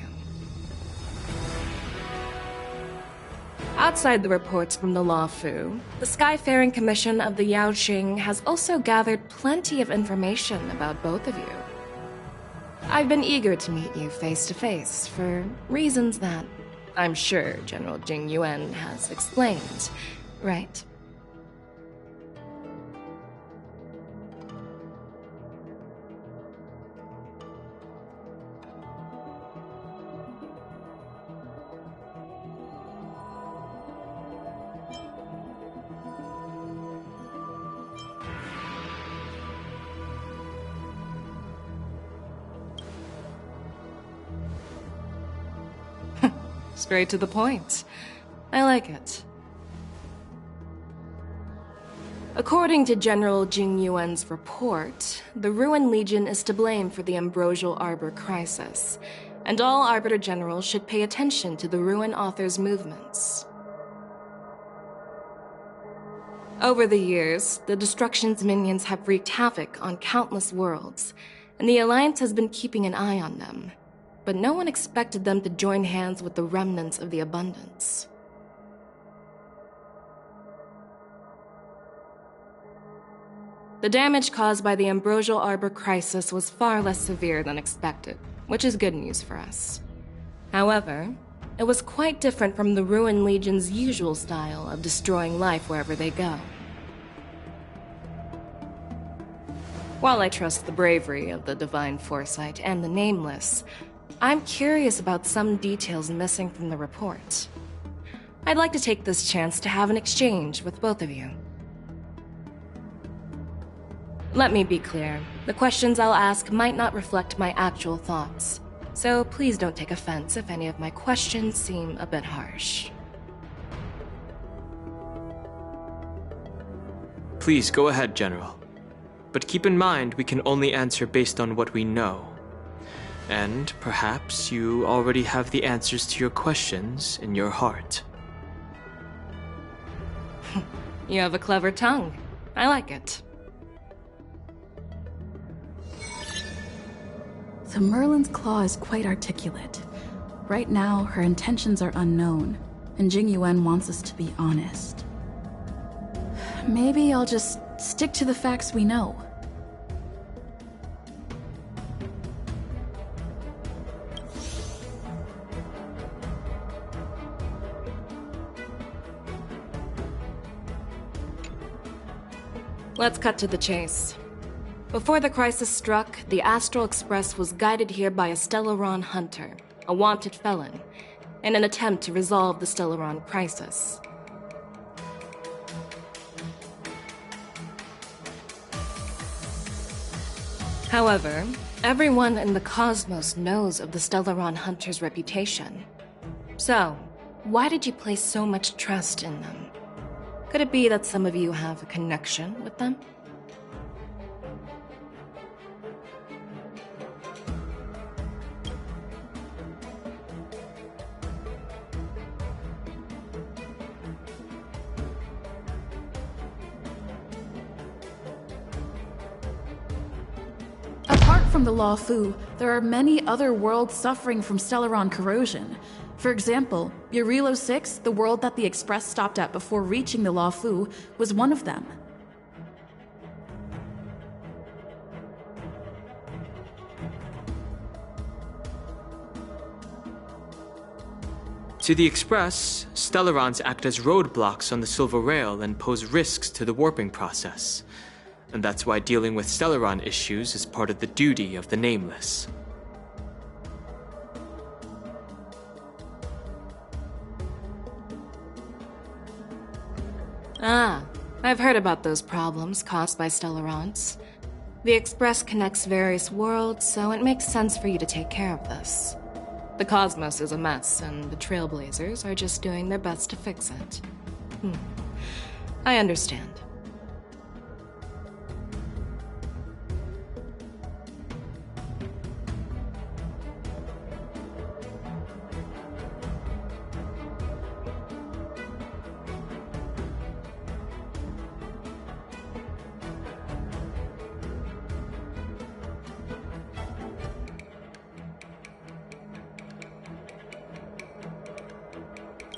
Outside the reports from the Law Fu, the Skyfaring Commission of the Yaoqing has also gathered plenty of information about both of you. I've been eager to meet you face to face for reasons that I'm sure General Jing Yuan has explained, right? Straight to the point. I like it. According to General Jing Yuan's report, the Ruin Legion is to blame for the Ambrosial Arbor crisis, and all Arbiter Generals should pay attention to the Ruin Author's movements. Over the years, the Destruction's minions have wreaked havoc on countless worlds, and the Alliance has been keeping an eye on them. But no one expected them to join hands with the remnants of the Abundance. The damage caused by the Ambrosial Arbor crisis was far less severe than expected, which is good news for us. However, it was quite different from the Ruin Legion's usual style of destroying life wherever they go. While I trust the bravery of the Divine Foresight and the Nameless, I'm curious about some details missing from the report. I'd like to take this chance to have an exchange with both of you. Let me be clear, the questions I'll ask might not reflect my actual thoughts, so please don't take offense if any of my questions seem a bit harsh. Please go ahead, General. But keep in mind we can only answer based on what we know. And perhaps you already have the answers to your questions in your heart. You have a clever tongue. I like it. So Merlin's claw is quite articulate. Right now, her intentions are unknown, and Jing Yuan wants us to be honest. Maybe I'll just stick to the facts we know. Let's cut to the chase. Before the crisis struck, the Astral Express was guided here by a Stellaron hunter, a wanted felon, in an attempt to resolve the Stellaron crisis. However, everyone in the cosmos knows of the Stellaron Hunter's reputation. So, why did you place so much trust in them? Could it be that some of you have a connection with them? Apart from the Law Fu, there are many other worlds suffering from Stellaron corrosion. For example, Eurilo 6, the world that the Express stopped at before reaching the Law Fu, was one of them. To the Express, Stellarons act as roadblocks on the Silver Rail and pose risks to the warping process. And that's why dealing with Stellaron issues is part of the duty of the Nameless. Ah, I've heard about those problems caused by Stellarons. The Express connects various worlds, so it makes sense for you to take care of this. The cosmos is a mess, and the Trailblazers are just doing their best to fix it. I understand.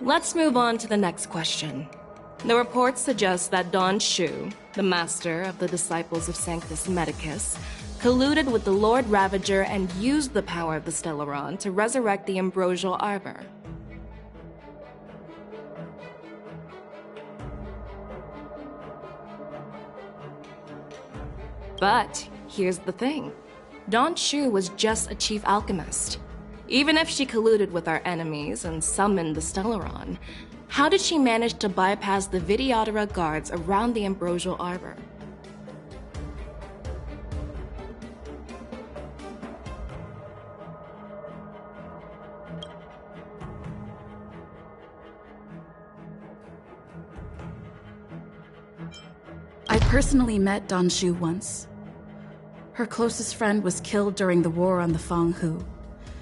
Let's move on to the next question. The reports suggest that Don Shu, the master of the disciples of Sanctus Medicus, colluded with the Lord Ravager and used the power of the Stellaron to resurrect the Ambrosial Arbor. But here's the thing. Don Shu was just a chief alchemist. Even if she colluded with our enemies and summoned the Stellaron, how did she manage to bypass the Videodora guards around the Ambrosial Arbor? I personally met Don Shu once. Her closest friend was killed during the war on the Fanghu,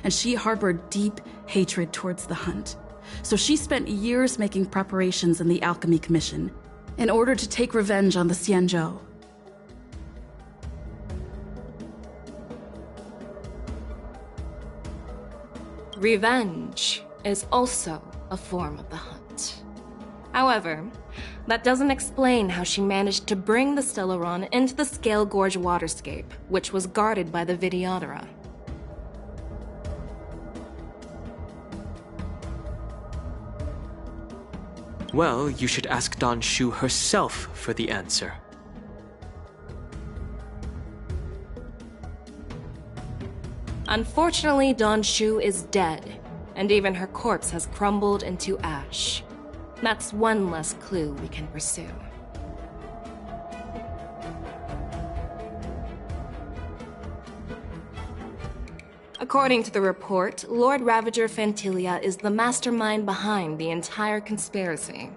and she harbored deep hatred towards the Hunt. So she spent years making preparations in the Alchemy Commission in order to take revenge on the Xianzhou. Revenge is also a form of the Hunt. However, that doesn't explain how she managed to bring the Stellaron into the Scale Gorge waterscape, which was guarded by the Videodora. Well, you should ask Don Shu herself for the answer. Unfortunately, Don Shu is dead, and even her corpse has crumbled into ash. That's one less clue we can pursue. According to the report, Lord Ravager Fantilia is the mastermind behind the entire conspiracy.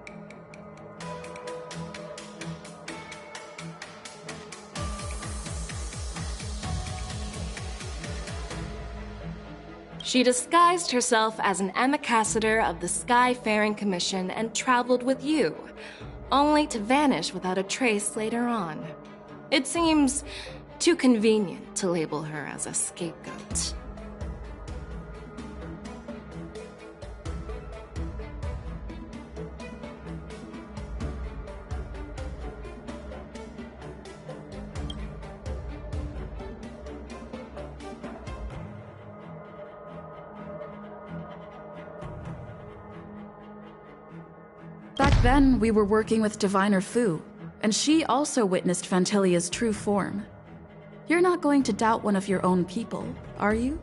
She disguised herself as an ambassador of the Skyfaring Commission and traveled with you, only to vanish without a trace later on. It seems too convenient to label her as a scapegoat. Back then, we were working with Diviner Fu, and she also witnessed Fantilia's true form. You're not going to doubt one of your own people, are you?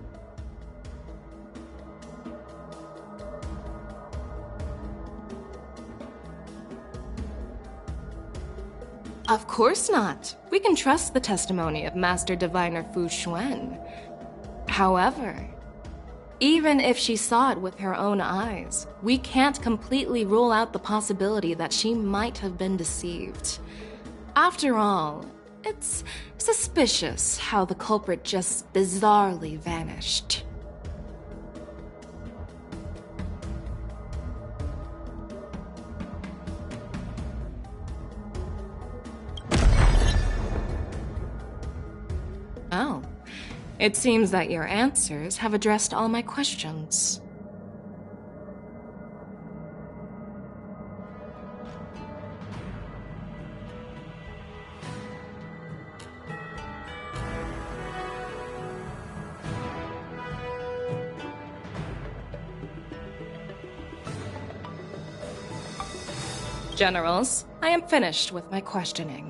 Of course not. We can trust the testimony of Master Diviner Fu Xuan. However, even if she saw it with her own eyes, we can't completely rule out the possibility that she might have been deceived. After all, it's suspicious how the culprit just bizarrely vanished. Oh, it seems that your answers have addressed all my questions. Generals, I am finished with my questioning.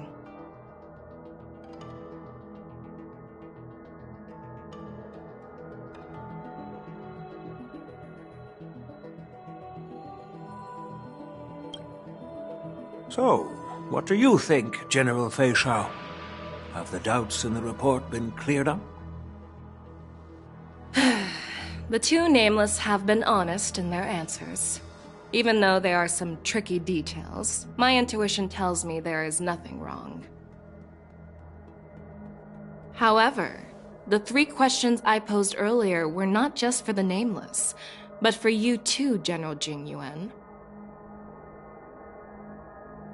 So, what do you think, General Fei Shao? Have the doubts in the report been cleared up? The two nameless have been honest in their answers. Even though there are some tricky details, my intuition tells me there is nothing wrong. However, the 3 questions I posed earlier were not just for the nameless, but for you too, General Jing Yuan.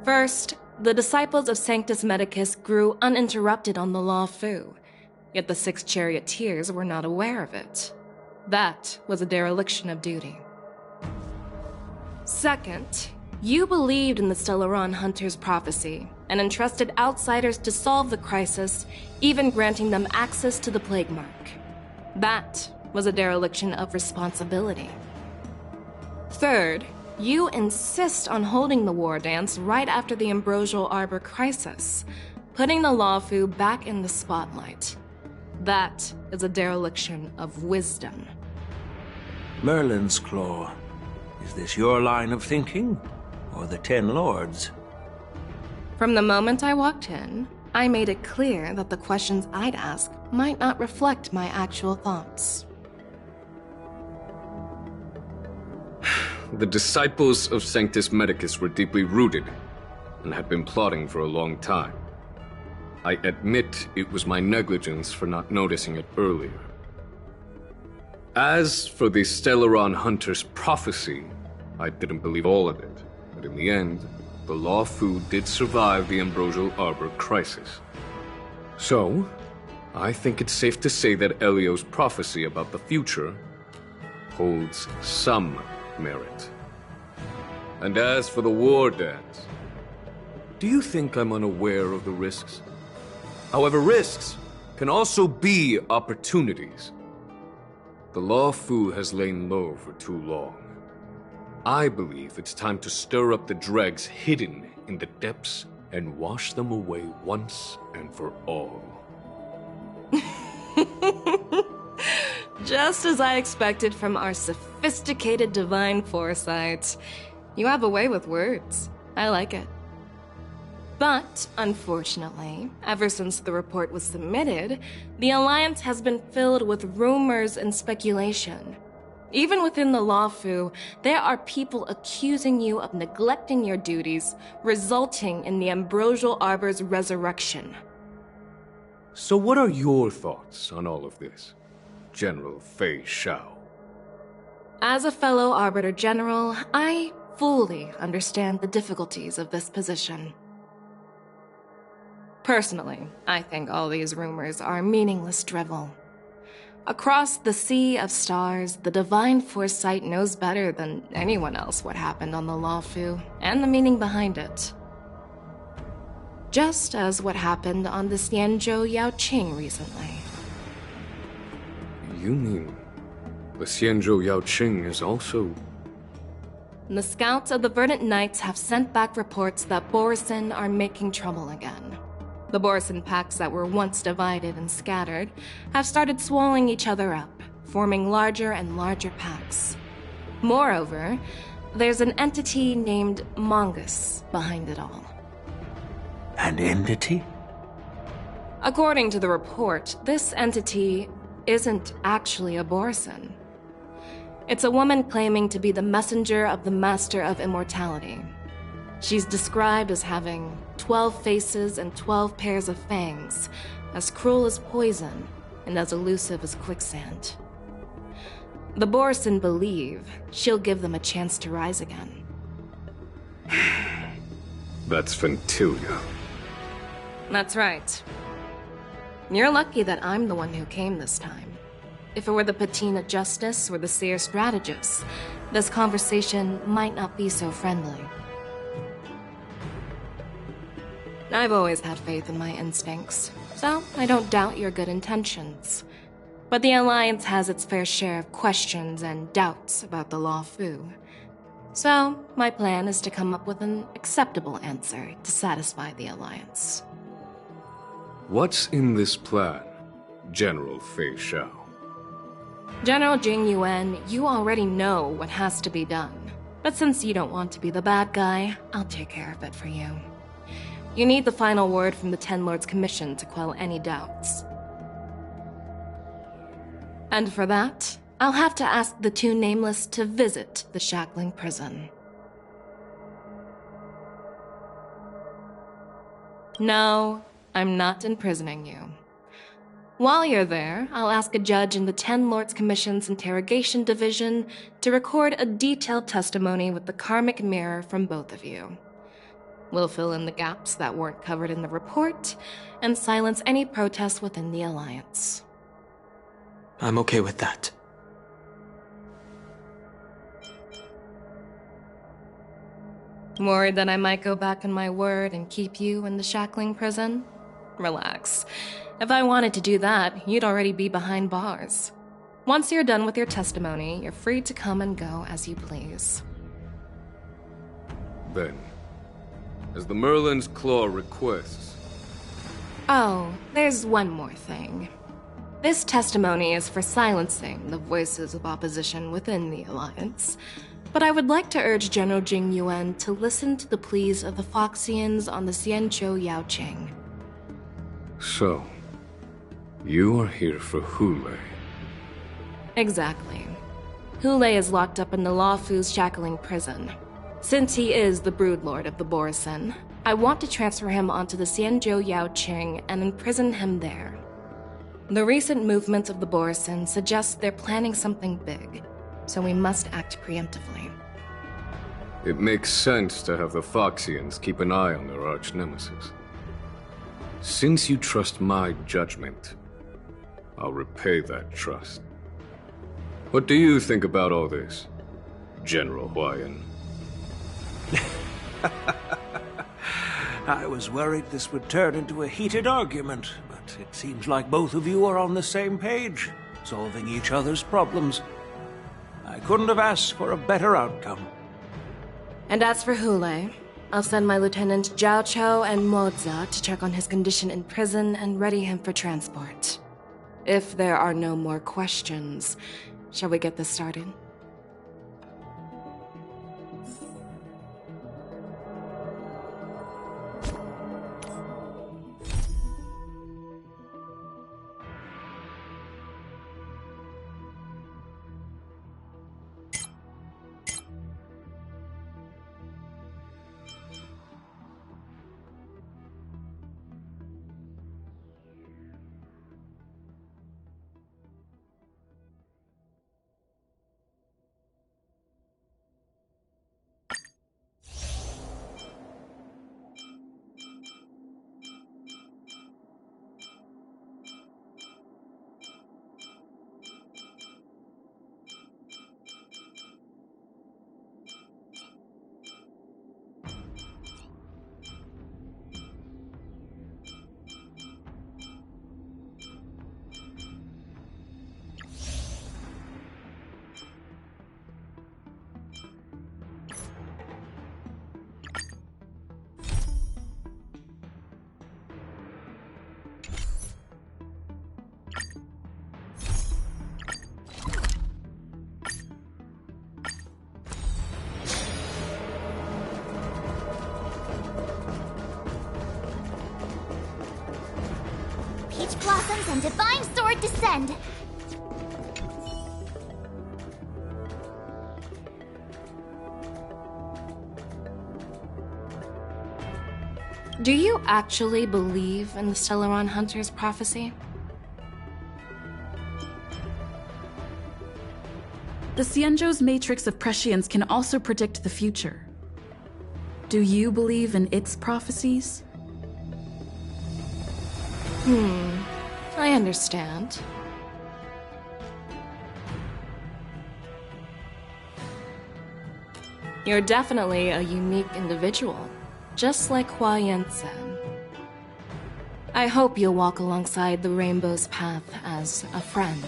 First, the disciples of Sanctus Medicus grew uninterrupted on the Law Fu, yet the 6 charioteers were not aware of it. That was a dereliction of duty. Second, you believed in the Stellaron Hunter's prophecy and entrusted outsiders to solve the crisis, even granting them access to the Plague Mark. That was a dereliction of responsibility. Third, you insist on holding the war dance right after the Ambrosial Arbor crisis, putting the Lawfu back in the spotlight. That is a dereliction of wisdom. Merlin's Claw. Is this your line of thinking, or the 10 Lords? From the moment I walked in, I made it clear that the questions I'd ask might not reflect my actual thoughts. The disciples of Sanctus Medicus were deeply rooted and had been plotting for a long time. I admit it was my negligence for not noticing it earlier. As for the Stellaron Hunter's prophecy, I didn't believe all of it, but in the end, the Law Fu did survive the Ambrosial Arbor crisis. So, I think it's safe to say that Elio's prophecy about the future holds some merit. And as for the war dance, do you think I'm unaware of the risks? However, risks can also be opportunities. The Law Fu has lain low for too long. I believe it's time to stir up the dregs hidden in the depths and wash them away once and for all. Just as I expected from our sophisticated divine foresight. You have a way with words. I like it. But, unfortunately, ever since the report was submitted, the Alliance has been filled with rumors and speculation. Even within the Law Fu, there are people accusing you of neglecting your duties, resulting in the Ambrosial Arbor's resurrection. So what are your thoughts on all of this, General Fei Shao? As a fellow Arbiter General, I fully understand the difficulties of this position. Personally, I think all these rumors are meaningless drivel. Across the sea of stars, the divine foresight knows better than anyone else what happened on the Law Fu and the meaning behind it. Just as what happened on the Xianzhou Yaoqing recently. You mean the Xianzhou Yaoqing is also... The scouts of the Verdant Knights have sent back reports that Borisin are making trouble again. The Borisin packs that were once divided and scattered have started swallowing each other up, forming larger and larger packs. Moreover, there's an entity named Mongus behind it all. An entity? According to the report, this entity isn't actually a Borson. It's a woman claiming to be the messenger of the Master of Immortality. She's described as having 12 faces and 12 pairs of fangs, as cruel as poison, and as elusive as quicksand. The Borson believe she'll give them a chance to rise again. That's Ventilia. That's right. You're lucky that I'm the one who came this time. If it were the Patina Justice or the Seer Strategist, this conversation might not be so friendly. I've always had faith in my instincts, so I don't doubt your good intentions. But the Alliance has its fair share of questions and doubts about the Law Fu. So, my plan is to come up with an acceptable answer to satisfy the Alliance. What's in this plan, General Fei Xiao? General Jing Yuan, you already know what has to be done. But since you don't want to be the bad guy, I'll take care of it for you. You need the final word from the Ten Lords Commission to quell any doubts. And for that, I'll have to ask the two Nameless to visit the Shackling Prison. No, I'm not imprisoning you. While you're there, I'll ask a judge in the Ten Lords Commission's Interrogation Division to record a detailed testimony with the karmic mirror from both of you. We'll fill in the gaps that weren't covered in the report, and silence any protests within the Alliance. I'm okay with that. Worried that I might go back on my word and keep you in the Shackling Prison? Relax. If I wanted to do that, you'd already be behind bars. Once you're done with your testimony, you're free to come and go as you please. Then, as the Merlin's Claw requests... Oh, there's one more thing. This testimony is for silencing the voices of opposition within the Alliance, but I would like to urge General Jing Yuan to listen to the pleas of the Foxians on the Xianzhou Yaoqing. So, you are here for Hule. Exactly. Hule is locked up in the Law Fu's Shackling Prison. Since he is the Broodlord of the Borson, I want to transfer him onto the Xianzhou Yaoqing and imprison him there. The recent movements of the Borson suggest they're planning something big, so we must act preemptively. It makes sense to have the Foxians keep an eye on their arch-nemesis. Since you trust my judgment, I'll repay that trust. What do you think about all this, General Huayan? I was worried this would turn into a heated argument, but it seems like both of you are on the same page, solving each other's problems. I couldn't have asked for a better outcome. And as for Hule, I'll send my Lieutenant Zhao Chou and Moza to check on his condition in prison and ready him for transport. If there are no more questions, shall we get this started? and Divine Sword descend! Do you actually believe in the Stellaron Hunter's prophecy? The Xianzhou's matrix of prescience can also predict the future. Do you believe in its prophecies? I understand. You're definitely a unique individual, just like Hua Yansen. I hope you'll walk alongside the Rainbow's path as a friend.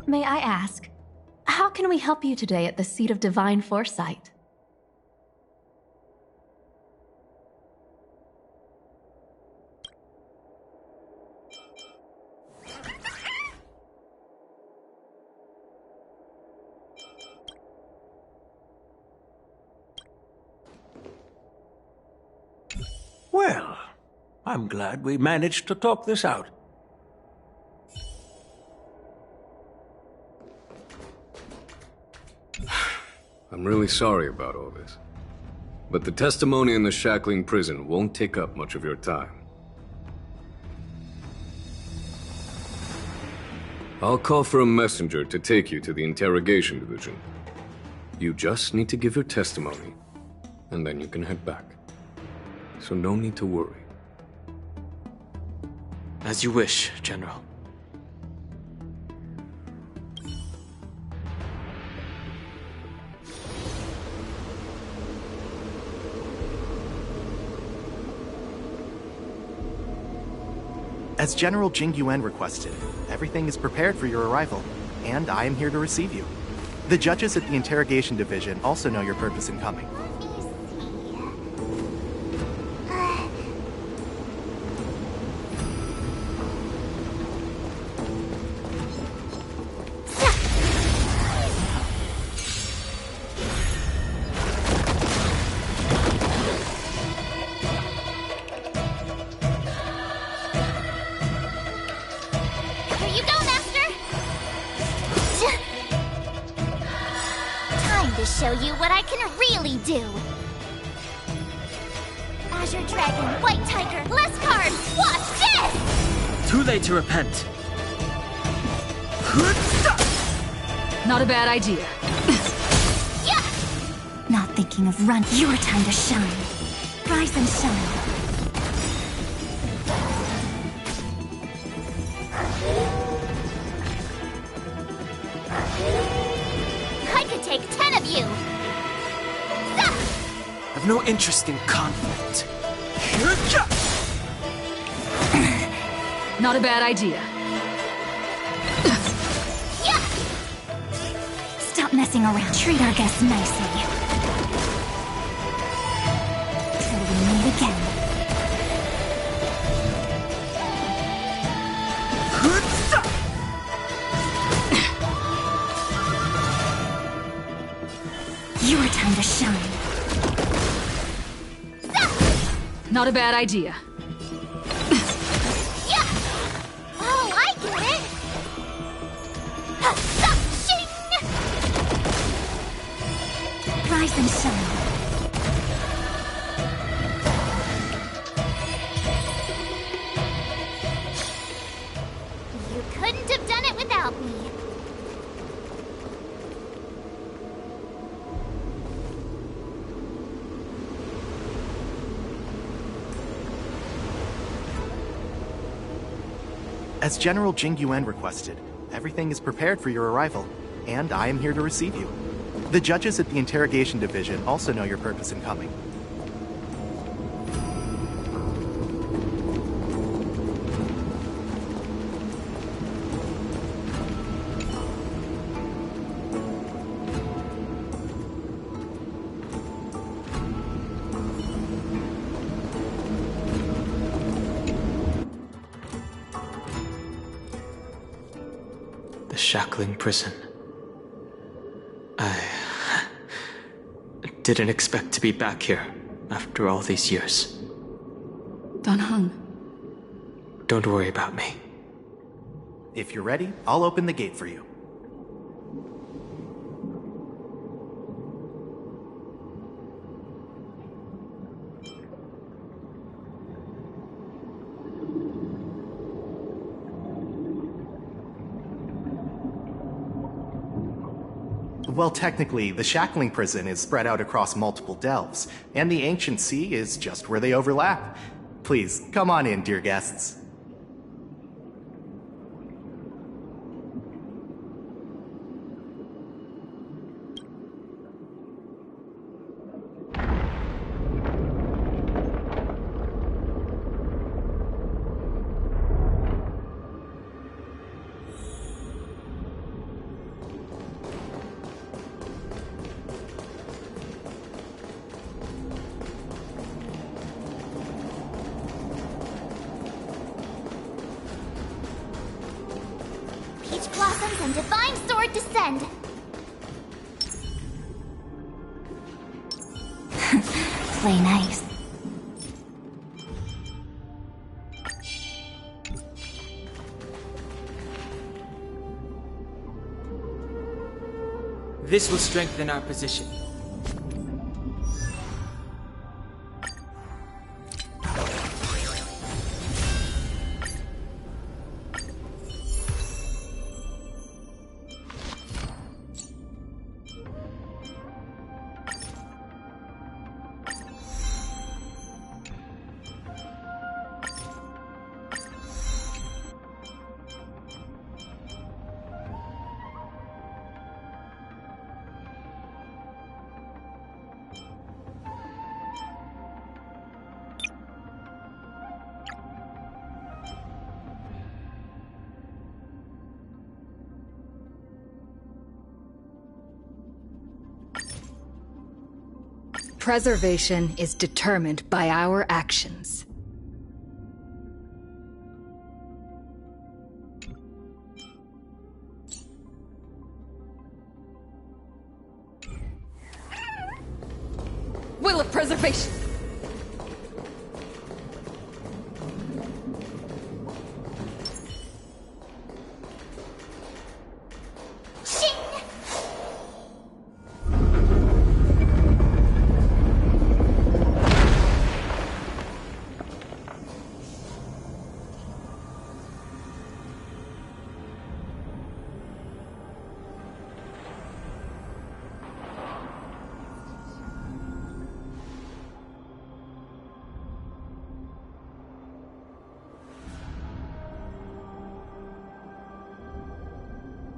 May I ask, how can we help you today at the Seat of Divine Foresight? Well, I'm glad we managed to talk this out. I'm really sorry about all this. But the testimony in the shackling prison won't take up much of your time. I'll call for a messenger to take you to the interrogation division. You just need to give your testimony, and then you can head back. So no need to worry. As you wish, General. As General Jing Yuan requested, everything is prepared for your arrival, and I am here to receive you. The judges at the interrogation division also know your purpose in coming. Show you what I can really do. Azure Dragon, White Tiger, less cards. Watch this! Too late to repent. Not a bad idea. Yeah! Not thinking of run. Your time to shine. Rise and shine. I could take 10 of you! I've no interest in conflict. Not a bad idea. Yeah! Stop messing around. Treat our guests nicely. Till we meet again. Your time to shine. Not a bad idea. Yeah! Oh, I get it! Shing! Rise and shine. You couldn't have done it without me. As General Jing Yuan requested, everything is prepared for your arrival, and I am here to receive you. The judges at the interrogation division also know your purpose in coming. The shackling prison. I didn't expect to be back here after all these years. Dan Heng. Don't worry about me. If you're ready, I'll open the gate for you. Well, technically, the shackling prison is spread out across multiple delves, and the ancient sea is just where they overlap. Please, come on in, dear guests. Peach blossoms and divine sword descend. Play nice. This will strengthen our position. Preservation is determined by our actions. Will of preservation!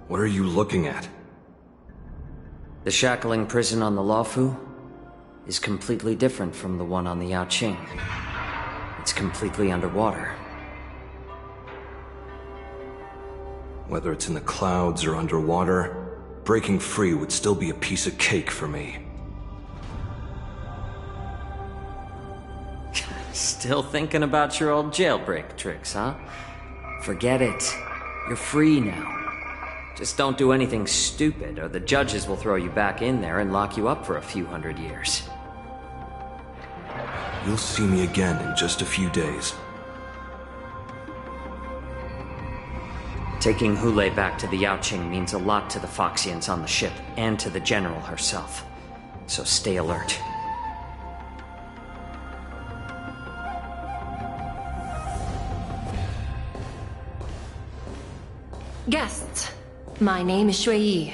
What are you looking at? The shackling prison on the Luofu is completely different from the one on the Yaoqing. It's completely underwater. Whether it's in the clouds or underwater, breaking free would still be a piece of cake for me. Still thinking about your old jailbreak tricks, huh? Forget it. You're free now. Just don't do anything stupid, or the judges will throw you back in there and lock you up for a few hundred years. You'll see me again in just a few days. Taking Hule back to the Yaoqing means a lot to the Foxians on the ship, and to the General herself. So stay alert. Guests, my name is Shui Yi,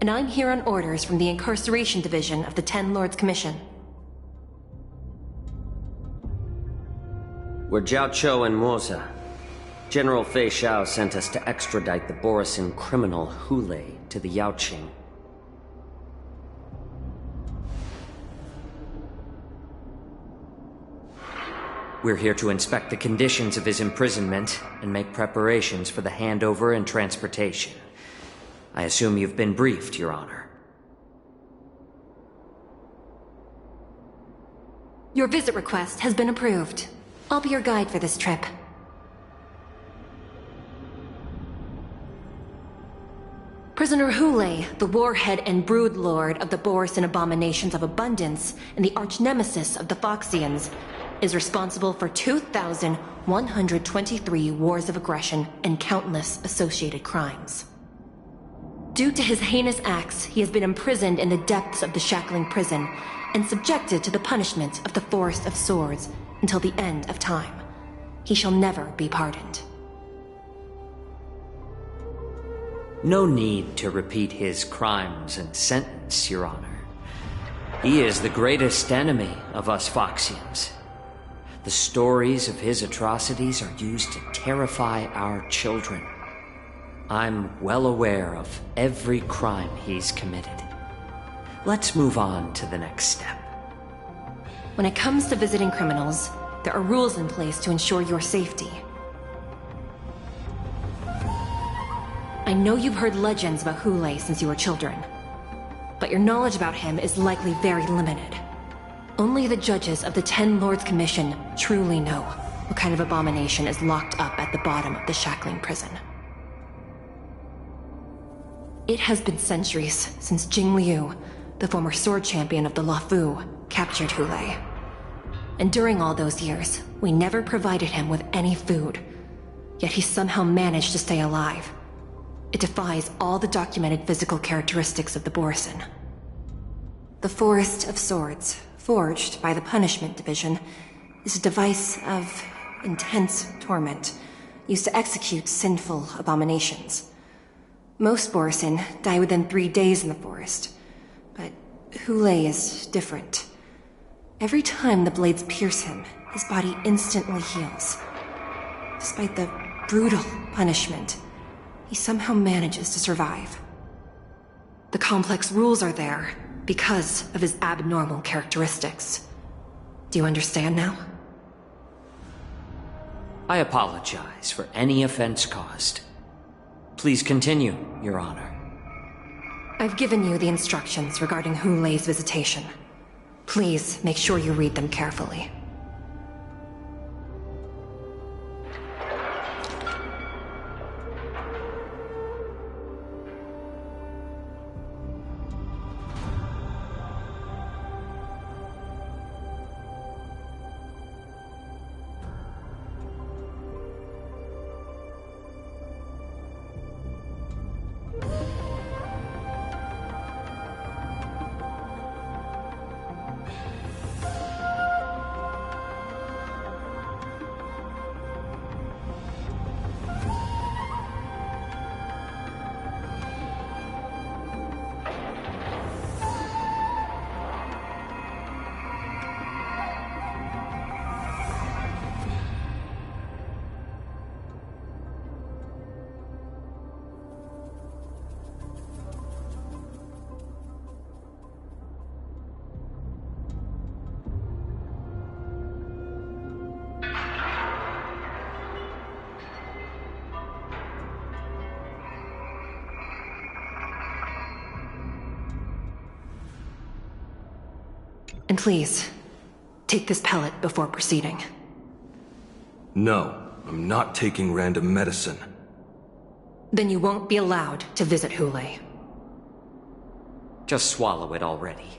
and I'm here on orders from the Incarceration Division of the Ten Lords Commission. We're Jiao Cho and Moza. General Fei Xiao sent us to extradite the Borisin criminal Hule to the Yaoqing. We're here to inspect the conditions of his imprisonment and make preparations for the handover and transportation. I assume you've been briefed, Your Honor. Your visit request has been approved. I'll be your guide for this trip. Prisoner Hule, the warhead and brood lord of the Borisin abominations of abundance and the arch-nemesis of the Foxians, is responsible for 2,123 wars of aggression and countless associated crimes. Due to his heinous acts, he has been imprisoned in the depths of the Shackling prison and subjected to the punishment of the Forest of Swords until the end of time. He shall never be pardoned. No need to repeat his crimes and sentence, Your Honor. He is the greatest enemy of us Foxians. The stories of his atrocities are used to terrify our children. I'm well aware of every crime he's committed. Let's move on to the next step. When it comes to visiting criminals, there are rules in place to ensure your safety. I know you've heard legends about Hule since you were children, but your knowledge about him is likely very limited. Only the judges of the Ten Lords Commission truly know what kind of abomination is locked up at the bottom of the Shackling prison. It has been centuries since Jing Liu, the former sword champion of the Luofu, captured Hule. And during all those years, we never provided him with any food, yet he somehow managed to stay alive. It defies all the documented physical characteristics of the Borisin. The Forest of Swords, forged by the Punishment Division, is a device of intense torment, used to execute sinful abominations. Most Borisin die within 3 days in the forest, but Hule is different. Every time the blades pierce him, his body instantly heals. Despite the brutal punishment, he somehow manages to survive. The complex rules are there because of his abnormal characteristics. Do you understand now? I apologize for any offense caused. Please continue, Your Honor. I've given you the instructions regarding Hule's visitation. Please make sure you read them carefully. And please, take this pellet before proceeding. No, I'm not taking random medicine. Then you won't be allowed to visit Hule. Just swallow it already.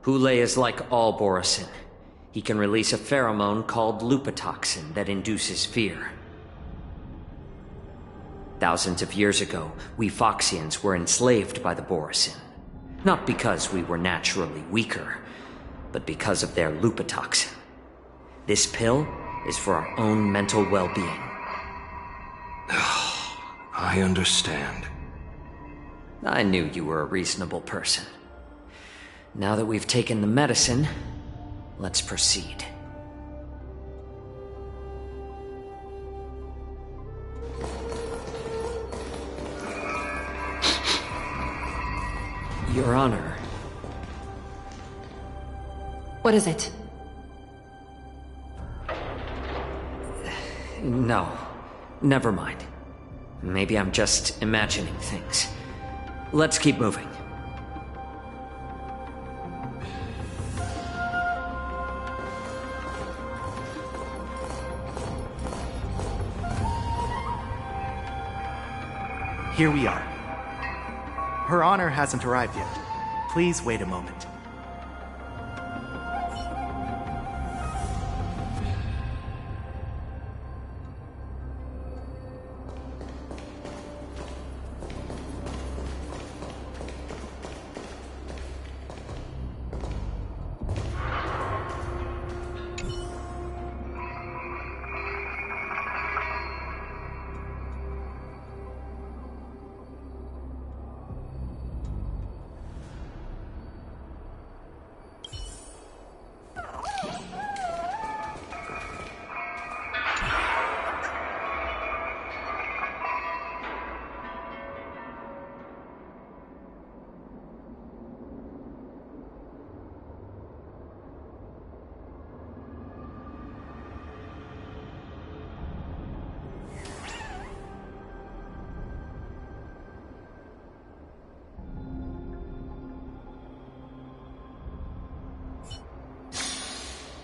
Hule is like all Borisin. He can release a pheromone called lupatoxin that induces fear. Thousands of years ago, we Foxians were enslaved by the Borisin. Not because we were naturally weaker, but because of their lupatoxin. This pill is for our own mental well-being. I understand. I knew you were a reasonable person. Now that we've taken the medicine, let's proceed. Your Honor. What is it? No, never mind. Maybe I'm just imagining things. Let's keep moving. Here we are. Her Honor hasn't arrived yet. Please wait a moment.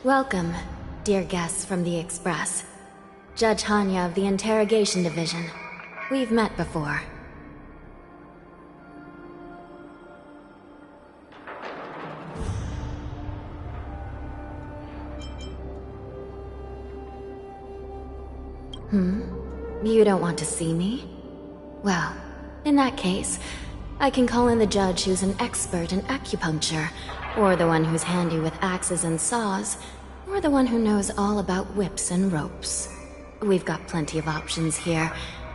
Welcome, dear guests from the Express. Judge Hanya of the Interrogation Division. We've met before. You don't want to see me? Well, in that case, I can call in the judge who's an expert in acupuncture, or the one who's handy with axes and saws, or the one who knows all about whips and ropes. We've got plenty of options here,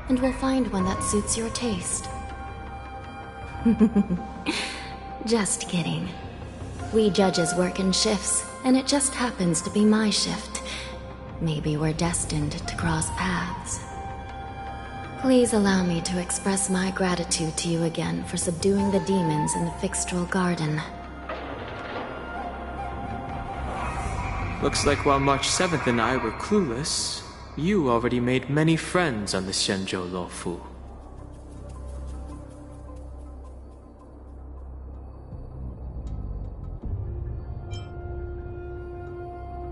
and we'll find one that suits your taste. Just kidding. We judges work in shifts, and it just happens to be my shift. Maybe we're destined to cross paths. Please allow me to express my gratitude to you again for subduing the demons in the Fixtral Garden. Looks like while March 7th and I were clueless, you already made many friends on the Xianzhou Luofu.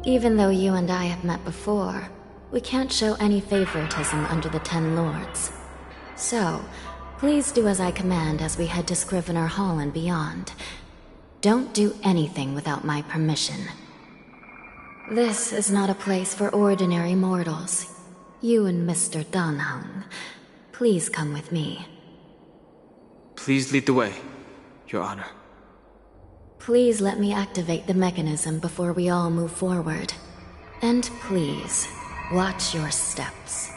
Even though you and I have met before, we can't show any favoritism under the Ten Lords. So, please do as I command as we head to Scrivener Hall and beyond. Don't do anything without my permission. This is not a place for ordinary mortals. You and Mr. Danheng, please come with me. Please lead the way, Your Honor. Please let me activate the mechanism before we all move forward. And please, watch your steps.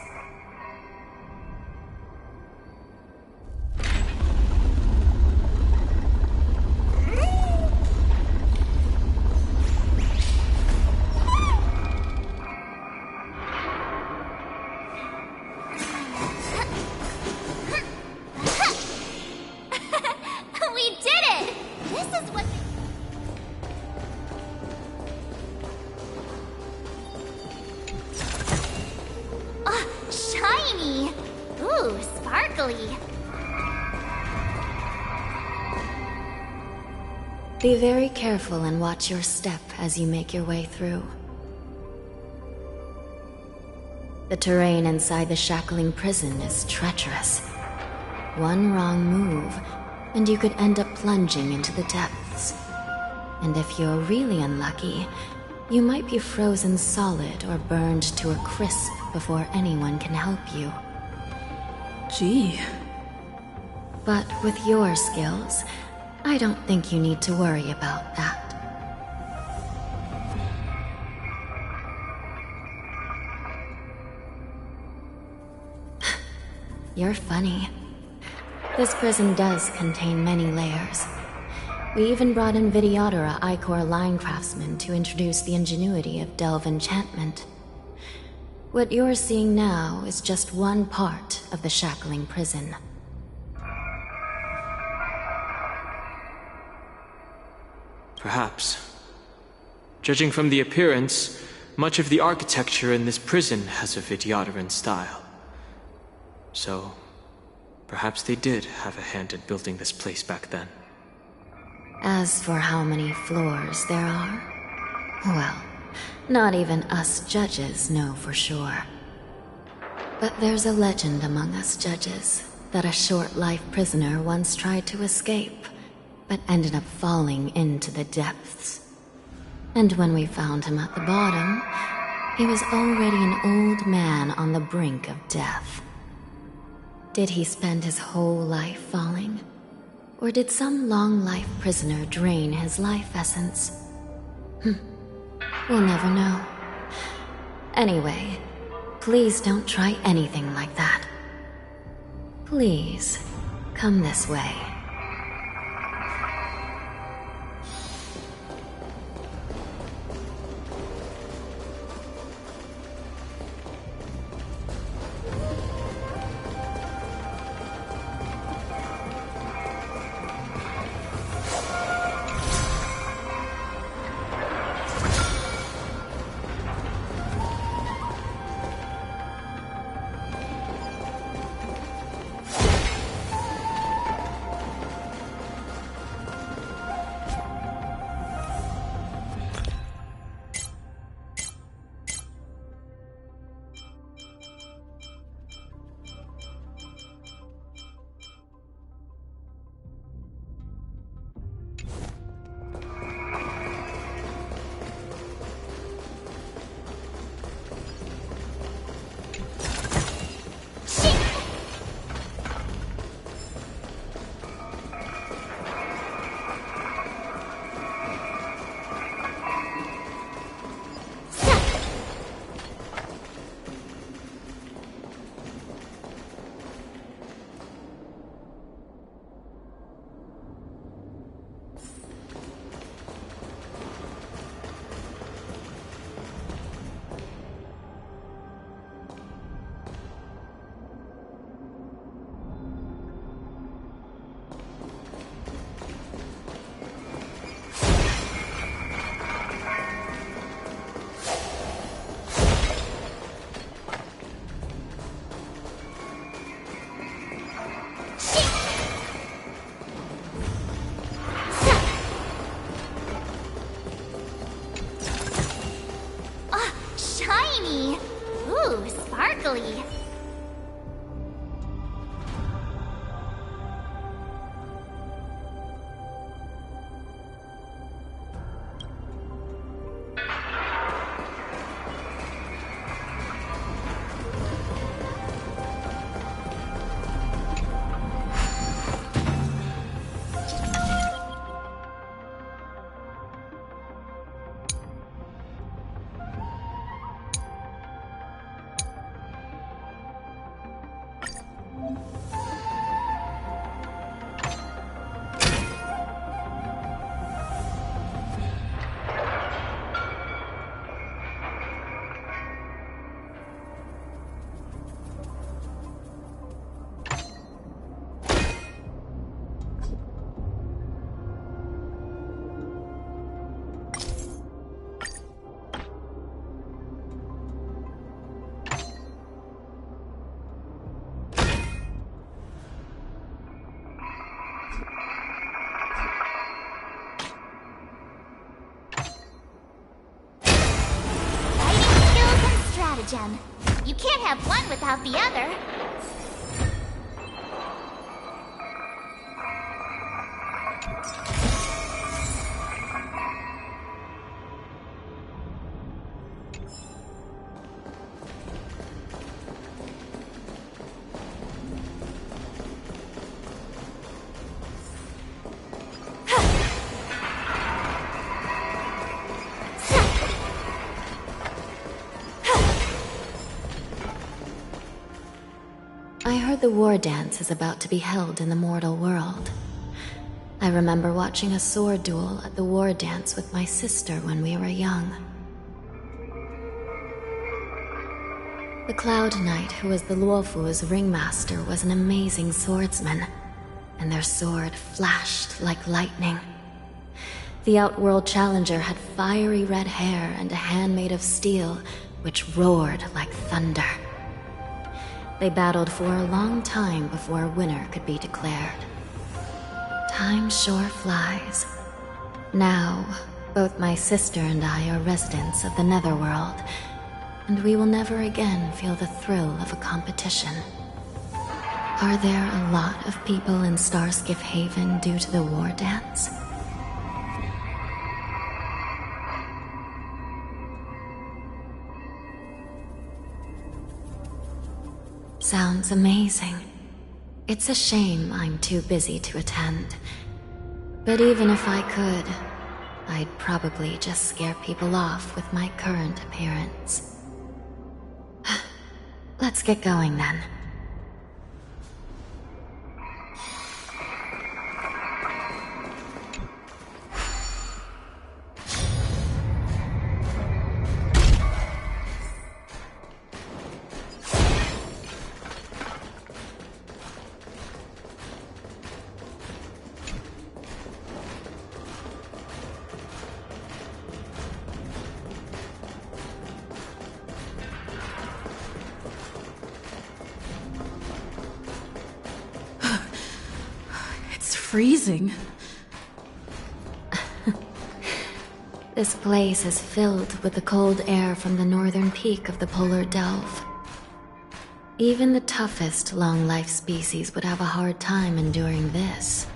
We did it! This is what shiny! Ooh, sparkly! Be very careful and watch your step as you make your way through. The terrain inside the shackling prison is treacherous. One wrong move, and you could end up plunging into the depths. And if you're really unlucky, you might be frozen solid or burned to a crisp before anyone can help you. Gee. But with your skills, I don't think you need to worry about that. You're funny. This prison does contain many layers. We even brought in Videodora Ichor line craftsmen to introduce the ingenuity of Delve enchantment. What you're seeing now is just one part of the shackling prison. Perhaps. Judging from the appearance, much of the architecture in this prison has a Vidyadoran style. So, perhaps they did have a hand in building this place back then. As for how many floors there are, well, not even us judges know for sure. But there's a legend among us judges that a short-life prisoner once tried to escape, but ended up falling into the depths. And when we found him at the bottom, he was already an old man on the brink of death. Did he spend his whole life falling? Or did some long-life prisoner drain his life essence? We'll never know. Anyway, please don't try anything like that. Please, come this way. Sparkly. Gem. You can't have one without the other. I heard the war dance is about to be held in the mortal world. I remember watching a sword duel at the war dance with my sister when we were young. The Cloud Knight, who was the Luofu's ringmaster, was an amazing swordsman, and their sword flashed like lightning. The Outworld Challenger had fiery red hair and a hand made of steel, which roared like thunder. They battled for a long time before a winner could be declared. Time sure flies. Now, both my sister and I are residents of the Netherworld, and we will never again feel the thrill of a competition. Are there a lot of people in Starskiff Haven due to the war dance? Sounds amazing. It's a shame I'm too busy to attend. But even if I could, I'd probably just scare people off with my current appearance. Let's get going then. Freezing. This place is filled with the cold air from the northern peak of the polar delve. Even the toughest long-life species would have a hard time enduring this.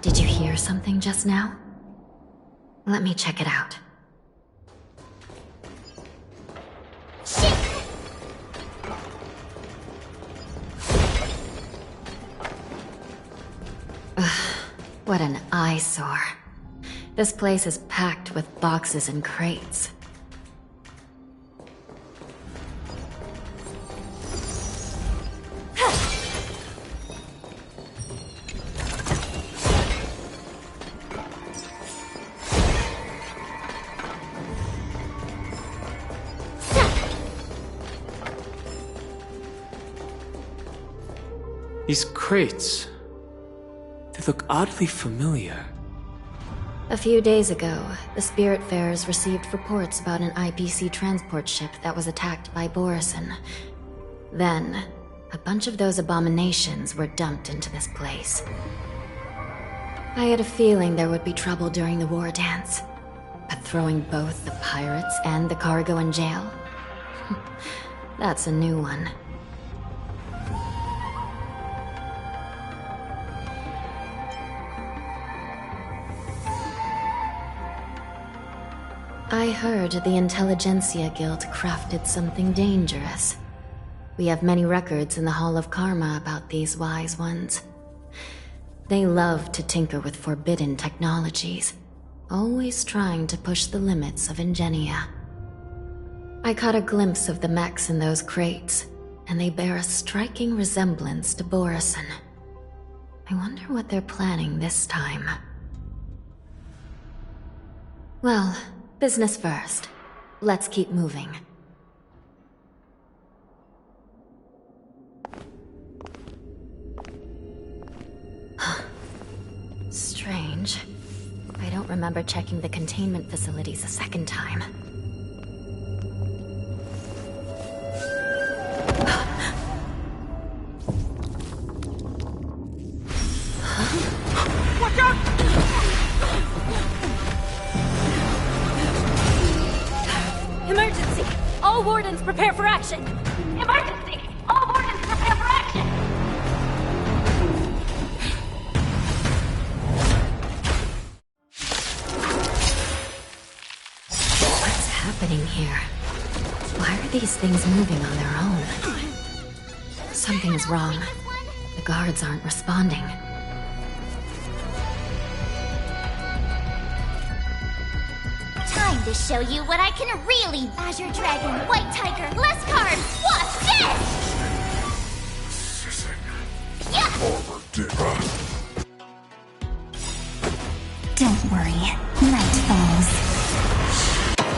Did you hear something just now? Let me check it out. Ugh, what an eyesore. This place is packed with boxes and crates. These crates, they look oddly familiar. A few days ago, the Spiritfarers received reports about an IPC transport ship that was attacked by Borison. Then, a bunch of those abominations were dumped into this place. I had a feeling there would be trouble during the war dance, but throwing both the pirates and the cargo in jail? That's a new one. I heard the Intelligentsia Guild crafted something dangerous. We have many records in the Hall of Karma about these wise ones. They love to tinker with forbidden technologies, always trying to push the limits of Ingenia. I caught a glimpse of the mechs in those crates, and they bear a striking resemblance to Borison. I wonder what they're planning this time. Well, business first. Let's keep moving. Strange. I don't remember checking the containment facilities a second time. Watch out! All wardens prepare for action! Emergency! All wardens prepare for action! What's happening here? Why are these things moving on their own? Something's wrong. The guards aren't responding. Time to show you what I can really. Azure Dragon, White Tiger, less cards. Watch this! Yeah! Don't worry. Night falls.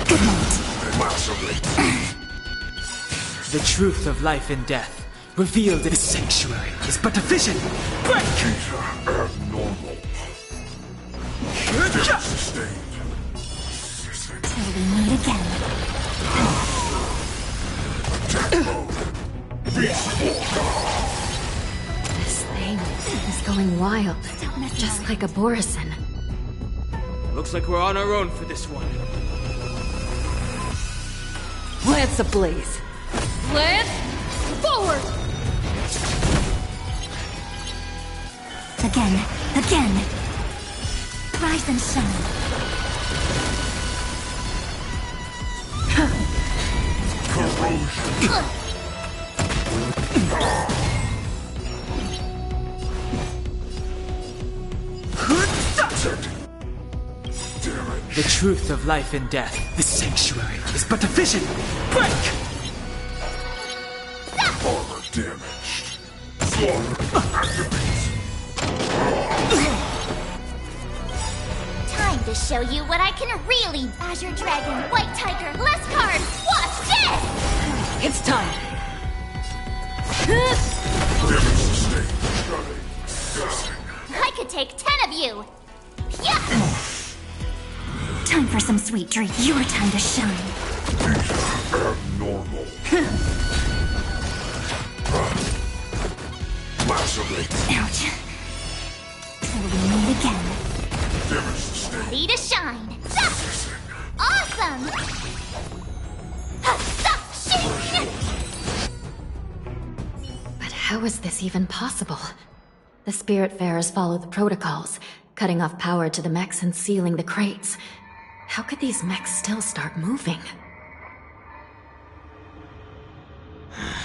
Good night. The truth of life and death, revealed in the sanctuary, is but a vision. Break! Abnormal. Till we meet again. This thing is going wild, just like a Borison. Looks like we're on our own for this one. Lance ablaze! Lance, forward! Again. Rise and shine. The truth of life and death, the sanctuary, is but a vision. Break! Armor damaged. Slaughter activates. Time to show you what I can really. Azure Dragon, White Tiger, less cards. Watch this! It's time. Damage sustained. Shutting. Dusting. I could take 10 of you. Yeah! Time for some sweet drink. Your time to shine. Abnormal. Lacerate. Ouch. Till we meet again. Damage sustained. Ready to shine. Awesome! But how is this even possible? The Spiritfarers follow the protocols, cutting off power to the mechs and sealing the crates. How could these mechs still start moving?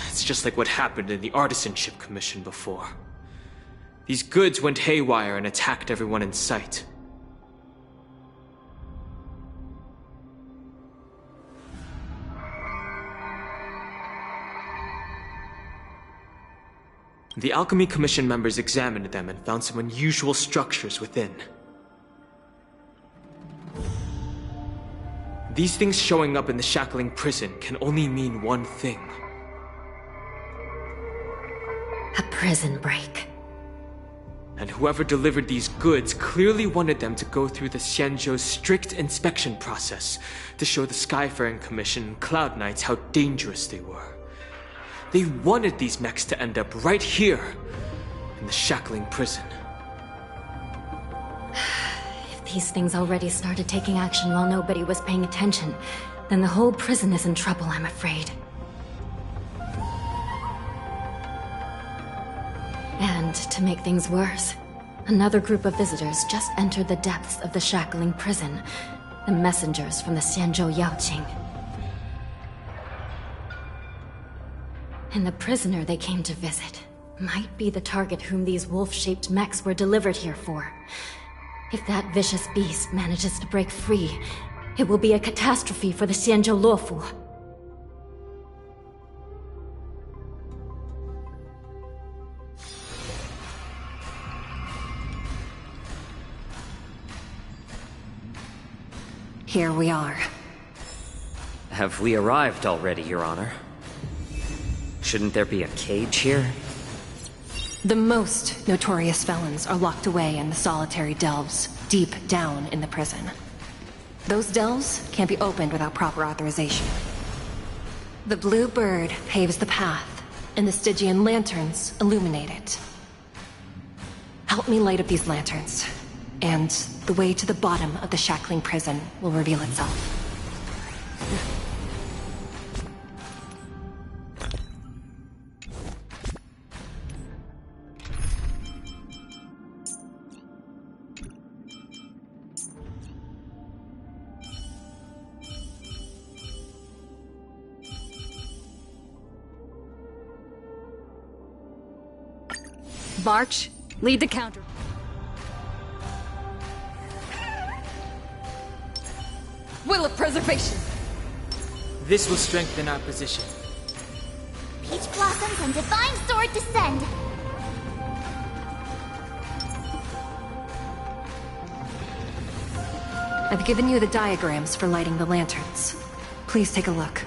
It's just like what happened in the Artisanship Commission before. These goods went haywire and attacked everyone in sight. The Alchemy Commission members examined them and found some unusual structures within. These things showing up in the shackling prison can only mean one thing. A prison break. And whoever delivered these goods clearly wanted them to go through the Xianzhou's strict inspection process to show the Skyfaring Commission and Cloud Knights how dangerous they were. They wanted these mechs to end up right here, in the shackling prison. If these things already started taking action while nobody was paying attention, then the whole prison is in trouble, I'm afraid. And to make things worse, another group of visitors just entered the depths of the shackling prison, the messengers from the Xianzhou Yaoqing. And the prisoner they came to visit might be the target whom these wolf-shaped mechs were delivered here for. If that vicious beast manages to break free, it will be a catastrophe for the Xianzhou Luofu. Here we are. Have we arrived already, Your Honor? Shouldn't there be a cage here? The most notorious felons are locked away in the solitary delves, deep down in the prison. Those delves can't be opened without proper authorization. The blue bird paves the path, and the Stygian lanterns illuminate it. Help me light up these lanterns, and the way to the bottom of the shackling prison will reveal itself. March, lead the counter. Will of preservation! This will strengthen our position. Peach blossoms and divine sword descend. I've given you the diagrams for lighting the lanterns. Please take a look.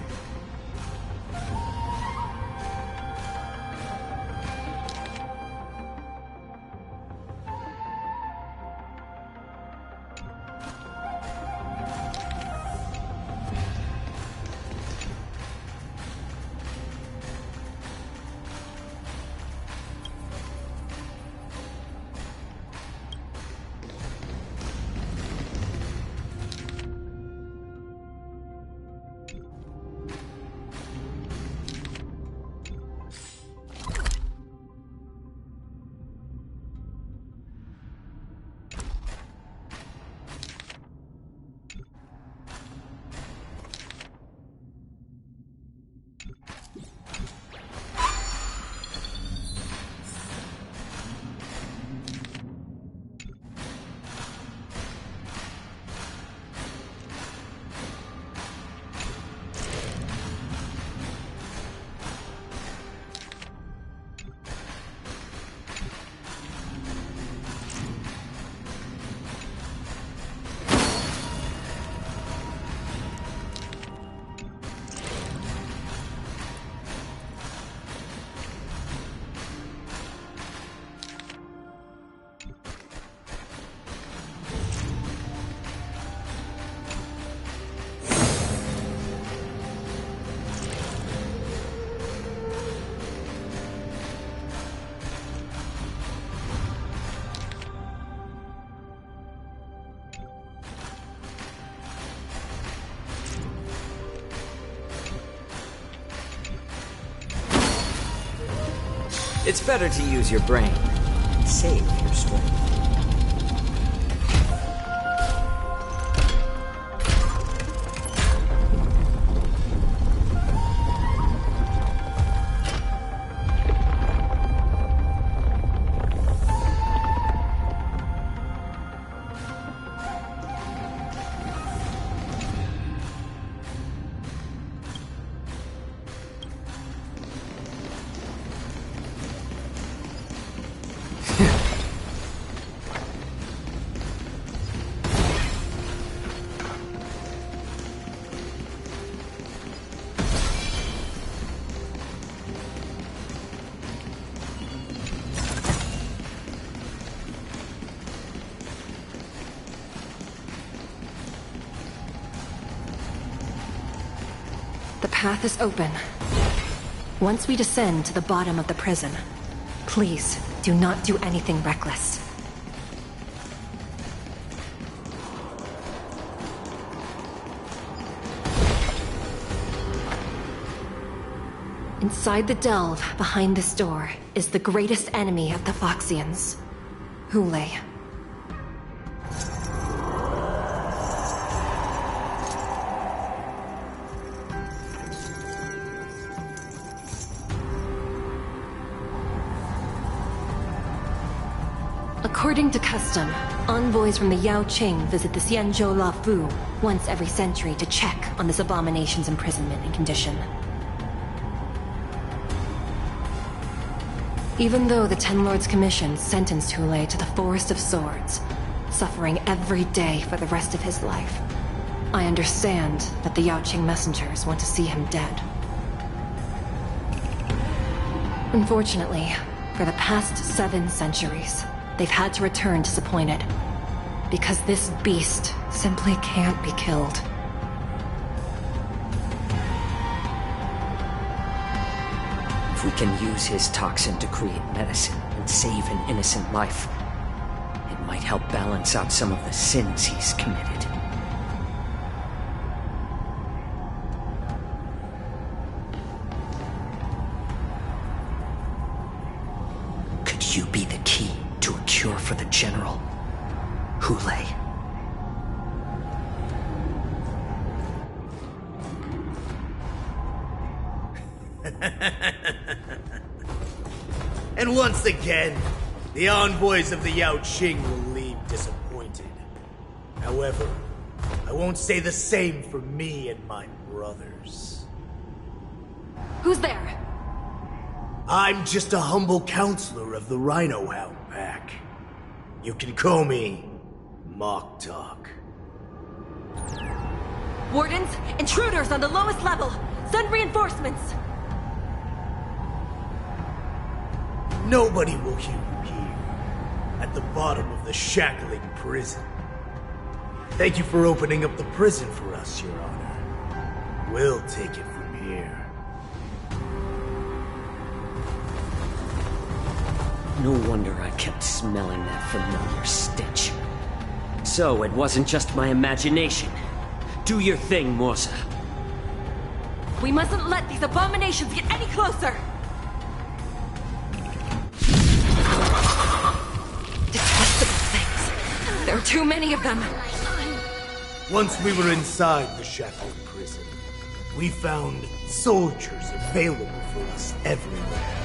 It's better to use your brain. Save your strength. The path is open. Once we descend to the bottom of the prison, please do not do anything reckless. Inside the delve, behind this door, is the greatest enemy of the Foxians, Hule. According to custom, envoys from the Yao Qing visit the Xianzhou Lafu once every century to check on this abomination's imprisonment and condition. Even though the Ten Lords Commission sentenced Hule to the Forest of Swords, suffering every day for the rest of his life, I understand that the Yao Qing messengers want to see him dead. Unfortunately, for the past 7 centuries, they've had to return disappointed, because this beast simply can't be killed. If we can use his toxin to create medicine and save an innocent life, it might help balance out some of the sins he's committed. Could you be the key to a cure for the General, Hule? And once again, The envoys of the Yao Qing will leave disappointed. However, I won't say the same for me and my brothers. Who's there? I'm just a humble counselor of the Rhino Hound Pack. You can call me Mock Talk. Wardens, intruders on the lowest level! Send reinforcements! Nobody will hear you here, at the bottom of the shackling prison. Thank you for opening up the prison for us, Your Honor. We'll take it from here. No wonder I kept smelling that familiar stench. So it wasn't just my imagination. Do your thing, Morsa. We mustn't let these abominations get any closer! Detestable things. There are too many of them. Once we were inside the shackling prison, we found soldiers available for us everywhere.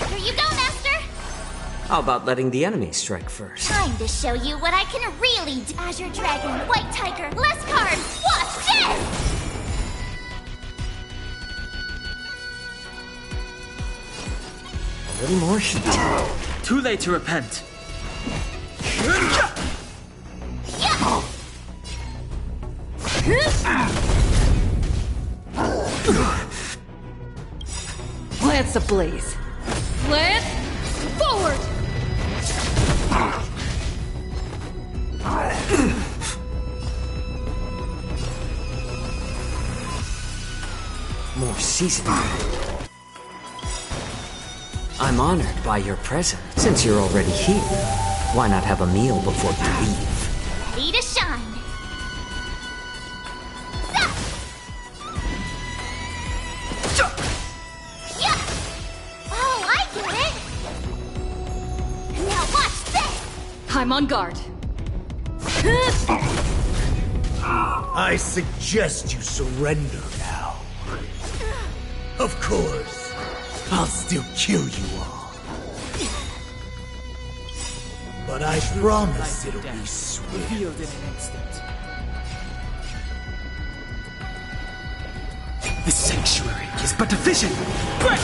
Here you go, Master! How about letting the enemy strike first? Time to show you what I can really do. Azure Dragon, White Tiger, less cards! Watch this! A little more should do. Too late to repent. Lance ablaze. Lance, forward! More seasoned. I'm honored by your presence. Since you're already here, why not have a meal before you leave? Ready to shine! Oh, I get it! Now watch this! I'm on guard. I suggest you surrender now. Of course, I'll still kill you all. But I promise it'll be swift. Revealed in an instant. The sanctuary is but a vision. Break!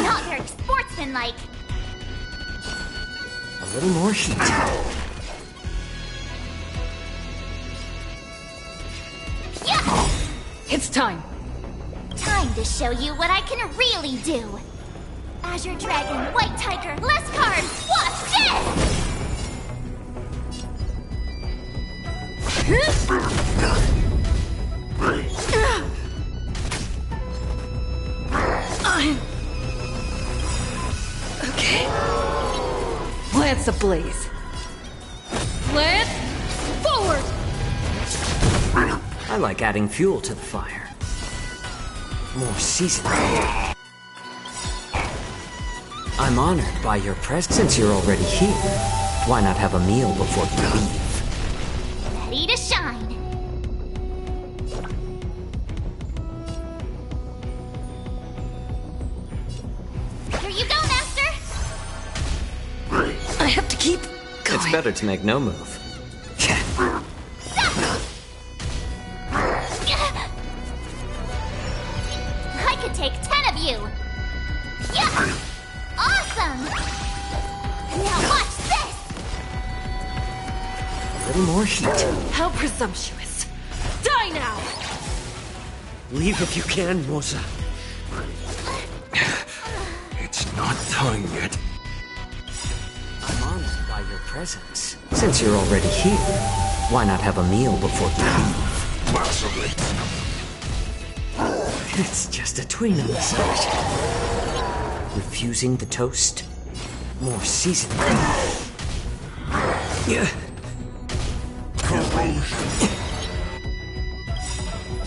Not very sportsmanlike. A little more should do. It's time. Time to show you what I can really do. Azure Dragon, White Tiger, less cards. Watch Okay. Lance ablaze. Lance, forward! I like adding fuel to the fire. More seasoned. I'm honored by your presence. Since you're already here, why not have a meal before you leave? Ready to shine. Here you go, Master! I have to keep going. It's better to make no move. I could take 10 of you! Yeah! Awesome! Now watch this! A little more should do. How presumptuous. Die now! Leave if you can, Mosa. It's not time yet. I'm honored by your presence. Since you're already here, why not have a meal before you leave? It's just a tween on the side. Refusing the toast? More seasoned.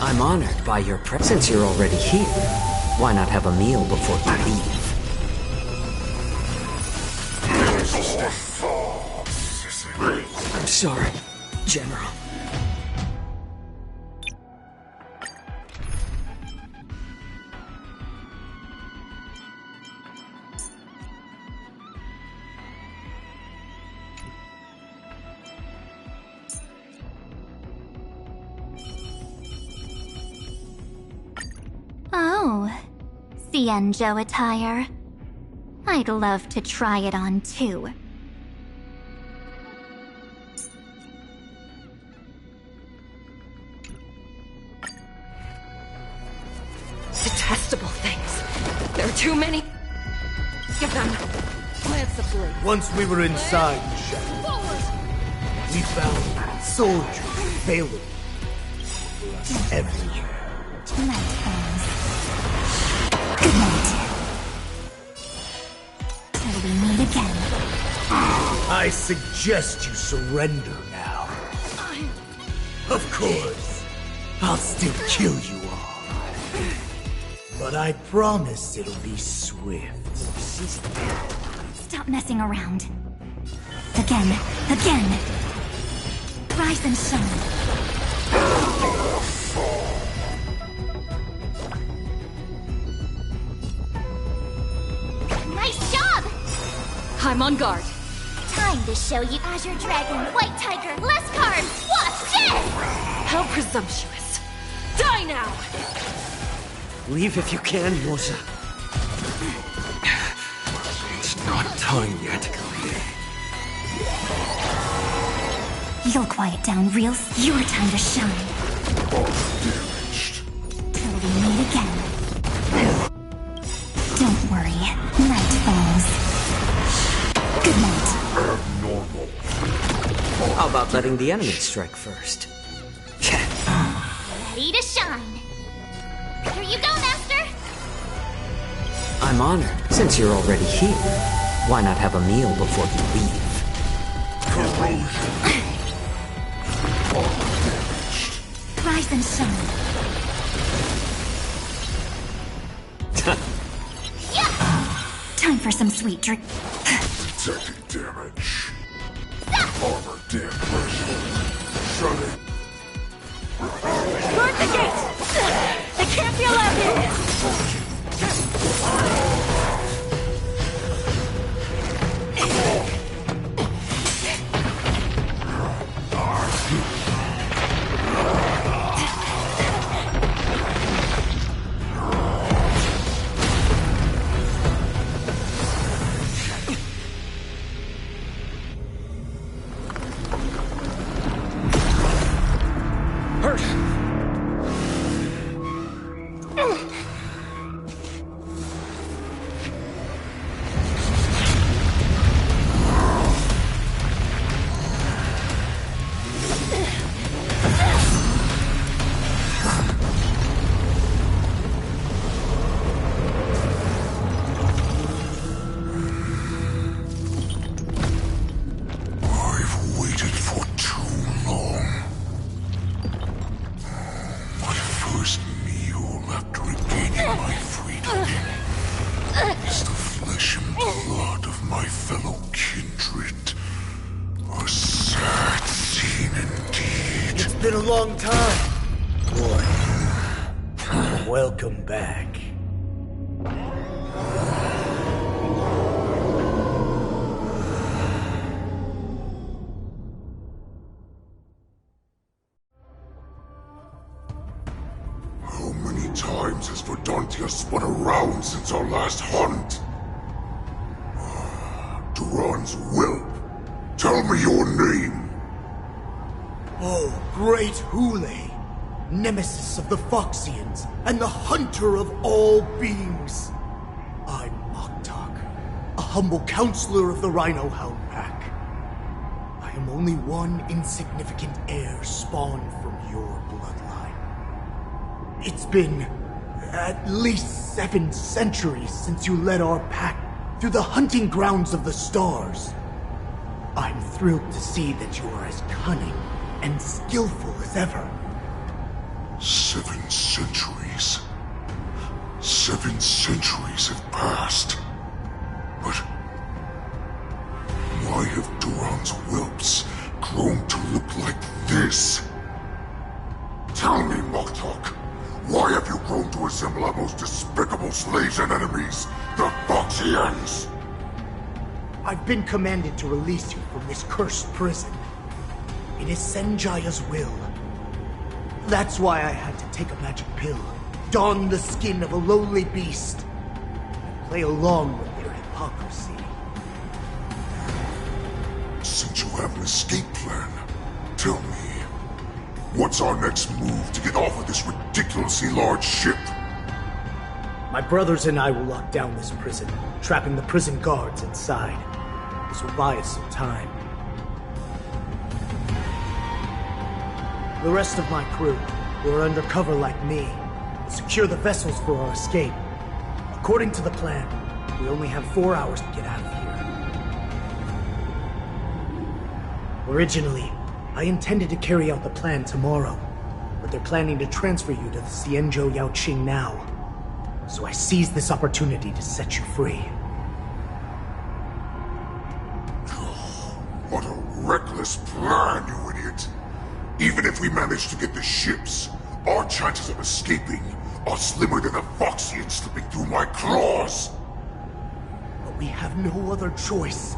I'm honored by your presence. You're already here. Why not have a meal before you leave? I'm sorry, General. Oh, Cienjo attire. I'd love to try it on too. Detestable things. There are too many of them. Plants ablaze. Once we were inside the shadow, we found soldiers available everywhere. Night falls. Good night. Till we meet again. I suggest you surrender now. Of course, I'll still kill you all. But I promise it'll be swift. Stop messing around. Again. Rise and shine. Nice job! I'm on guard. Time to show you Azure Dragon, White Tiger, less cards! Watch this! How presumptuous. Die now! Leave if you can, Moza. It's not time yet. You'll quiet down real your time to shine. Till we meet again. Don't worry. Night falls. Good night. Abnormal. How about letting the enemy strike first? Ready to shine. Here you go, Master! I'm honored. Since you're already here, why not have a meal before you leave? Rise and shine. Time for some sweet drink. Detecting damage. Armor damage. Shut it. Guard the gate! They can't be allowed in! Been a long time. Boy, welcome back. How many times has Verdantia spun around since our last hunt? Duran's whelp. Tell me your name. Oh, great Hule, nemesis of the Foxians, and the hunter of all beings. I'm Moktok, a humble counselor of the Rhino Hound Pack. I am only one insignificant heir spawned from your bloodline. It's been at least 7 centuries since you led our pack through the hunting grounds of the stars. I'm thrilled to see that you are as cunning and skillful as ever. 7 centuries. 7 centuries have passed. But why have Duran's whelps grown to look like this? Tell me, Moktok, why have you grown to resemble our most despicable slaves and enemies, the Foxians? I've been commanded to release you from this cursed prison. It is Senjaya's will. That's why I had to take a magic pill, don the skin of a lowly beast, and play along with their hypocrisy. Since you have an escape plan, tell me, what's our next move to get off of this ridiculously large ship? My brothers and I will lock down this prison, trapping the prison guards inside. This will buy us some time. The rest of my crew, who are undercover like me, will secure the vessels for our escape. According to the plan, we only have 4 hours to get out of here. Originally, I intended to carry out the plan tomorrow, but they're planning to transfer you to the Xianzhou Yaoqing now. So I seized this opportunity to set you free. What a reckless plan, you idiot! Even if we manage to get the ships, our chances of escaping are slimmer than a Foxian slipping through my claws! But we have no other choice.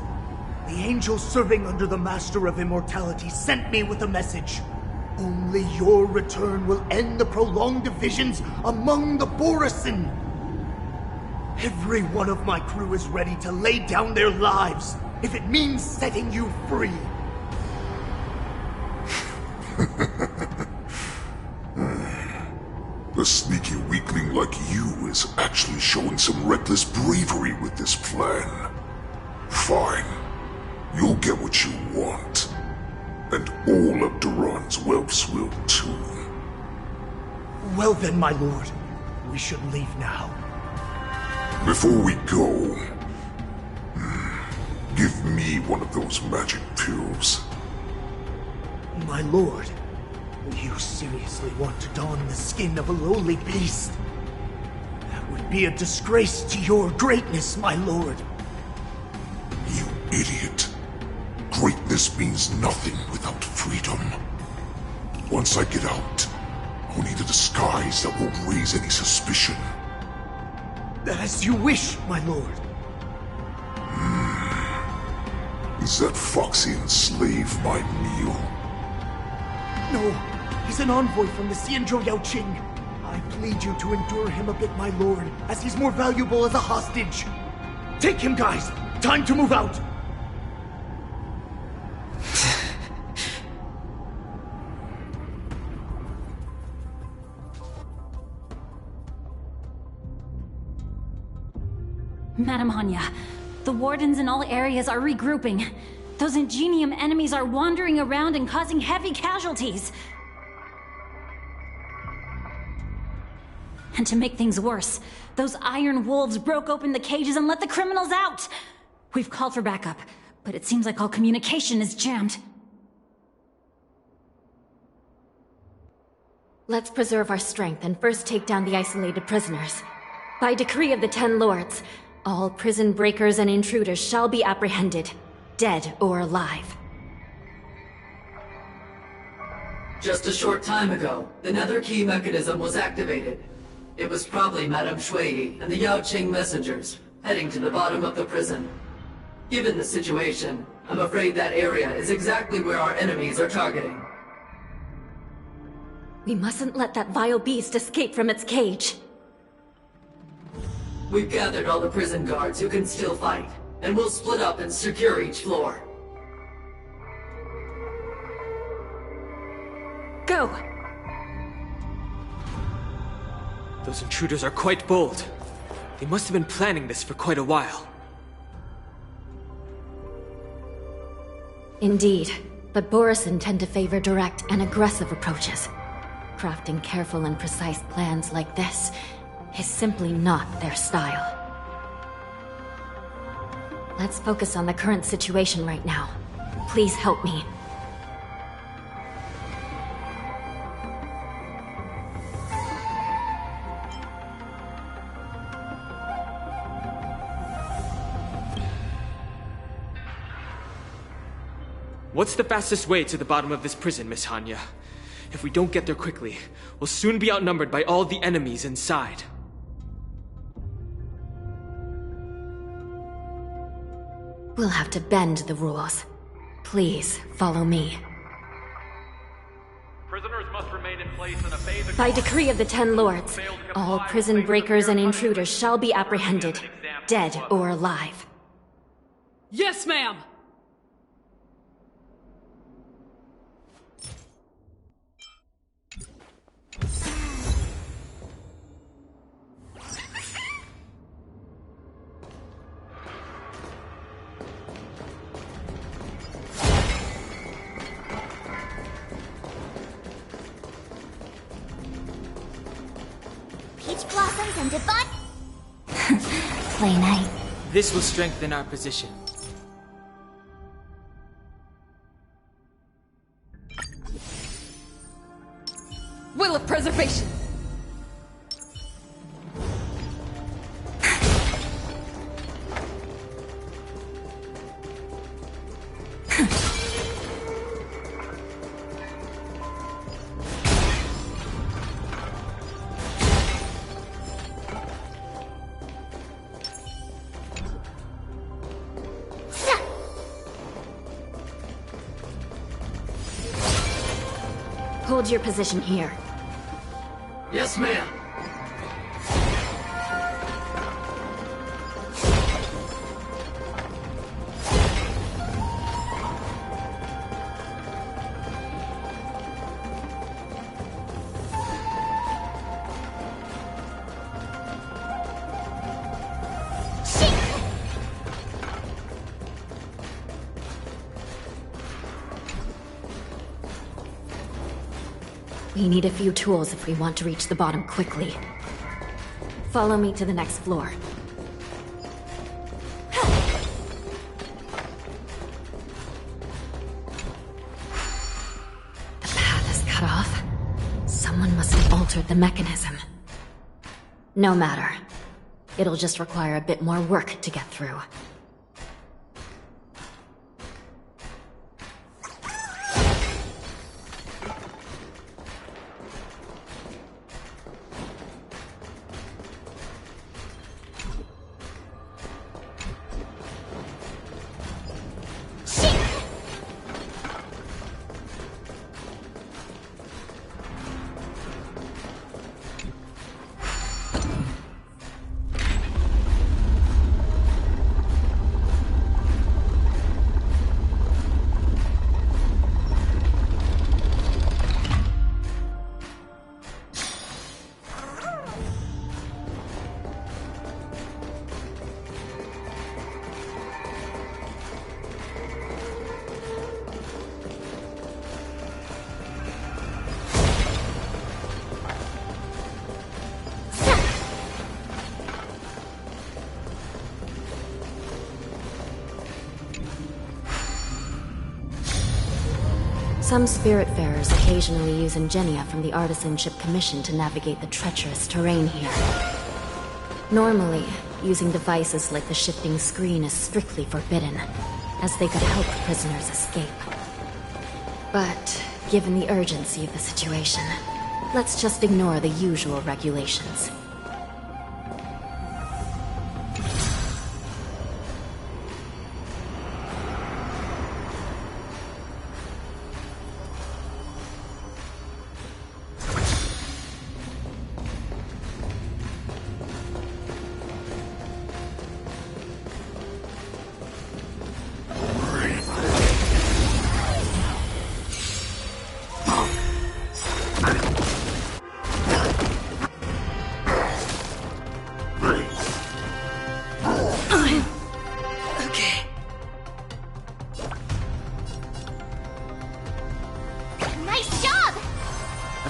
The angel serving under the Master of Immortality sent me with a message. Only your return will end the prolonged divisions among the Borisin. Every one of my crew is ready to lay down their lives if it means setting you free. A sneaky weakling like you is actually showing some reckless bravery with this plan. Fine. You'll get what you want. And all of Duran's whelps will too. Well then, my lord. We should leave now. Before we go, give me one of those magic pills. My lord, you seriously want to don the skin of a lowly beast? That would be a disgrace to your greatness, my lord. You idiot. Greatness means nothing without freedom. Once I get out, I'll need a disguise that won't raise any suspicion. As you wish, my lord. Is that Foxian slave my meal? No, he's an envoy from the Xianzhou Yaoqing. I plead you to endure him a bit, my lord, as he's more valuable as a hostage. Take him, guys! Time to move out! Madam Hanya, the wardens in all areas are regrouping. Those Ingenium enemies are wandering around and causing heavy casualties. And to make things worse, those iron wolves broke open the cages and let the criminals out! We've called for backup, but it seems like all communication is jammed. Let's preserve our strength and first take down the isolated prisoners. By decree of the 10 Lords, all prison breakers and intruders shall be apprehended, dead or alive. Just a short time ago, the nether key mechanism was activated. It was probably Madame Shui and the Yaoqing messengers, heading to the bottom of the prison. Given the situation, I'm afraid that area is exactly where our enemies are targeting. We mustn't let that vile beast escape from its cage. We've gathered all the prison guards who can still fight, and we'll split up and secure each floor. Go! Those intruders are quite bold. They must have been planning this for quite a while. Indeed, but Borisin tend to favor direct and aggressive approaches. Crafting careful and precise plans like this is simply not their style. Let's focus on the current situation right now. Please help me. What's the fastest way to the bottom of this prison, Miss Hanya? If we don't get there quickly, we'll soon be outnumbered by all the enemies inside. We'll have to bend the rules. Please, follow me. Prisoners must remain in place and obey the By decree of the Ten Lords, all prison breakers and intruders shall be apprehended, dead or alive. Yes, ma'am! Peach blossoms and divine... Play night. This will strengthen our position. Will of preservation! Hold your position here. Yes, ma'am. We need a few tools if we want to reach the bottom quickly. Follow me to the next floor. The path is cut off. Someone must have altered the mechanism. No matter. It'll just require a bit more work to get through. Some Spiritfarers occasionally use ingenia from the Artisanship Commission to navigate the treacherous terrain here. Normally, using devices like the shifting screen is strictly forbidden, as they could help prisoners escape. But, given the urgency of the situation, let's just ignore the usual regulations.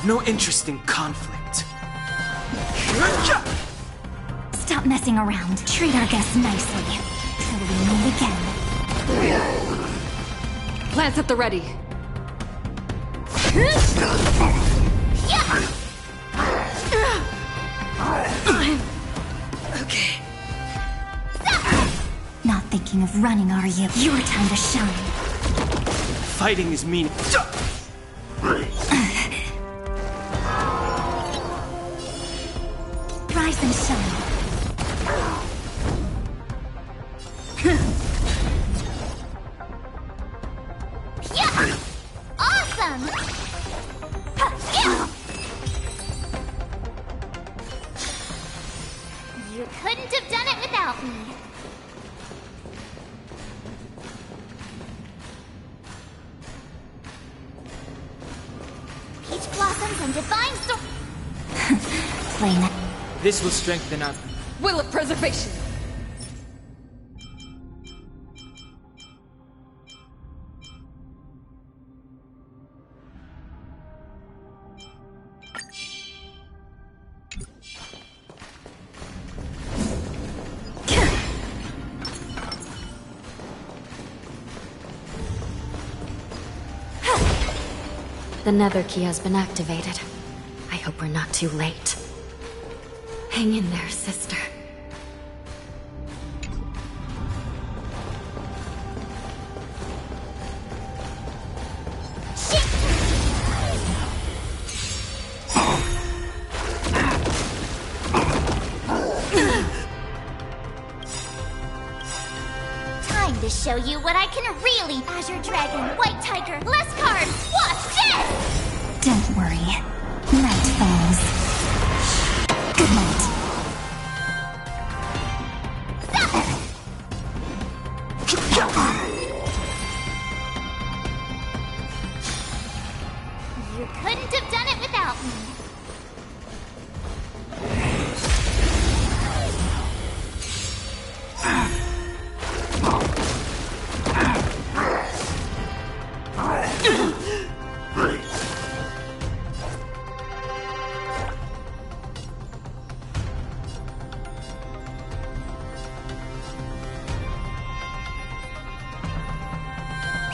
No interest in conflict. Stop messing around. Treat our guests nicely. Till we meet again. Lance at the ready. Okay. Not thinking of running, are you? Your time to shine. hiding is meaning. Rise and shine. Yeah! Awesome! Yeah! You couldn't have done it without me. Peach blossoms and divine sword. Plain. This will strengthen our Will of preservation! The nether key has been activated. I hope we're not too late. Hang in there, sister. Time to show you what I can really. Azure Dragon, White Tiger, less cards. Watch this! Don't worry. Night falls. Good night. You couldn't have done it without me.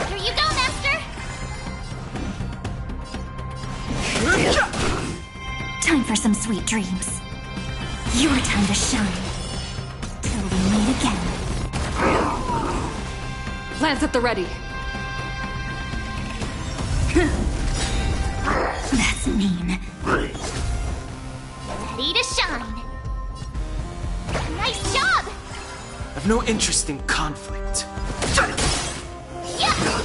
Here you go, Master! Time for some sweet dreams. Your time to shine. Till we meet again. Lance at the ready. That's mean. Ready to shine. Nice job! I've no interest in conflict. Yeah!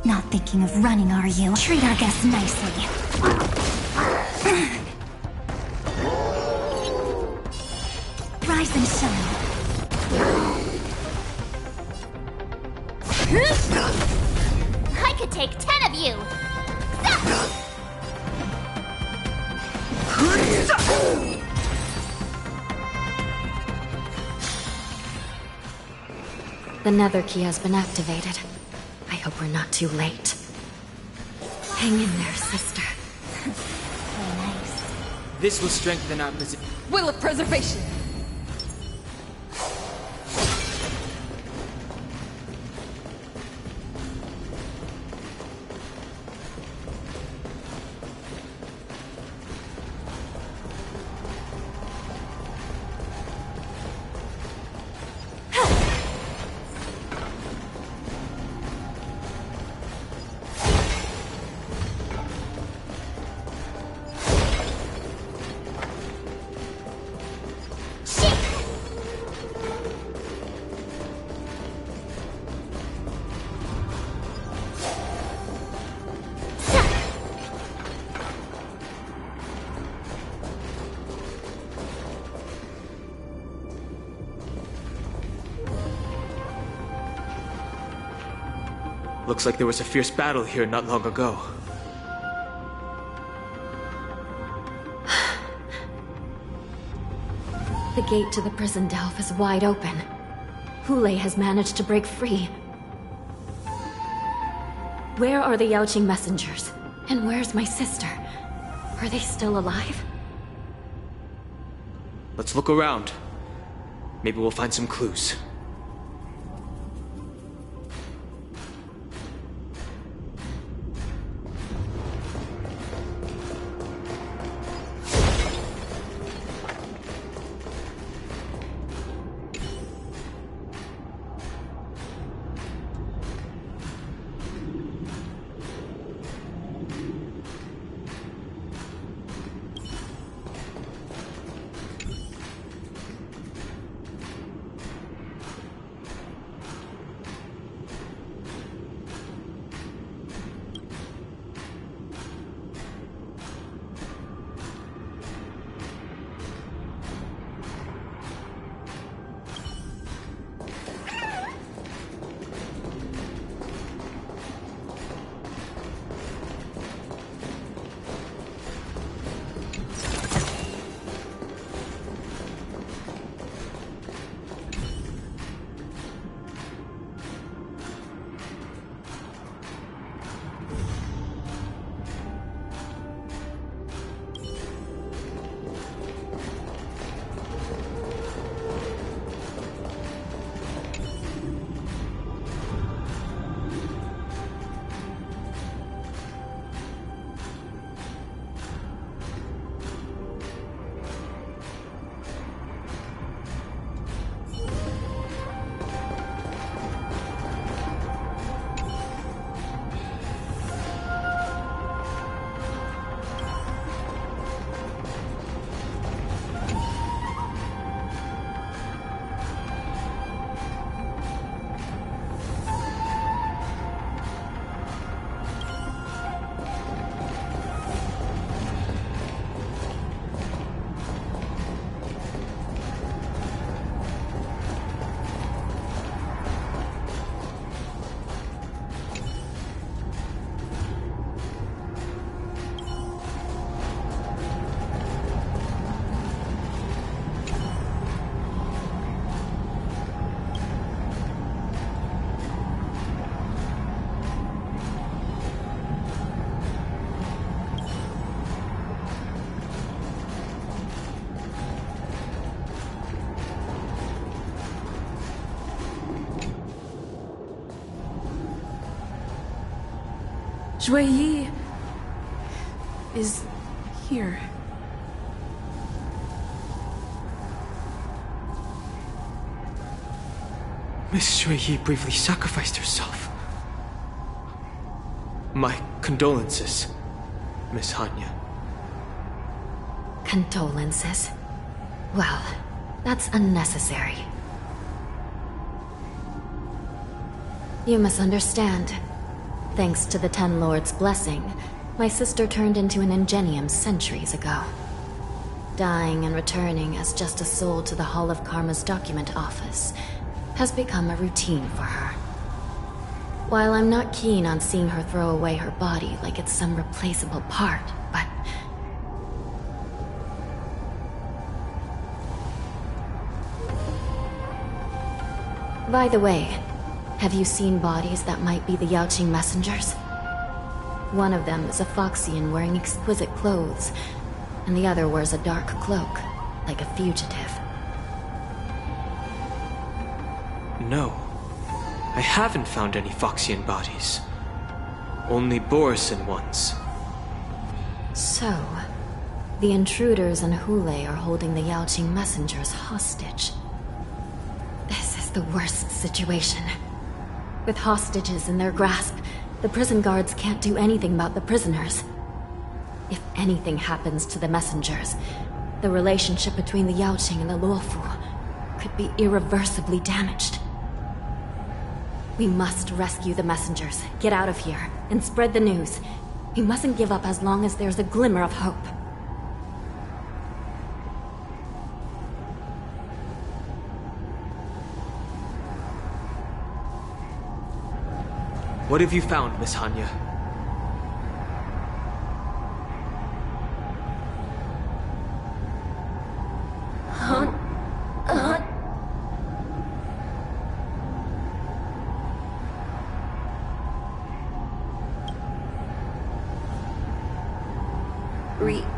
Not thinking of running, are you? Treat our guests nicely. Rise and shine. I could take 10 of you! The nether key has been activated. I hope we're not too late. Hang in there, sister. This will strengthen our position. Will of preservation! Looks like there was a fierce battle here not long ago. The gate to the prison delve is wide open. Hulei has managed to break free. Where are the Yaoqing messengers? And where's my sister? Are they still alive? Let's look around. Maybe we'll find some clues. Shui Yi is here. Miss Shui Yi bravely sacrificed herself. My condolences, Miss Hanya. Condolences? Well, that's unnecessary. You misunderstand. Thanks to the Ten Lords' blessing, my sister turned into an Ingenium centuries ago. Dying and returning as just a soul to the Hall of Karma's document office has become a routine for her. While I'm not keen on seeing her throw away her body like it's some replaceable part, but... By the way, have you seen bodies that might be the Yaoqing messengers? One of them is a Foxian wearing exquisite clothes, and the other wears a dark cloak, like a fugitive. No. I haven't found any Foxian bodies. Only Borisan ones. So, the intruders and Hule are holding the Yaoqing messengers hostage. This is the worst situation. With hostages in their grasp, the prison guards can't do anything about the prisoners. If anything happens to the messengers, the relationship between the Yaoqing and the Luofu could be irreversibly damaged. We must rescue the messengers, get out of here, and spread the news. We mustn't give up as long as there's a glimmer of hope. What have you found, Miss Hanya?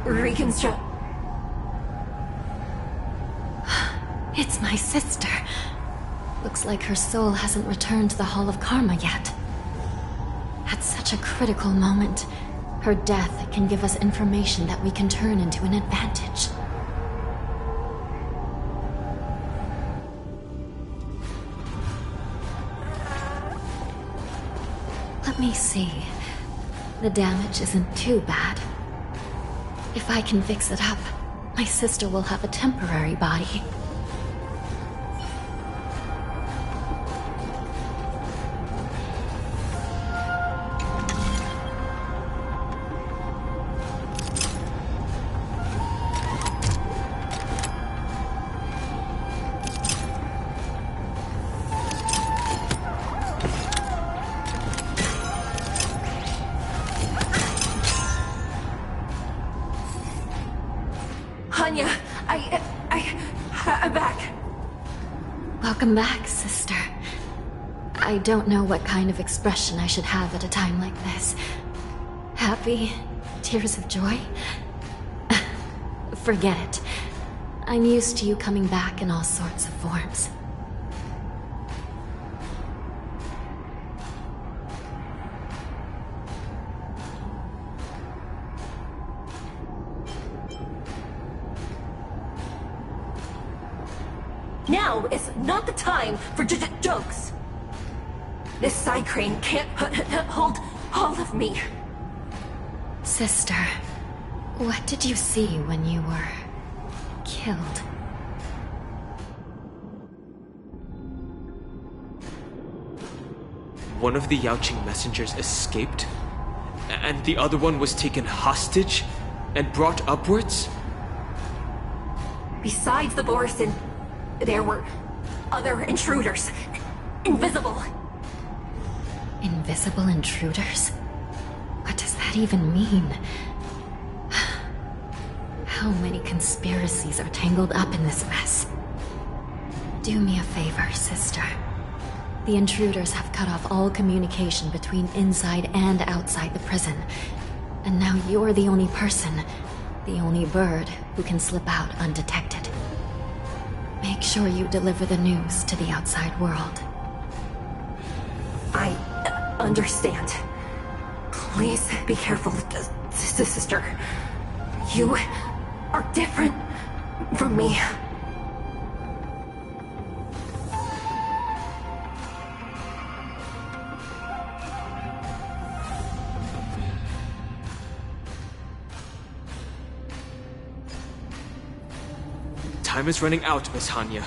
Reconstruct. It's my sister. Looks like her soul hasn't returned to the Hall of Karma yet. At such a critical moment, her death can give us information that we can turn into an advantage. Let me see. The damage isn't too bad. If I can fix it up, my sister will have a temporary body. I'm back. Welcome back, sister. I don't know what kind of expression I should have at a time like this. Happy? Tears of joy? Forget it. I'm used to you coming back in all sorts of forms. Now is not the time for jokes. This side crane can't hold all of me. Sister, what did you see when you were killed? One of the Yaoqing messengers escaped, and the other one was taken hostage and brought upwards? Besides the Borisan, there were other intruders. Invisible. Invisible intruders? What does that even mean? How many conspiracies are tangled up in this mess? Do me a favor, sister. The intruders have cut off all communication between inside and outside the prison. And now you're the only person, the only bird, who can slip out undetected. Make sure you deliver the news to the outside world. I understand. Please be careful, sister. You are different from me. Time is running out, Miss Hanya.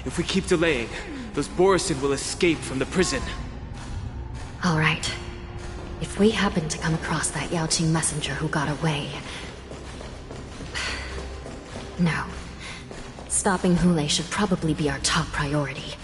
If we keep delaying, those Borison will escape from the prison. All right. If we happen to come across that Yaoqing messenger who got away... No. Stopping Hule should probably be our top priority.